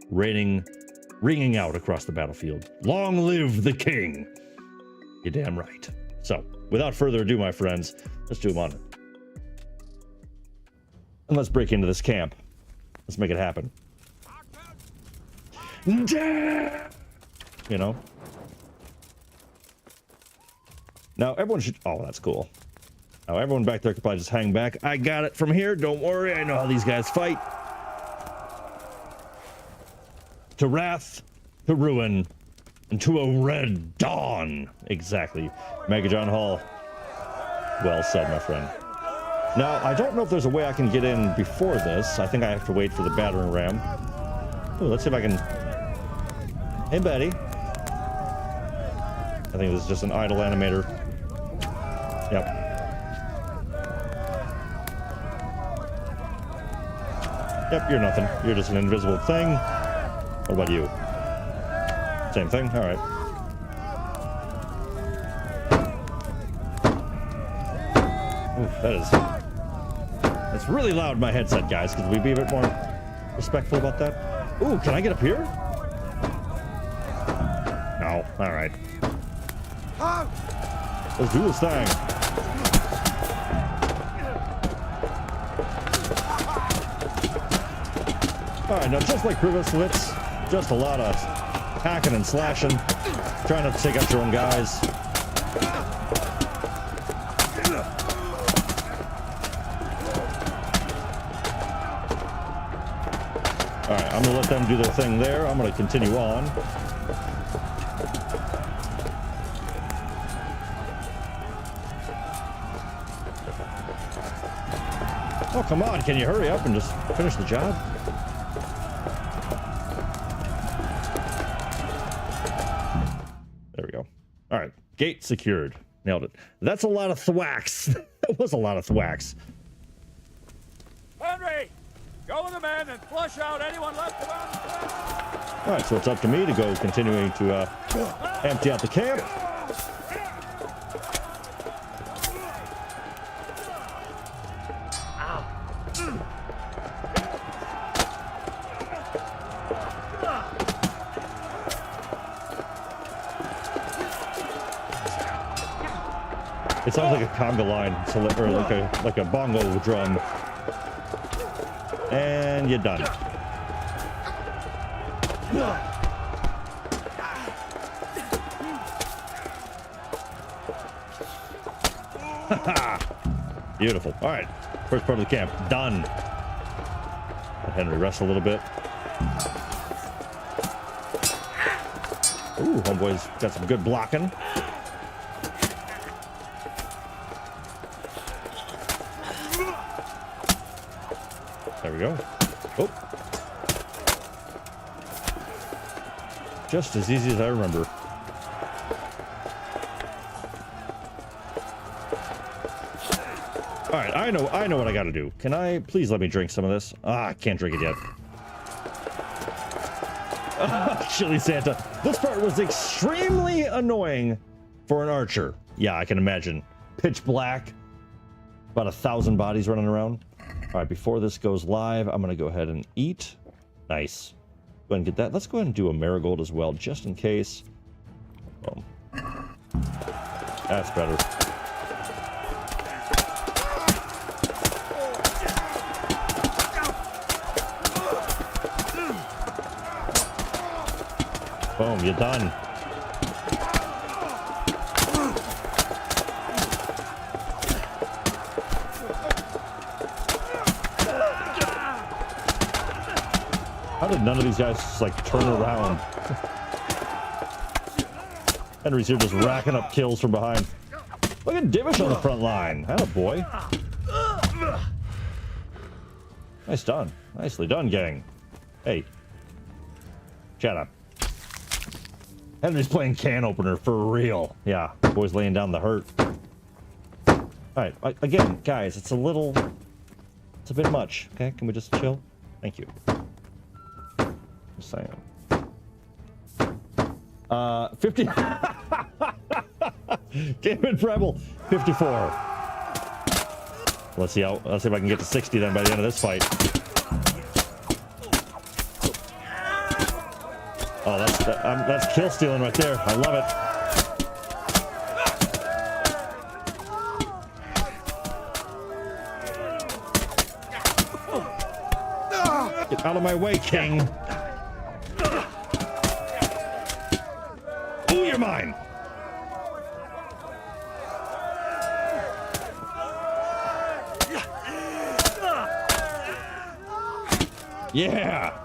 ringing out across the battlefield. Long live the king. You're damn right. So, without further ado, my friends, let's do him honor. And let's break into this camp. Let's make it happen. You know? Now, everyone should... Oh, that's cool. Now, everyone back there could probably just hang back. I got it from here. Don't worry. I know how these guys fight. To wrath, to ruin, and to a red dawn. Exactly. Mega John Hall. Well said, my friend. Now, I don't know if there's a way I can get in before this. I think I have to wait for the battering ram. Ooh, let's see if I can... Hey, Betty. I think this is just an idle animator. Yep. Yep, you're nothing. You're just an invisible thing. What about you? Same thing? All right. Ooh, that is... It's really loud in my headset, guys. Could we be a bit more respectful about that? Ooh, can I get up here? No. All right. Let's do this thing. All right, now just like previous splits, just a lot of hacking and slashing, trying not to take out your own guys. All right, I'm gonna let them do their thing there. I'm gonna continue on. Oh, come on, can you hurry up and just finish the job? There we go. All right, gate secured. Nailed it. That's a lot of thwacks. That was a lot of thwacks. Henry, go with the men and flush out anyone left around the fence. All right, so it's up to me to go continuing to empty out the camp. It sounds like a conga line, so or like a bongo drum. And you're done. Beautiful. All right, first part of the camp done. Let Henry rest a little bit. Ooh, homeboy's got some good blocking. There we go. Oh. Just as easy as I remember. All right, I know what I got to do. Can I please let me drink some of this? Ah, I can't drink it yet. Chili Santa. This part was extremely annoying for an archer. Yeah, I can imagine. Pitch black. About 1,000 bodies running around. All right, before this goes live, I'm going to go ahead and eat. Nice. Go ahead and get that. Let's go ahead and do a marigold as well, just in case. Boom. That's better. Boom, you're done. How did none of these guys just like turn around? Henry's here just racking up kills from behind. Look at Divish on the front line. Atta boy. Nice done. Nicely done, gang. Hey. Shut up. Henry's playing can opener for real. Yeah, boy's laying down the hurt. All right, again, guys, it's a bit much. Okay, can we just chill? Thank you. Just saying. 50. Game Rebel 54. Let's see if I can get to 60 then by the end of this fight. Oh, that's kill stealing right there. I love it. Get out of my way, King. Ooh, you're mine. Yeah.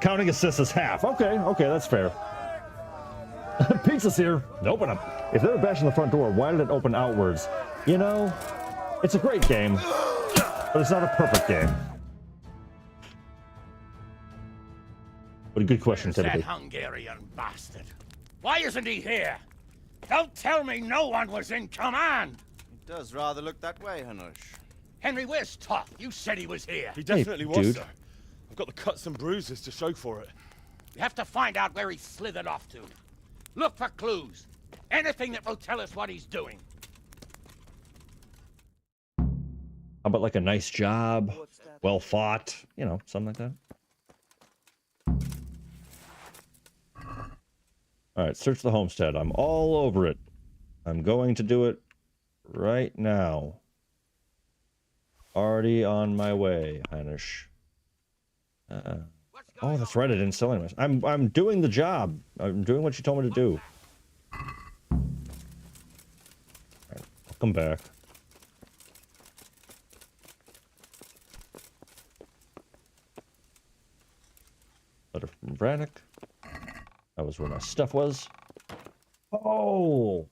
Counting assists is half. Okay, that's fair. Pizza's here. Open them. If they were bashing the front door, why did it open outwards? You know, it's a great game, but it's not a perfect game. What a good question, Timothy. That Hungarian bastard. Why isn't he here? Don't tell me no one was in command. It does rather look that way, Hanush. Henry, where's Toff? You said he was here. He definitely was, sir. I've got the cuts and bruises to show for it. We have to find out where he slithered off to. Look for clues. Anything that will tell us what he's doing. How about like a nice job? Well fought? You know, something like that. All right, search the homestead. I'm all over it. I'm going to do it right now. Already on my way, Hanush. Oh, that's right. I didn't sell any. I'm doing the job. I'm doing what you told me to do. All right, I'll come back. Letter from Brannick. That was where my stuff was. Oh,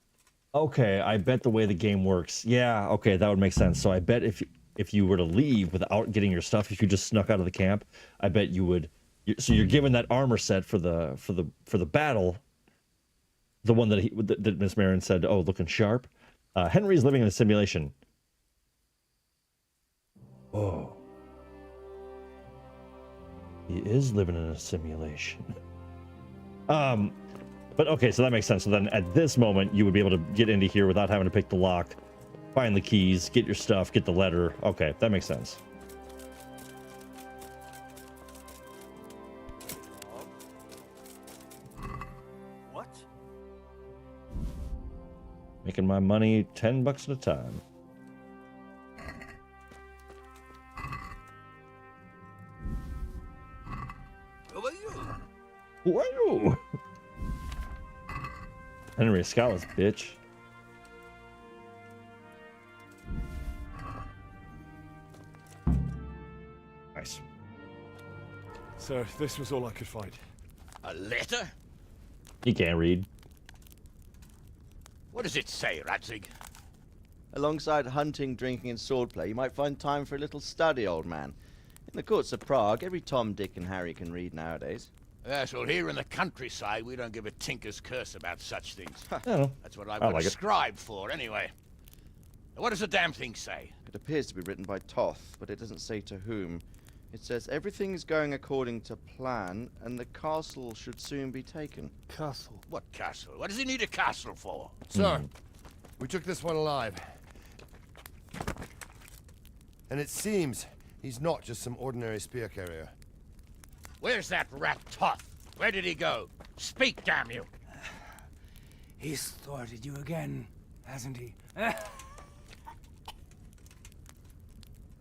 okay. I bet the way the game works. Yeah, okay, that would make sense. So I bet if you were to leave without getting your stuff, if you just snuck out of the camp, I bet you would. So you're given that armor set for the battle. The one that Miss Marin said, "Oh, looking sharp." Henry's living in a simulation. Oh, he is living in a simulation. But okay, so that makes sense. So then at this moment, you would be able to get into here without having to pick the lock, find the keys, get your stuff, get the letter. Okay, that makes sense. What? Making my money 10 bucks at a time. Who are you? Henry Scala's bitch. Nice. So, this was all I could find. A letter? You can't read. What does it say, Radzig? Alongside hunting, drinking, and swordplay, you might find time for a little study, old man. In the courts of Prague, every Tom, Dick, and Harry can read nowadays. Yes, well, here in the countryside, we don't give a tinker's curse about such things. That's what I've I got like a it. scribe for, anyway. What does the damn thing say? It appears to be written by Toth, but it doesn't say to whom. It says everything's going according to plan, and the castle should soon be taken. Castle? What castle? What does he need a castle for? Sir, we took this one alive. And it seems he's not just some ordinary spear carrier. Where's that rat Toth? Where did he go? Speak, damn you! He's thwarted you again, hasn't he?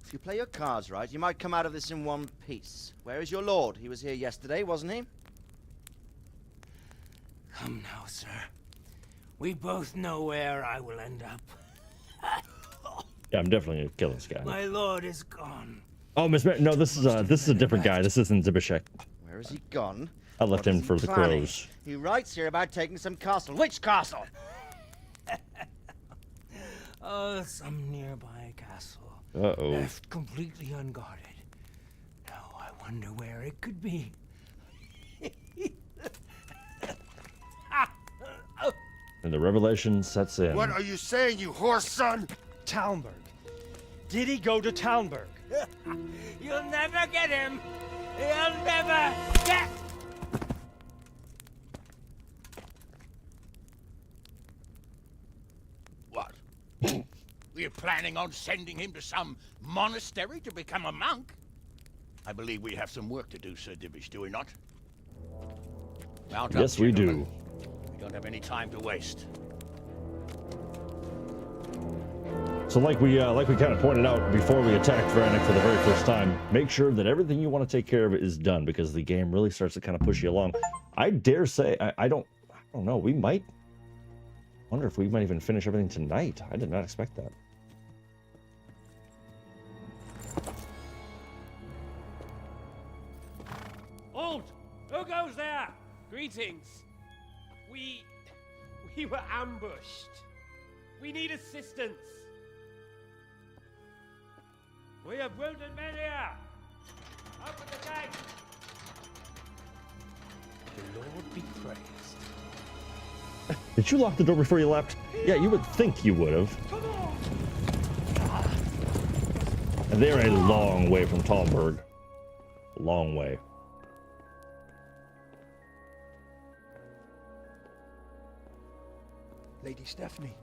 If you play your cards right, you might come out of this in one piece. Where is your lord? He was here yesterday, wasn't he? Come now, sir. We both know where I will end up. Yeah, I'm definitely gonna kill this guy. My lord is gone. Oh, Miss Mary, no, this is a different guy. This isn't Zibishek. Where has he gone? I left him for the Planning. crows. He writes here about taking some castle. Which castle? Oh, some nearby castle. Uh-oh. Left completely unguarded. Now I wonder where it could be. And the revelation sets in. What are you saying, you horse son? Talmberg. Did he go to Talmberg? You'll never get him. You'll never get. What? We're planning on sending him to some monastery to become a monk? I believe we have some work to do, Sir Divish, do we not? Mount up, Yes, we gentlemen. do. We don't have any time to waste. So like we kind of pointed out before we attacked Vranik for the very first time, make sure that everything you want to take care of is done, because the game really starts to kind of push you along. I dare say, I don't know, we might wonder if we might even finish everything tonight. I did not expect that. Halt! Who goes there? Greetings. We were ambushed. We need assistance. We have wounded men here. Open the gate. The Lord be praised. Did you lock the door before you left? Yeah, you would think you would have. And they're a long way from Talmberg. A long way. Lady Stephanie,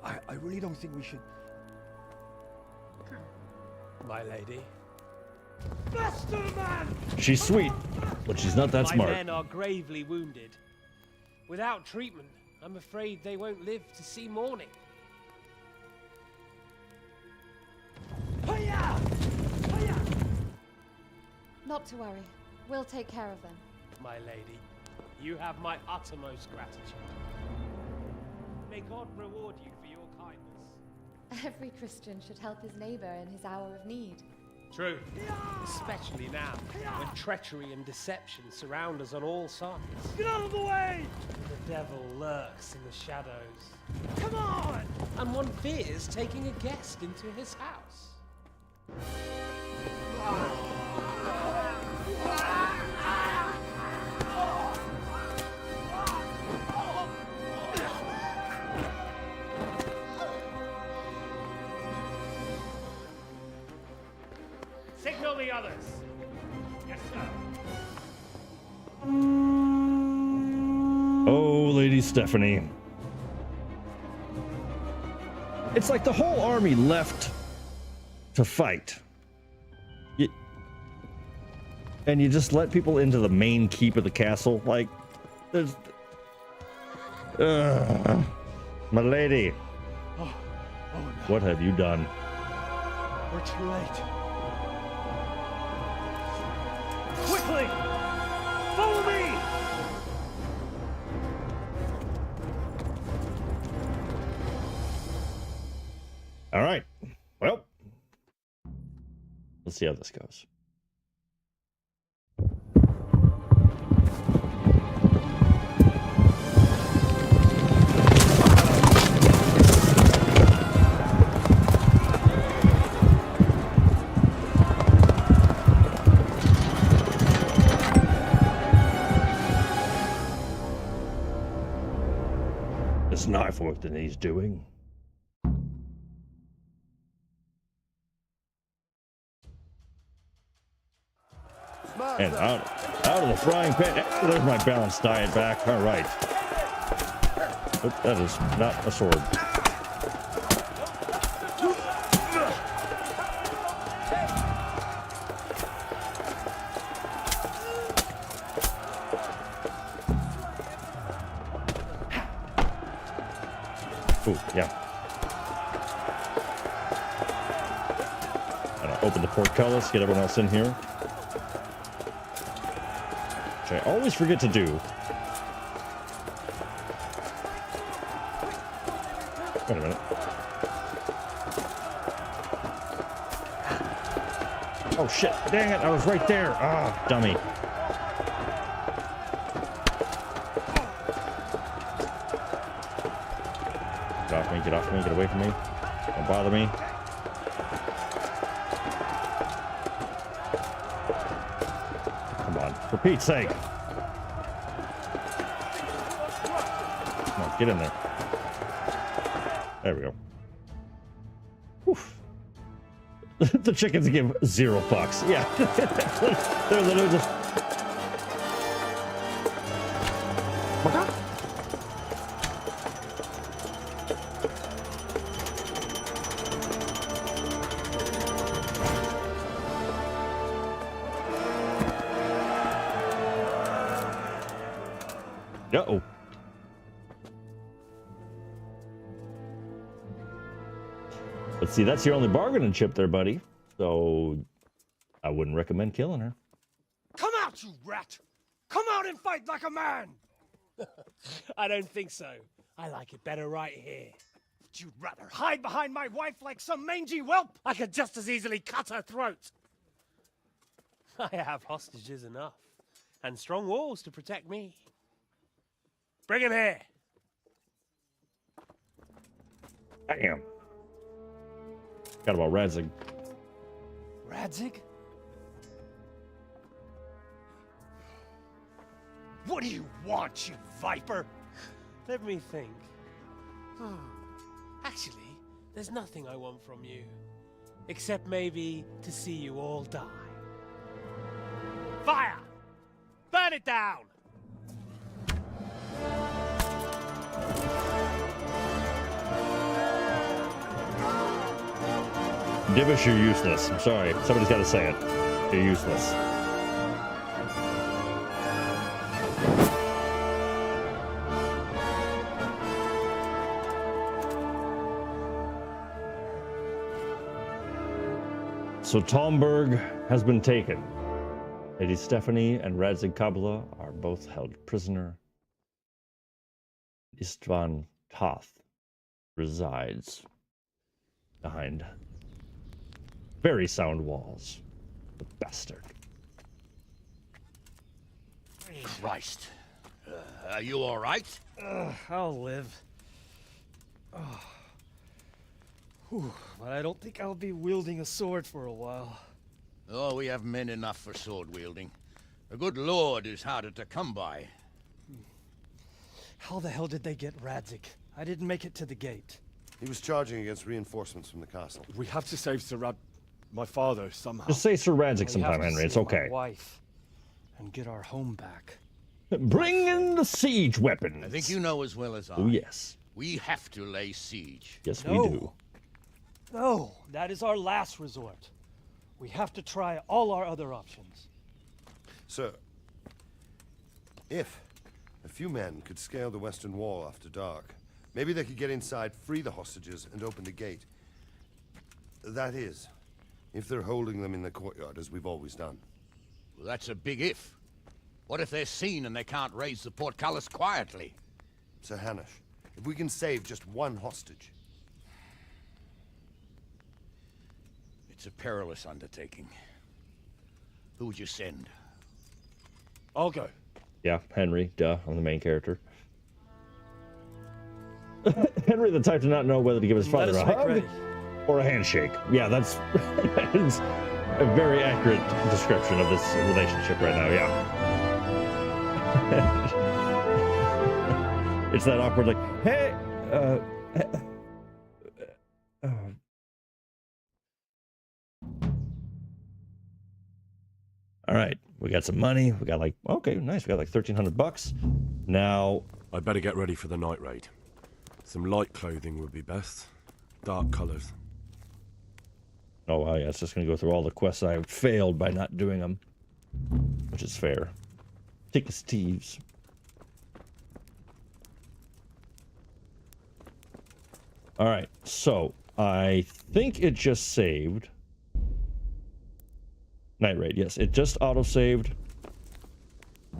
I really don't think we should... My lady. Master man! She's sweet, but she's not that smart. My men are gravely wounded. Without treatment, I'm afraid they won't live to see morning. Hiya! Hiya! Not to worry. We'll take care of them. My lady, you have my uttermost gratitude. May God reward you for your kindness. Every Christian should help his neighbor in his hour of need. True. Especially now, when treachery and deception surround us on all sides. Get out of the way! The devil lurks in the shadows. Come on! And one fears taking a guest into his house. Signal the others. Yes, sir. Oh, Lady Stephanie. It's like the whole army left to fight. And you just let people into the main keep of the castle. Like, there's... My lady. Oh no. What have you done? We're too late. Quickly! Follow me! All right. Well, let's see how this goes. This knife work that he's doing. And out of the frying pan. There's my balanced diet back. All right. Oop, that is not a sword. Ooh, yeah. Gotta open the portcullis, get everyone else in here. Which I always forget to do. Wait a minute. Oh shit, dang it, I was right there. Ah, dummy. Get off me, get away from me. Don't bother me. Come on, for Pete's sake. Come on, get in there. There we go. Oof. The chickens give 0 fucks. Yeah. They're literally just... Uh-oh. Let's see, that's your only bargaining chip there, buddy. So I wouldn't recommend killing her. Come out, you rat! Come out and fight like a man! I don't think so. I like it better right here. Would you rather hide behind my wife like some mangy whelp? I could just as easily cut her throat. I have hostages enough, and strong walls to protect me. Bring him here. Damn. Got about Radzig. Radzig? What do you want, you viper? Let me think. Actually, there's nothing I want from you. Except maybe to see you all die. Fire! Burn it down! Divish, you're useless. I'm sorry. Somebody's got to say it. You're useless. So Talmberg has been taken. Lady Stephanie and Radzig Kabla are both held prisoner. Istvan Toth resides behind very sound walls. The bastard. Christ. Are you all right? I'll live. But I don't think I'll be wielding a sword for a while. Oh, we have men enough for sword wielding. The good lord is harder to come by. How the hell did they get Radzig? I didn't make it to the gate. He was charging against reinforcements from the castle. We have to save Sir my father somehow. Just say Sir Radzig sometime, Henry. It's okay. My wife and get our home back. Bring in the siege weapons. I think you know as well as I. Oh, yes. We have to lay siege. Yes, we do. No, that is our last resort. We have to try all our other options. Sir, if a few men could scale the western wall after dark, Maybe they could get inside, free the hostages, and open the gate. That is, if they're holding them in the courtyard, as we've always done. Well, that's a big if. What if they're seen and they can't raise the portcullis quietly? Sir Hanush, if we can save just one hostage... It's a perilous undertaking. Who would you send? I'll go. Yeah, Henry, duh, I'm the main character. Henry, the type to not know whether to give his father a hug or a handshake. Yeah, that's a very accurate description of this relationship right now, yeah. It's that awkward, like, hey, all right, we got some money. We got like, okay, nice. We got like $1,300. Now, I'd better get ready for the night raid. Some light clothing would be best. Dark colors. Oh, wow, yeah, it's just going to go through all the quests I failed by not doing them, which is fair. Take the Steves. All right, so I think it just saved. Night raid, yes, it just auto-saved.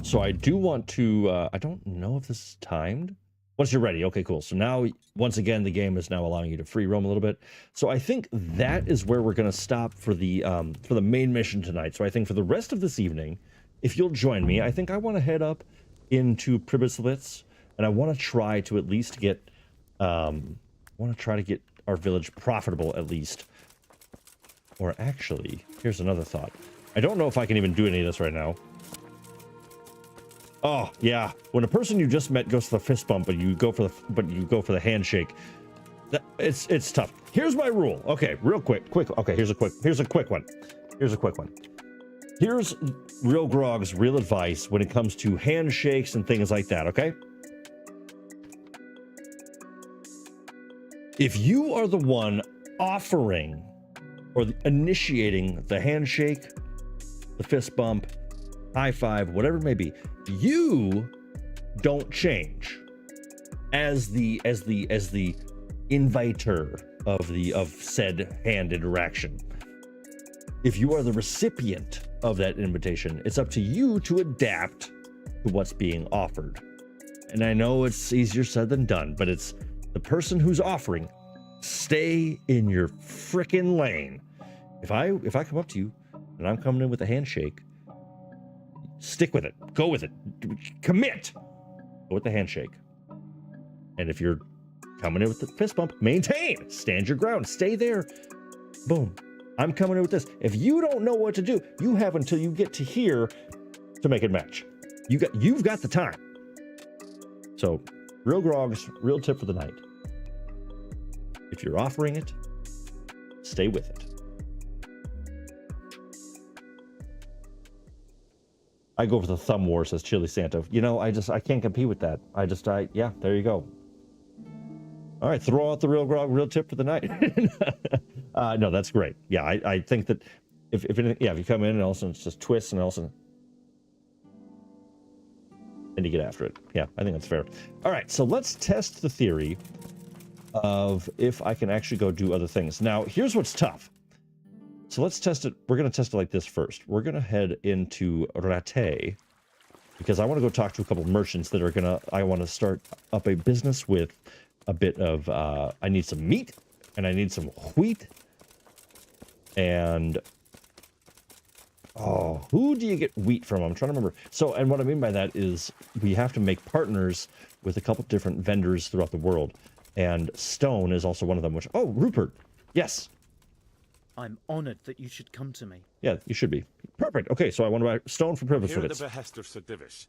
So I do want to, I don't know if this is timed. Once you're ready, okay, cool. So now, once again, the game is now allowing you to free roam a little bit. So I think that is where we're going to stop for the main mission tonight. So I think for the rest of this evening, if you'll join me, I think I want to head up into Pribislitz, and I want to try to at least get, our village profitable at least. Or actually, here's another thought. I don't know if I can even do any of this right now. Oh, yeah. When a person you just met goes for the fist bump, but you go for the handshake, it's tough. Here's my rule. Okay, real quick. Okay, here's a quick one. Here's RealGrogg's real advice when it comes to handshakes and things like that, okay? If you are the one offering or initiating the handshake, the fist bump, high five, whatever it may be, you don't change as the inviter of said hand interaction. If you are the recipient of that invitation, it's up to you to adapt to what's being offered. And I know it's easier said than done, but it's the person who's offering. Stay in your frickin' lane. If I come up to you and I'm coming in with a handshake, stick with it. Go with it. Commit. Go with the handshake. And if you're coming in with the fist bump, maintain. Stand your ground. Stay there. Boom. I'm coming in with this. If you don't know what to do, you have until you get to here to make it match. You've got the time. So, RealGrogg's real tip for the night. If you're offering it, stay with it. I go for the thumb war, says Chili Santa. You know, I can't compete with that. Yeah, there you go. All right, throw out the RealGrogg real tip for the night. No, that's great. Yeah, I think that if you come in and all of a sudden it's just twists and all of a sudden, and you get after it. Yeah, I think that's fair. All right, so let's test the theory of if I can actually go do other things. Now, here's what's tough. So let's test it. We're going to test it like this first. We're going to head into Rattay because I want to go talk to a couple of merchants that are I want to start up a business with a bit of, I need some meat and I need some wheat. And, oh, who do you get wheat from? I'm trying to remember. So, and what I mean by that is we have to make partners with a couple different vendors throughout the world. And stone is also one of them, oh, Rupert. Yes. I'm honored that you should come to me. Yeah, you should be. Perfect. Okay, so I want to buy stone for Pribislitz. Here at the behest of Sir Divish.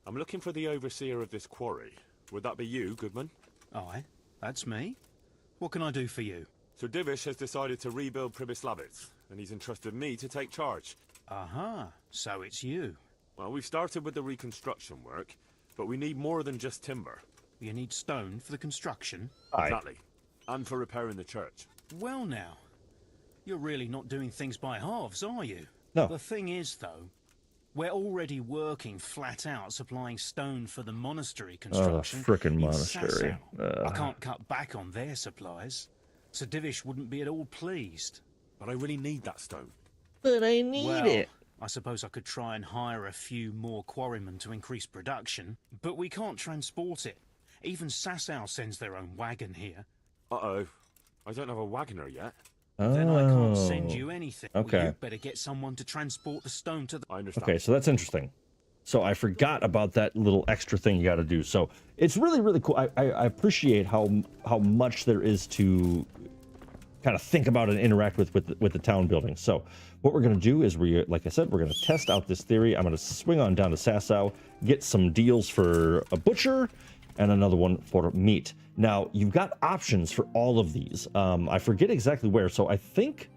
I'm looking for the overseer of this quarry. Would that be you, Goodman? Aye, that's me. What can I do for you? Sir Divish has decided to rebuild Pribislitz, and he's entrusted me to take charge. Aha, so it's you. Well, we've started with the reconstruction work, but we need more than just timber. You need stone for the construction? Aye. Exactly. And for repairing the church. Well now, you're really not doing things by halves, are you? No. The thing is, though, We're already working flat out supplying stone for the monastery Oh, the construction. frickin' in monastery. Sasau. I can't cut back on their supplies. Sir Divish wouldn't be at all pleased. But I really need that stone. But I need Well, I suppose I could try and hire a few more quarrymen to increase production, but we can't transport it. Even Sasau sends their own wagon here. Uh-oh. I don't have a wagoner yet. Then I can't send you anything. Okay. You better get someone to transport the stone to the... I understand. Okay, so that's interesting. So I forgot about that little extra thing you got to do. So it's really, really cool. I appreciate how much there is to kind of think about and interact with the town building. So what we're going to do is like I said, we're going to test out this theory. I'm going to swing on down to Sasau, get some deals for a butcher and another one for meat. Now, you've got options for all of these. I forget exactly where. So I think...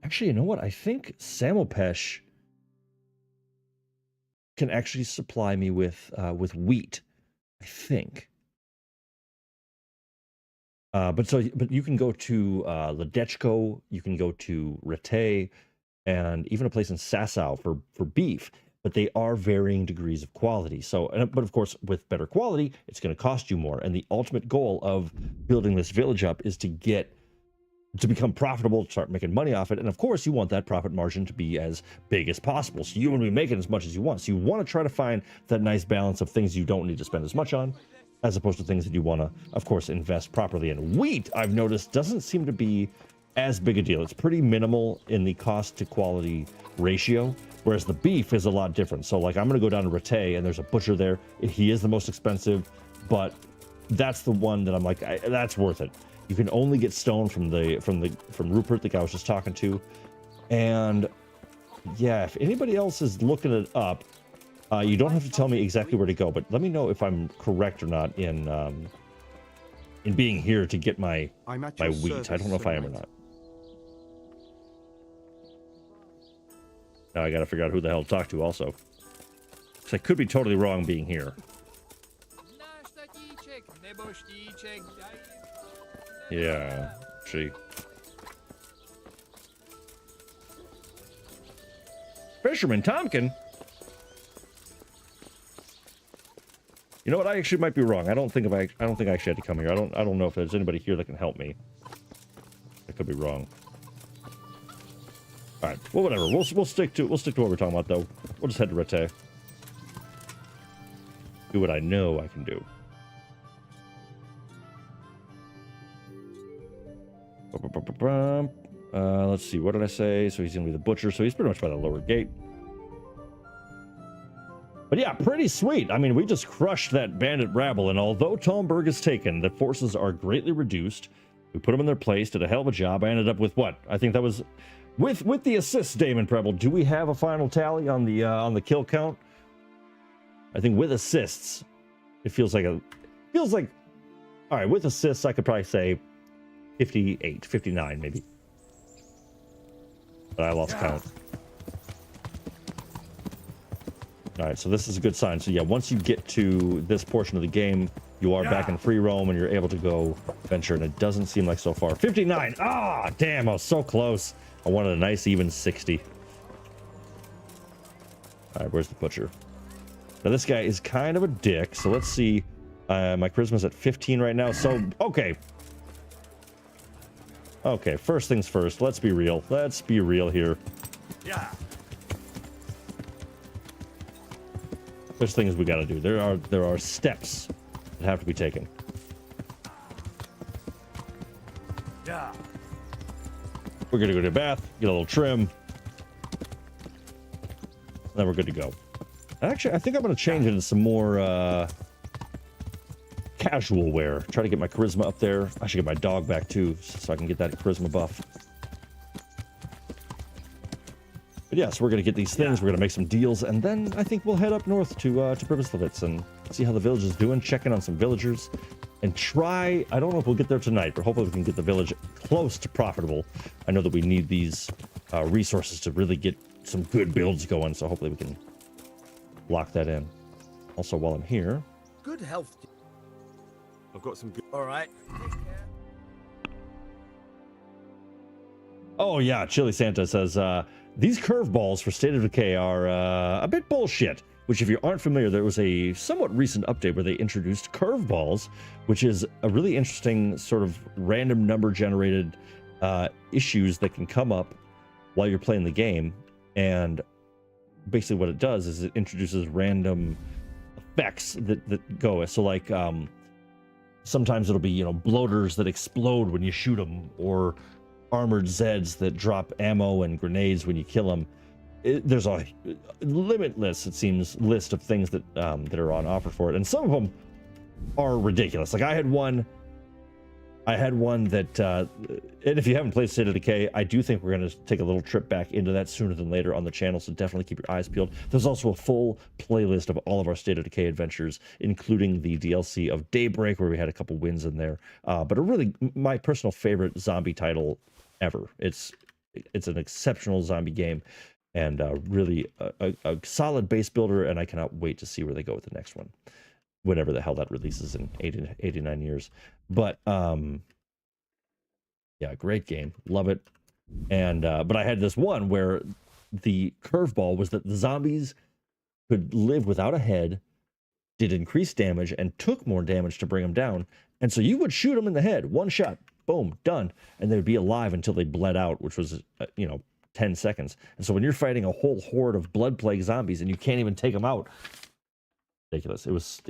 Actually, you know what? I think Samopesh can actually supply me with wheat. I think. But you can go to Ledechko, you can go to Rete, and even a place in Sasau for beef. But they are varying degrees of quality. So, but of course, with better quality, it's going to cost you more. And the ultimate goal of building this village up is to become profitable, to start making money off it. And of course, you want that profit margin to be as big as possible. So you want to be making as much as you want. So you want to try to find that nice balance of things you don't need to spend as much on, as opposed to things that you want to, of course, invest properly in. Wheat, I've noticed, doesn't seem to be as big a deal. It's pretty minimal in the cost to quality ratio, whereas the beef is a lot different. So like I'm going to go down to Rete and there's a butcher there. He is the most expensive, but that's the one that I'm like, that's worth it. You can only get stone from Rupert, the guy I was just talking to. And yeah, if anybody else is looking it up, you don't have to tell me exactly where to go, but let me know if I'm correct or not in being here to get my wheat. I don't know if I am or not. Now I gotta figure out who the hell to talk to also. Because I could be totally wrong being here. Yeah, Fisherman Tompkin? You know what? I actually might be wrong. I don't think I actually had to come here. I don't know if there's anybody here that can help me. I could be wrong. All right. Well, whatever. We'll stick to what we're talking about, though. We'll just head to Rete. Do what I know I can do. Let's see. What did I say? So he's gonna be the butcher. So he's pretty much by the lower gate. But yeah, pretty sweet. I mean, we just crushed that bandit rabble, and although Talmberg is taken, the forces are greatly reduced. We put them in their place, did a hell of a job. I ended up with what? I think that was with the assists, Damon Preble. Do we have a final tally on the kill count? I think with assists, it feels like all right, with assists, I could probably say 58, 59 maybe. But I lost count. All right, so this is a good sign. So yeah, once you get to this portion of the game, you are back in free roam and you're able to go venture, and it doesn't seem like so far. 59! Ah, damn, I was so close. I wanted a nice even 60. All right, where's the butcher? Now this guy is kind of a dick, so let's see. My charisma's at 15 right now, so okay. Okay, first things first. Let's be real. Let's be real here. Yeah. There's things we gotta do. There are steps that have to be taken. Yeah. We're gonna go to a bath, get a little trim. Then we're good to go. Actually, I think I'm gonna change into some more casual wear. Try to get my charisma up there. I should get my dog back too, so I can get that charisma buff. But yeah, so we're gonna get these things. We're gonna make some deals, and then I think we'll head up north to Pribislevitz and see how the village is doing. Check in on some villagers, and try. I don't know if we'll get there tonight, but hopefully we can get the village close to profitable. I know that we need these resources to really get some good builds going, so hopefully we can lock that in. Also, while I'm here, Good health. I've got some good... All right. oh yeah, Chili Santa says, these curveballs for State of Decay are a bit bullshit. Which, if you aren't familiar, there was a somewhat recent update where they introduced curveballs, which is a really interesting sort of random number generated issues that can come up while you're playing the game. And basically what it does is it introduces random effects that go. So like sometimes it'll be, you know, bloaters that explode when you shoot them, or armored Zeds that drop ammo and grenades when you kill them. There's a limitless, it seems, list of things that that are on offer for it, and some of them are ridiculous. Like I had one that, and if you haven't played State of Decay, I do think we're going to take a little trip back into that sooner than later on the channel, so definitely keep your eyes peeled. There's also a full playlist of all of our State of Decay adventures, including the DLC of Daybreak, where we had a couple wins in there. But a really, my personal favorite zombie title ever. It's an exceptional zombie game, and really a solid base builder, and I cannot wait to see where they go with the next one, whenever the hell that releases in 89 years. But yeah, great game, love it. And but I had this one where the curveball was that the zombies could live without a head, did increased damage, and took more damage to bring them down. And so you would shoot them in the head, one shot, boom, done, and they would be alive until they bled out, which was 10 seconds. And so when you're fighting a whole horde of blood plague zombies and you can't even take them out, ridiculous. It was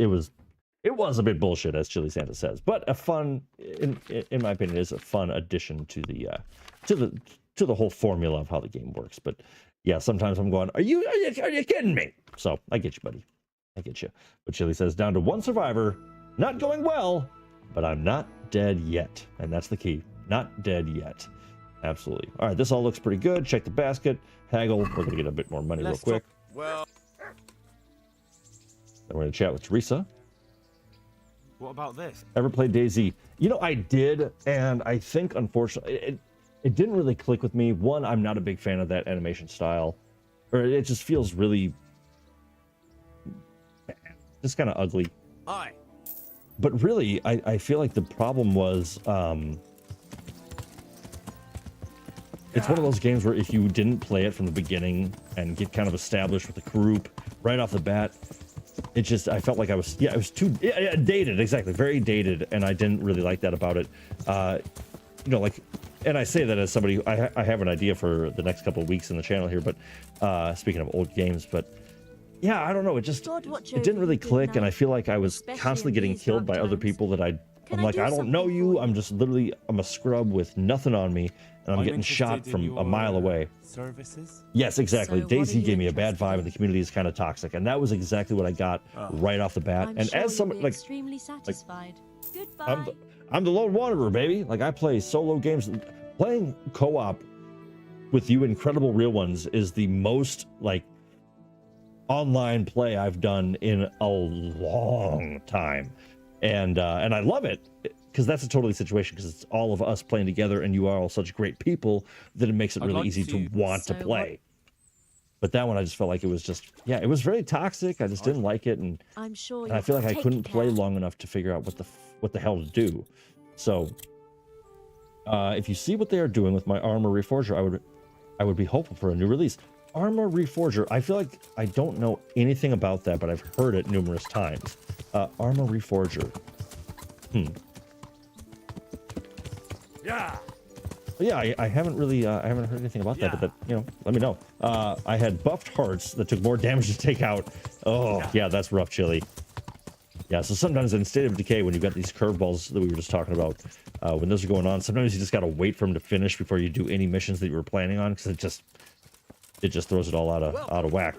a bit bullshit, as Chili Santa says, but a fun, in my opinion, is a fun addition to the whole formula of how the game works. But yeah, sometimes I'm going, are you kidding me? So I get you, buddy. I get you. But Chili says, down to one survivor, not going well, but I'm not dead yet. And that's the key. Not dead yet. Absolutely. All right, this all looks pretty good. Check the basket. Haggle. We're going to get a bit more money real quick. Well, then we're going to chat with Teresa. what about this? Ever played DayZ? You know, I did, and I think, unfortunately, it didn't really click with me. One, I'm not a big fan of that animation style. Or it just feels really just kind of ugly. Aye. But really, I feel like the problem was... it's one of those games where if you didn't play it from the beginning and get kind of established with the group right off the bat, it just, I felt like it was too dated, exactly, very dated, and I didn't really like that about it. Like, and I say that as somebody, I have an idea for the next couple of weeks in the channel here, but speaking of old games, but yeah, I don't know, it didn't really click, and I feel like I was constantly getting killed by other people that I'm like, I don't know you, I'm just literally, I'm a scrub with nothing on me, and I'm getting shot from a mile away. Services? Yes, exactly. DayZ gave me a bad vibe, and the community is kind of toxic, and that was exactly what I got right off the bat. And as somebody like, extremely satisfied. Goodbye. I'm the lone wanderer, baby. Like, I play solo games. Playing co-op with you incredible real ones is the most like online play I've done in a long time, and I love it. Because that's a totally situation, because it's all of us playing together, and you are all such great people that it makes it really easy to want to play. But that one, I just felt like it was just, yeah, it was very toxic. I just didn't like it, and I'm sure I feel like I couldn't play long enough to figure out what the hell to do. So, if you see what they are doing with my Armor Reforger, I would be hopeful for a new release. Armor Reforger, I feel like I don't know anything about that, but I've heard it numerous times. Armor Reforger. Yeah. Yeah, I haven't really, I haven't heard anything about that, but that, let me know. I had buffed hearts that took more damage to take out. Oh, yeah, that's rough, Chili. Yeah, so sometimes in State of Decay, when you've got these curveballs that we were just talking about, when those are going on, sometimes you just gotta wait for them to finish before you do any missions that you were planning on, because it just throws it all out of whack.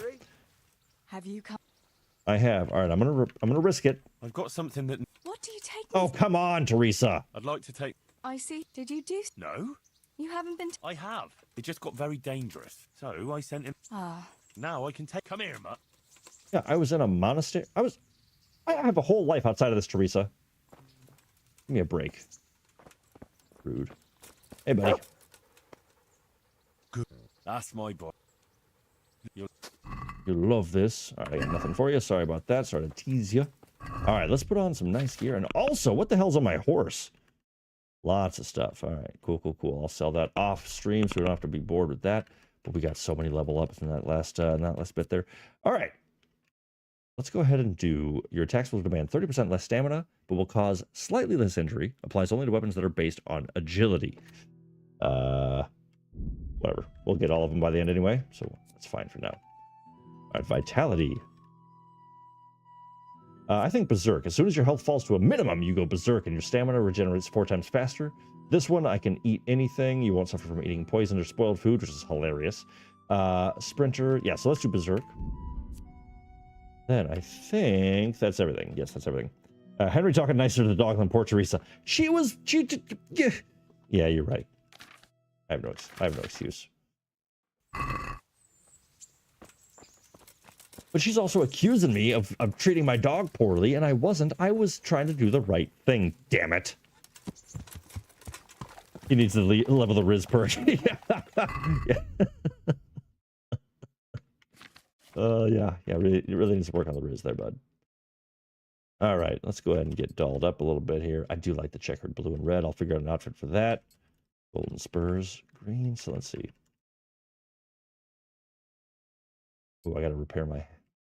Have you come? I have. All right, I'm gonna risk it. I've got something that... What do you take? Oh, come on, Teresa. I'd like to take... I see. Did you do? No. You haven't been. I have. It just got very dangerous. So I sent him. Now I can take... Come here, Mutt. Yeah, I was in a monastery. I have a whole life outside of this, Teresa. Give me a break. Rude. Hey, buddy. Good. That's my boy. You love this. All right, I got nothing for you. Sorry about that. Sorry to tease you. All right, let's put on some nice gear. And also, what the hell's on my horse? Lots of stuff. All right, cool. I'll sell that off stream so we don't have to be bored with that. but we got so many level ups in that last bit there. All right. Let's go ahead and do your attacks will demand 30% less stamina, but will cause slightly less injury. Applies only to weapons that are based on agility. Whatever. We'll get all of them by the end anyway, so that's fine for now. All right, vitality. I think Berserk. As soon as your health falls to a minimum, you go Berserk, and your stamina regenerates 4 times faster. This one, I can eat anything. You won't suffer from eating poison or spoiled food, which is hilarious. Sprinter. Yeah, so let's do Berserk. Then I think that's everything. Yes, that's everything. Henry talking nicer to the dog than poor Teresa. Yeah, you're right. I have no excuse. But she's also accusing me of treating my dog poorly, and I wasn't. I was trying to do the right thing, damn it. He needs to level the Riz perk. Yeah. Yeah, really, you really need to work on the Riz there, bud. All right, let's go ahead and get dolled up a little bit here. I do like the checkered blue and red. I'll figure out an outfit for that. Golden spurs, green. So let's see. Oh, I got to repair my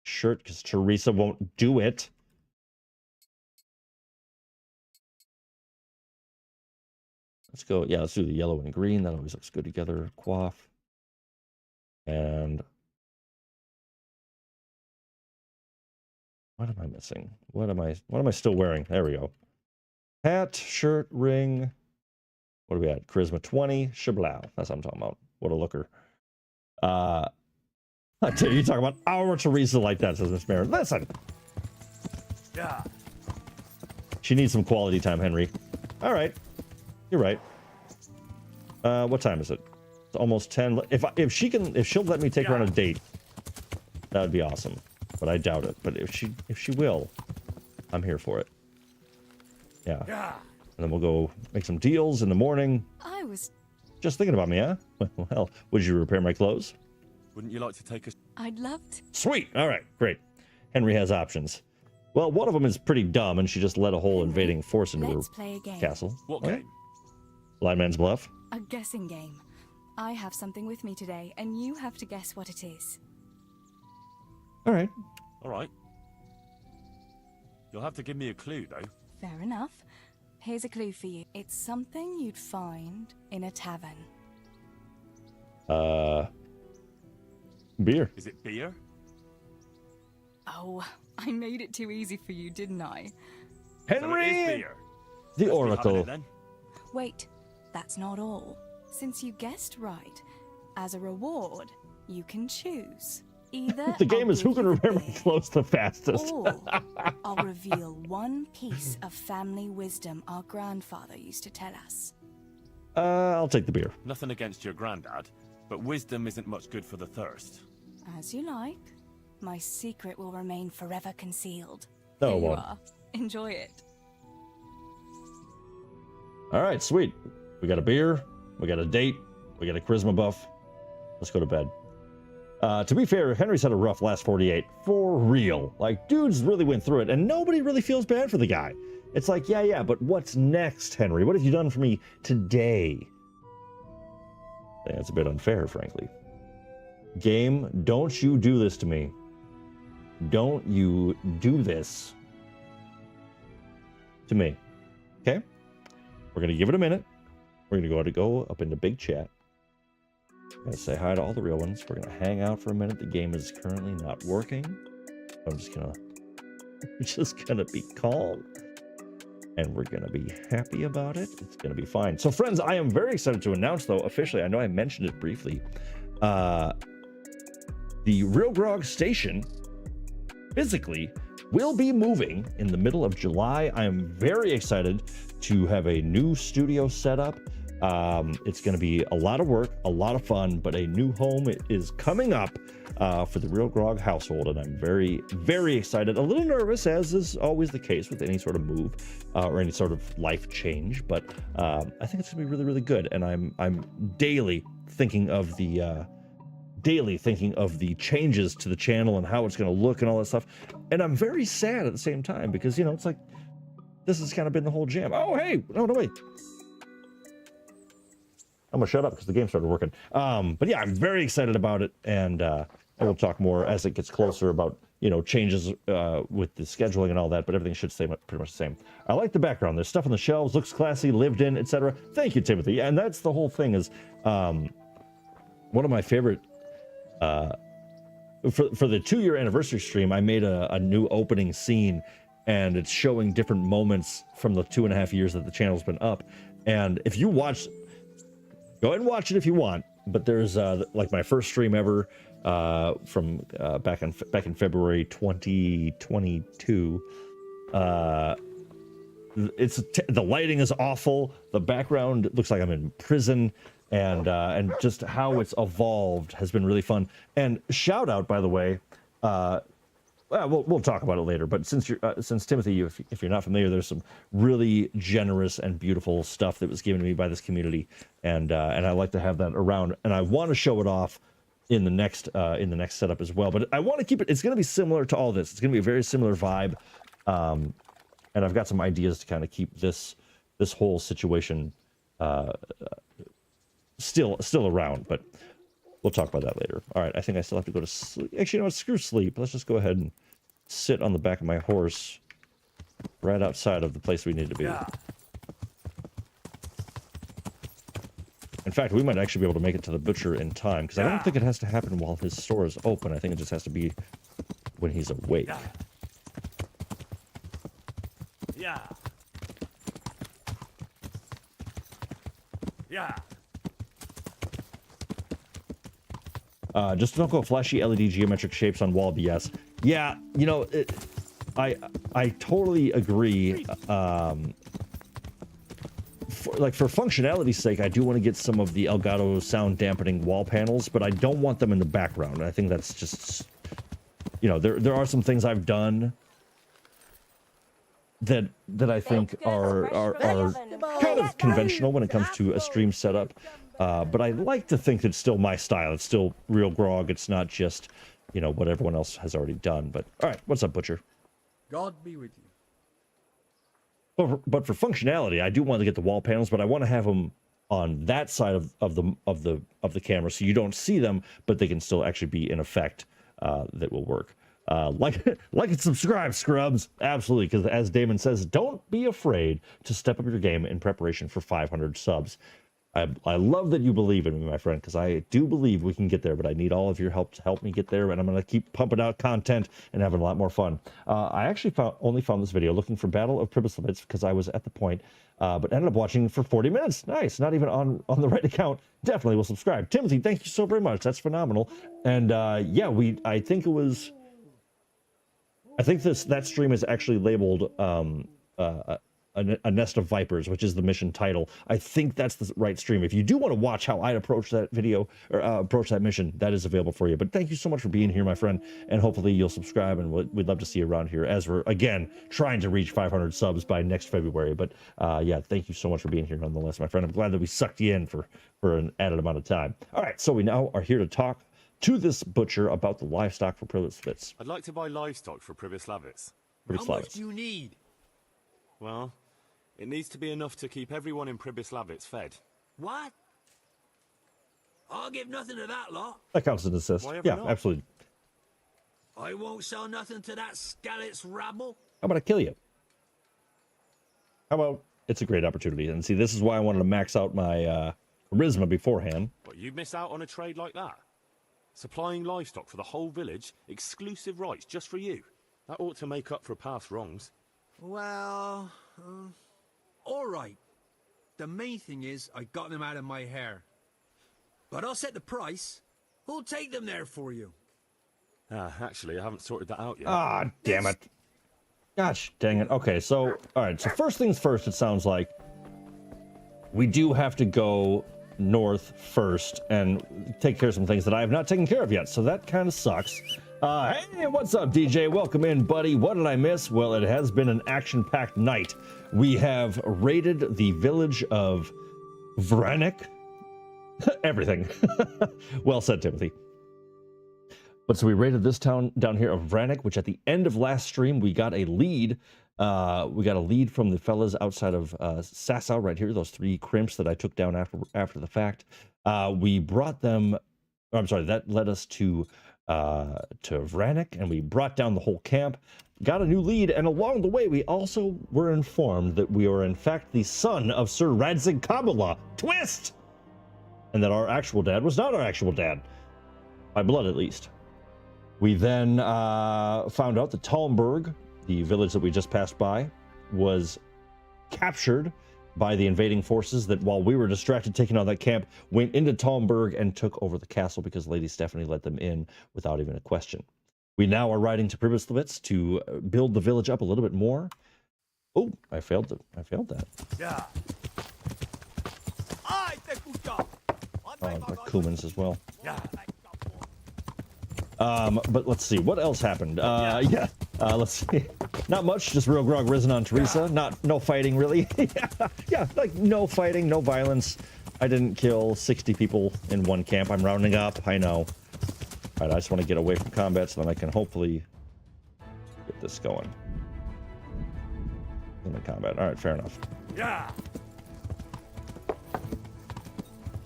shirt because Teresa won't do it. Let's go. Yeah, let's do the yellow and green. That always looks good together. Coif. And what am I missing? What am I still wearing? There we go. Hat, shirt, ring. What do we at? Charisma 20. Shablow. That's what I'm talking about. What a looker. I tell you talk about our Teresa like that, says Miss Marin. Listen. Yeah. She needs some quality time, Henry. All right. You're right. What time is it? It's almost 10. If she'll let me take her on a date, that would be awesome. But I doubt it. But if she will, I'm here for it. Yeah. And then we'll go make some deals in the morning. I was just thinking about me, huh? Well, would you repair my clothes? Wouldn't you like to take us? I'd love to. Sweet. All right, great. Henry has options. Well, one of them is pretty dumb, and she just let a whole invading force into her castle. What game? Blind Man's Bluff. A guessing game. I have something with me today, and you have to guess what it is. All right. All right. You'll have to give me a clue, though. Fair enough. Here's a clue for you. It's something you'd find in a tavern. Beer. Is it beer? Oh, I made it too easy for you, didn't I? Henry! So it is beer. The Let's Oracle. be having it, then. Wait, that's not all. Since you guessed right, as a reward, you can choose. Either The game is who can remember my clothes the fastest. or I'll reveal one piece of family wisdom our grandfather used to tell us. I'll take the beer. Nothing against your granddad, but wisdom isn't much good for the thirst. As you like. My secret will remain forever concealed. No, Here it you won't. are. Enjoy it. All right, sweet. We got a beer. We got a date. We got a charisma buff. Let's go to bed. To be fair, Henry's had a rough last 48. For real. Like, dudes really went through it, and nobody really feels bad for the guy. It's like, yeah, but what's next, Henry? What have you done for me today? I think that's a bit unfair, frankly. Game, don't you do this to me. Don't you do this to me. Okay? We're going to give it a minute. We're going to go up into big chat. I'm going to say hi to all the real ones. We're going to hang out for a minute. The game is currently not working. I'm just going to be calm. And we're going to be happy about it. It's going to be fine. So, friends, I am very excited to announce, though, officially, I know I mentioned it briefly, the RealGrogg station physically will be moving in the middle of July. I am very excited to have a new studio set up. It's going to be a lot of work, a lot of fun, but a new home is coming up for the RealGrogg household, and I'm very, very excited. A little nervous, as is always the case with any sort of move or any sort of life change, but I think it's going to be really, really good. And I'm daily thinking of the changes to the channel and how it's going to look and all that stuff. And I'm very sad at the same time because, you know, it's like this has kind of been the whole jam. Oh, hey, no, wait. I'm gonna shut up because the game started working. But yeah, I'm very excited about it, and we'll talk more as it gets closer about, you know, changes with the scheduling and all that, but everything should stay pretty much the same. I like the background. There's stuff on the shelves, looks classy, lived in, etc. Thank you, Timothy. And that's the whole thing is one of my favorite for the 2-year anniversary stream, I made a new opening scene, and it's showing different moments from the 2.5 years that the channel's been up. And if you watch, go ahead and watch it if you want, but there's like my first stream ever from back in February 2022. The lighting is awful. The background looks like I'm in prison, and just how it's evolved has been really fun. And shout out, by the way, we'll talk about it later. But since Timothy, if you're not familiar, there's some really generous and beautiful stuff that was given to me by this community, and I like to have that around, and I want to show it off in the next setup as well. But I want to keep it. It's going to be similar to all this. It's going to be a very similar vibe, and I've got some ideas to kind of keep this whole situation still around. But we'll talk about that later. All right, I think I still have to go to sleep. Actually, you know what? Screw sleep. Let's just go ahead and sit on the back of my horse right outside of the place we need to be. Yeah. In fact, we might actually be able to make it to the butcher in time, because I don't think it has to happen while his store is open. I think it just has to be when he's awake. Yeah. Yeah. Just don't go flashy LED geometric shapes on wall BS. Yeah, you know, I totally agree. For functionality's sake, I do want to get some of the Elgato sound dampening wall panels, but I don't want them in the background. I think that's just, you know, there are some things I've done that I think are kind of conventional when it comes to a stream setup. But I like to think it's still my style. It's still RealGrogg. It's not just, you know, what everyone else has already done. But all right, what's up, Butcher? God be with you. But for functionality, I do want to get the wall panels, but I want to have them on that side of the camera, so you don't see them, but they can still actually be in effect. That will work. Like and subscribe, scrubs. Absolutely, because as Damon says, don't be afraid to step up your game in preparation for 500 subs. I love that you believe in me, my friend, because I do believe we can get there, but I need all of your help to help me get there, and I'm going to keep pumping out content and having a lot more fun. I actually only found this video looking for Battle of Pribyslavitz because I was at the point, but ended up watching for 40 minutes. Nice. Not even on the right account. Definitely will subscribe. Timothy, thank you so very much. That's phenomenal. And yeah, I think that stream is actually labeled a Nest of Vipers, which is the mission title. I think that's the right stream. If you do want to watch how I approach that video or approach that mission, that is available for you. But thank you so much for being here, my friend, and hopefully you'll subscribe, and we'd love to see you around here as we're again trying to reach 500 subs by next February. But yeah, thank you so much for being here nonetheless, my friend. I'm glad that we sucked you in for an added amount of time. All right, so we now are here to talk to this butcher about the livestock for Pribyslavitz. I'd like to buy livestock for Pribyslavitz. How much do you need? Well, it needs to be enough to keep everyone in Pribyslavitz fed. What? I'll give nothing to that lot. That counts as an assist. Yeah, not? Absolutely. I won't sell nothing to that Skalitz rabble. How about I kill you? How about it's a great opportunity? And see, this is why I wanted to max out my charisma beforehand. But you miss out on a trade like that. Supplying livestock for the whole village, exclusive rights just for you. That ought to make up for past wrongs. Well, all right. The main thing is I got them out of my hair. But I'll set the price. Who'll take them there for you? Actually, I haven't sorted that out yet. Ah, damn it. Gosh, dang it. Okay, so, all right. So first things first, it sounds like we do have to go north first and take care of some things that I have not taken care of yet. So that kind of sucks. Hey, what's up, DJ? Welcome in, buddy. What did I miss? Well, it has been an action-packed night. We have raided the village of Vranek. Everything. Well said, Timothy. But so we raided this town down here of Vranek, which at the end of last stream, we got a lead We got a lead from the fellas outside of Sasau right here, those 3 crimps that I took down after the fact. We brought them, I'm sorry, that led us to Vranik, and we brought down the whole camp, got a new lead, and along the way we also were informed that we are in fact the son of Sir Radzig Kabula. Twist! And that our actual dad was not our actual dad. By blood, at least. We then found out that Talmberg, the village that we just passed by, was captured by the invading forces that, while we were distracted taking on that camp, went into Talmberg and took over the castle because Lady Stephanie let them in without even a question. We now are riding to Pribyslavitz to build the village up a little bit more. Oh, I failed that. Yeah. Kumans as well. Yeah. But let's see, what else happened? Let's see. Not much, just RealGrogg risen on Teresa. No fighting, really. yeah, like no fighting, no violence. I didn't kill 60 people in one camp. I'm rounding up, I know. All right, I just want to get away from combat so then I can hopefully get this going. In the combat. All right, fair enough. Yeah.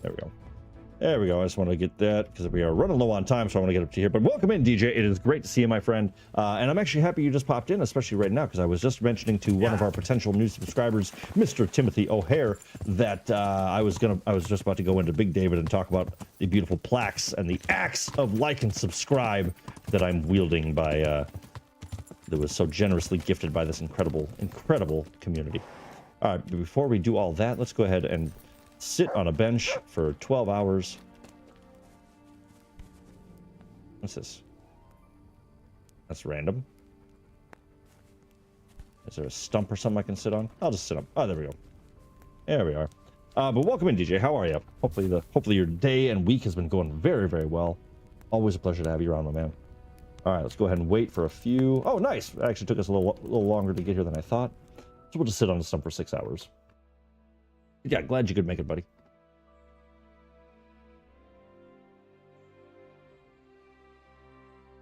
There we go. There we go. I just want to get that because we are running low on time, so I want to get up to here. But welcome in, DJ. It is great to see you, my friend. And I'm actually happy you just popped in, especially right now, because I was just mentioning to one of our potential new subscribers, Mr. Timothy O'Hare, that I was just about to go into Big David and talk about the beautiful plaques and the acts of like and subscribe that I'm wielding by that was so generously gifted by this incredible community. All right, but before we do all that, let's go ahead and sit on a bench for 12 hours. What's this? That's random. Is there a stump or something I can sit on? I'll just sit up. Oh, there we go. There we are. But welcome in, DJ. How are you? Hopefully your day and week has been going very, very well. Always a pleasure to have you around, my man. All right, let's go ahead and wait for a few. Oh, nice. It actually took us a little longer to get here than I thought. So we'll just sit on the stump for 6 hours. Yeah, glad you could make it, buddy.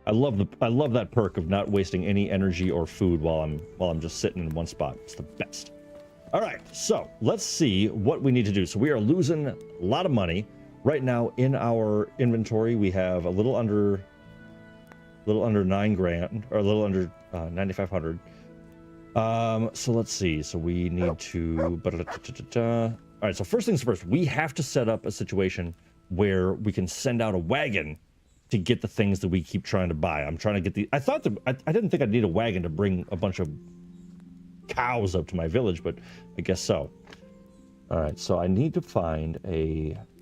I love that perk of not wasting any energy or food while I'm just sitting in one spot. It's the best. All right, so let's see what we need to do. So we are losing a lot of money right now. In our inventory, we have a little under $9 grand, or a little under 9,500. So let's see. So we need to. All right. So first things first, we have to set up a situation where we can send out a wagon to get the things that we keep trying to buy. I'm trying to get the. I thought that I didn't think I'd need a wagon to bring a bunch of cows up to my village, but I guess so. All right. So I need to find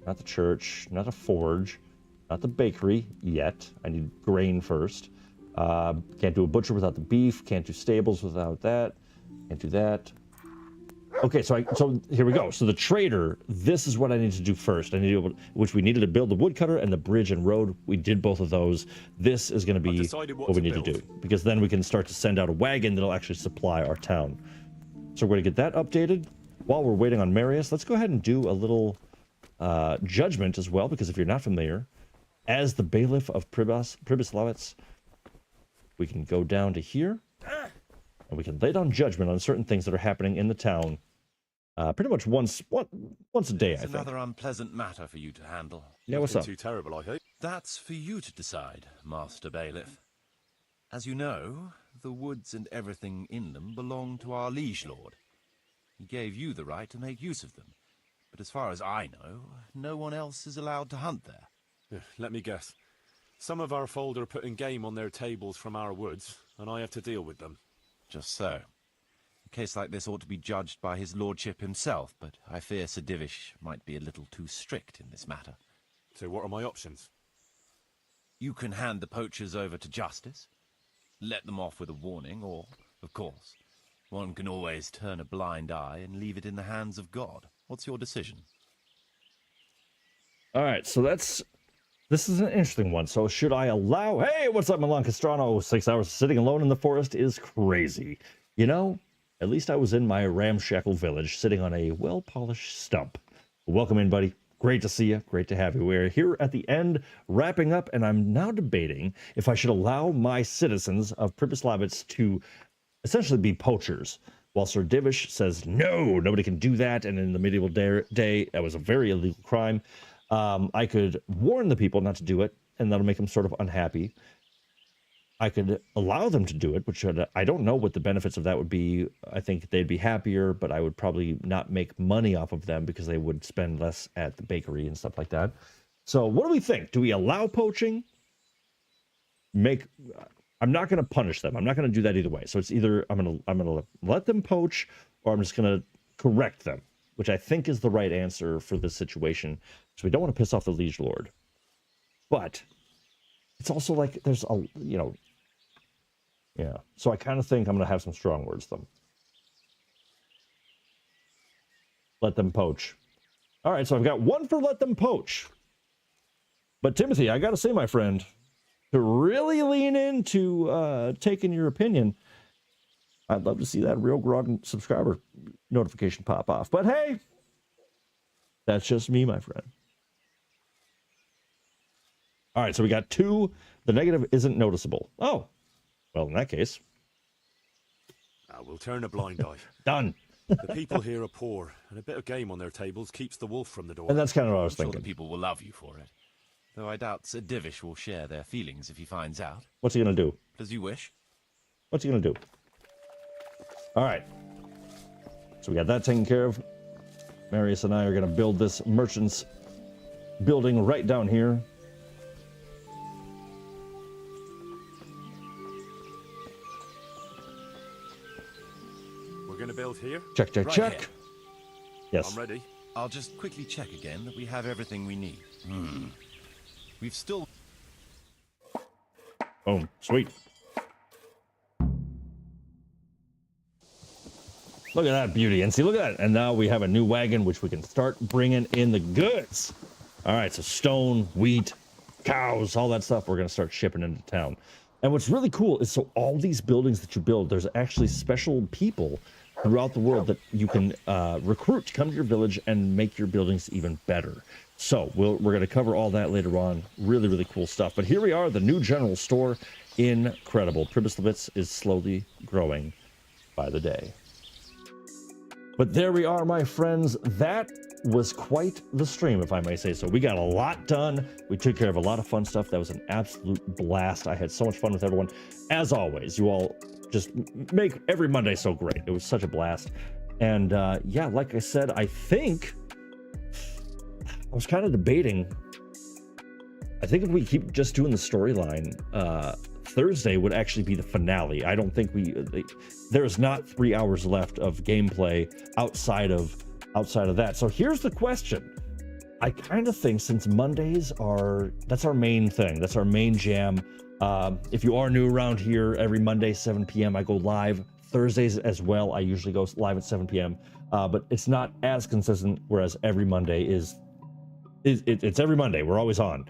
not the church, not a forge, not the bakery yet. I need grain first. Can't do a butcher without the beef. Can't do stables without that. Can't do that. Okay, so here we go. So the trader, this is what I need to do first. Which we needed to build the woodcutter and the bridge and road. We did both of those. This is going to be what we need to do, because then we can start to send out a wagon that'll actually supply our town. So we're going to get that updated. While we're waiting on Marius, let's go ahead and do a little judgment as well, because if you're not familiar, as the bailiff of Pribyslavitz, we can go down to here, and we can lay down judgment on certain things that are happening in the town, pretty much once a day, I think. Another unpleasant matter for you to handle. Yeah, what's up? Too terrible, I hope. That's for you to decide, Master Bailiff. As you know, the woods and everything in them belong to our liege lord. He gave you the right to make use of them, but as far as I know, no one else is allowed to hunt there. Let me guess. Some of our fold are putting game on their tables from our woods, and I have to deal with them. Just so. A case like this ought to be judged by his lordship himself, but I fear Sir Divish might be a little too strict in this matter. So what are my options? You can hand the poachers over to justice, let them off with a warning, or, of course, one can always turn a blind eye and leave it in the hands of God. What's your decision? All right, so this is an interesting one. So should I allow... Hey, what's up, Milan Castrano? 6 hours sitting alone in the forest is crazy. You know, at least I was in my ramshackle village, sitting on a well-polished stump. Welcome in, buddy. Great to see you. Great to have you. We're here at the end, wrapping up, and I'm now debating if I should allow my citizens of Pribyslavitz to essentially be poachers. While Sir Divish says, no, nobody can do that. And in the medieval day, that was a very illegal crime. I could warn the people not to do it, and that'll make them sort of unhappy. I could allow them to do it, which I don't know what the benefits of that would be. I think they'd be happier, but I would probably not make money off of them because they would spend less at the bakery and stuff like that. So what do we think? Do we allow poaching? I'm not going to punish them. I'm not going to do that either way. So it's either I'm going to let them poach, or I'm just going to correct them, which I think is the right answer for this situation. So we don't want to piss off the liege lord, but it's also like there's a, you know, yeah. So I kind of think I'm going to have some strong words with them. Let them poach. All right, so I've got one for let them poach. But Timothy, I got to say, my friend, to really lean into taking your opinion, I'd love to see that RealGrogg subscriber notification pop off. But hey, that's just me, my friend. All right, so we got 2. The negative isn't noticeable. Oh, well, in that case. We'll turn a blind eye. Done. The people here are poor, and a bit of game on their tables keeps the wolf from the door. And that's kind of what I was I'm thinking. sure the people will love you for it. Though I doubt Sir Divish will share their feelings if he finds out. What's he going to do? As you wish. What's he going to do? All right. So we got that taken care of. Marius and I are going to build this merchant's building right down here. We're going to build here? Check, check, Right check. here. Yes. I'm ready. I'll just quickly check again that we have everything we need. We've still... Boom. Sweet. Look at that beauty. And see, look at that. And now we have a new wagon, which we can start bringing in the goods. All right, so stone, wheat, cows, all that stuff we're going to start shipping into town. And what's really cool is, so all these buildings that you build, there's actually special people throughout the world that you can recruit to come to your village and make your buildings even better. So we're going to cover all that later on. Really, really cool stuff. But here we are, the new general store. Incredible. Pribyslavitz is slowly growing by the day. But there we are, my friends. That was quite the stream, if I may say so. We got a lot done. We took care of a lot of fun stuff. That was an absolute blast. I had so much fun with everyone. As always, you all just make every Monday so great. It was such a blast. And yeah, like I said, I think I was kind of debating. I think if we keep just doing the storyline, Thursday would actually be the finale. I don't think there's not 3 hours left of gameplay outside of that. So here's the question. I kind of think, since Mondays that's our main thing, that's our main jam. If you are new around here, every Monday 7 p.m. I go live. Thursdays as well, I usually go live at 7 p.m. But it's not as consistent, whereas every Monday it's every Monday. We're always on.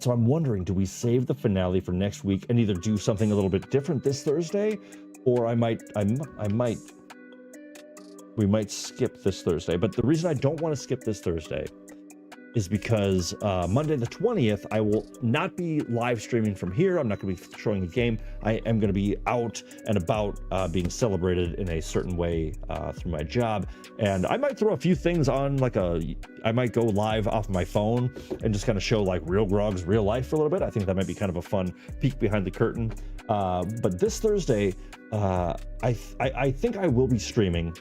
So I'm wondering, do we save the finale for next week and either do something a little bit different this Thursday, or we might skip this Thursday. But the reason I don't want to skip this Thursday is because Monday the 20th, I will not be live streaming from here. I'm not going to be showing a game. I am going to be out and about being celebrated in a certain way through my job. And I might throw a few things on, I might go live off my phone and just kind of show like RealGrogg's real life for a little bit. I think that might be kind of a fun peek behind the curtain. But this Thursday, I think I will be streaming,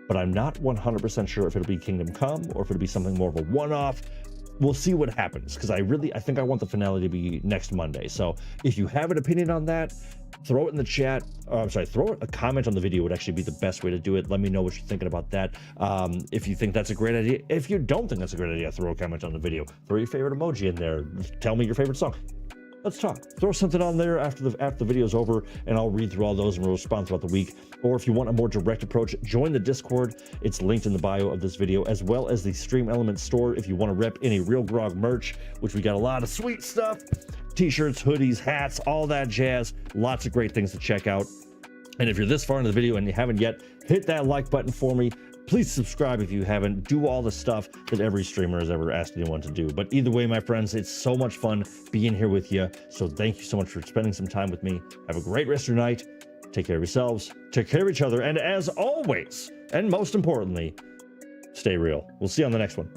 but I'm not 100% sure if it'll be Kingdom Come or if it'll be something more of a one-off. We'll see what happens, because I think I want the finale to be next Monday. So if you have an opinion on that, throw it in the chat. Throw a comment on the video would actually be the best way to do it. Let me know what you're thinking about that. If you think that's a great idea. If you don't think that's a great idea, throw a comment on the video. Throw your favorite emoji in there. Tell me your favorite song. Let's talk. Throw something on there after the video's over, and I'll read through all those and we'll respond throughout the week. Or if you want a more direct approach, join the Discord. It's linked in the bio of this video, as well as the Stream Element store if you want to rep any RealGrogg merch, which we got a lot of sweet stuff. T-shirts, hoodies, hats, all that jazz. Lots of great things to check out. And if you're this far into the video and you haven't yet, hit that like button for me. Please subscribe if you haven't. Do all the stuff that every streamer has ever asked anyone to do. But either way, my friends, it's so much fun being here with you. So thank you so much for spending some time with me. Have a great rest of your night. take care of yourselves, take care of each other, and as always, and most importantly, stay real. We'll see you on the next one.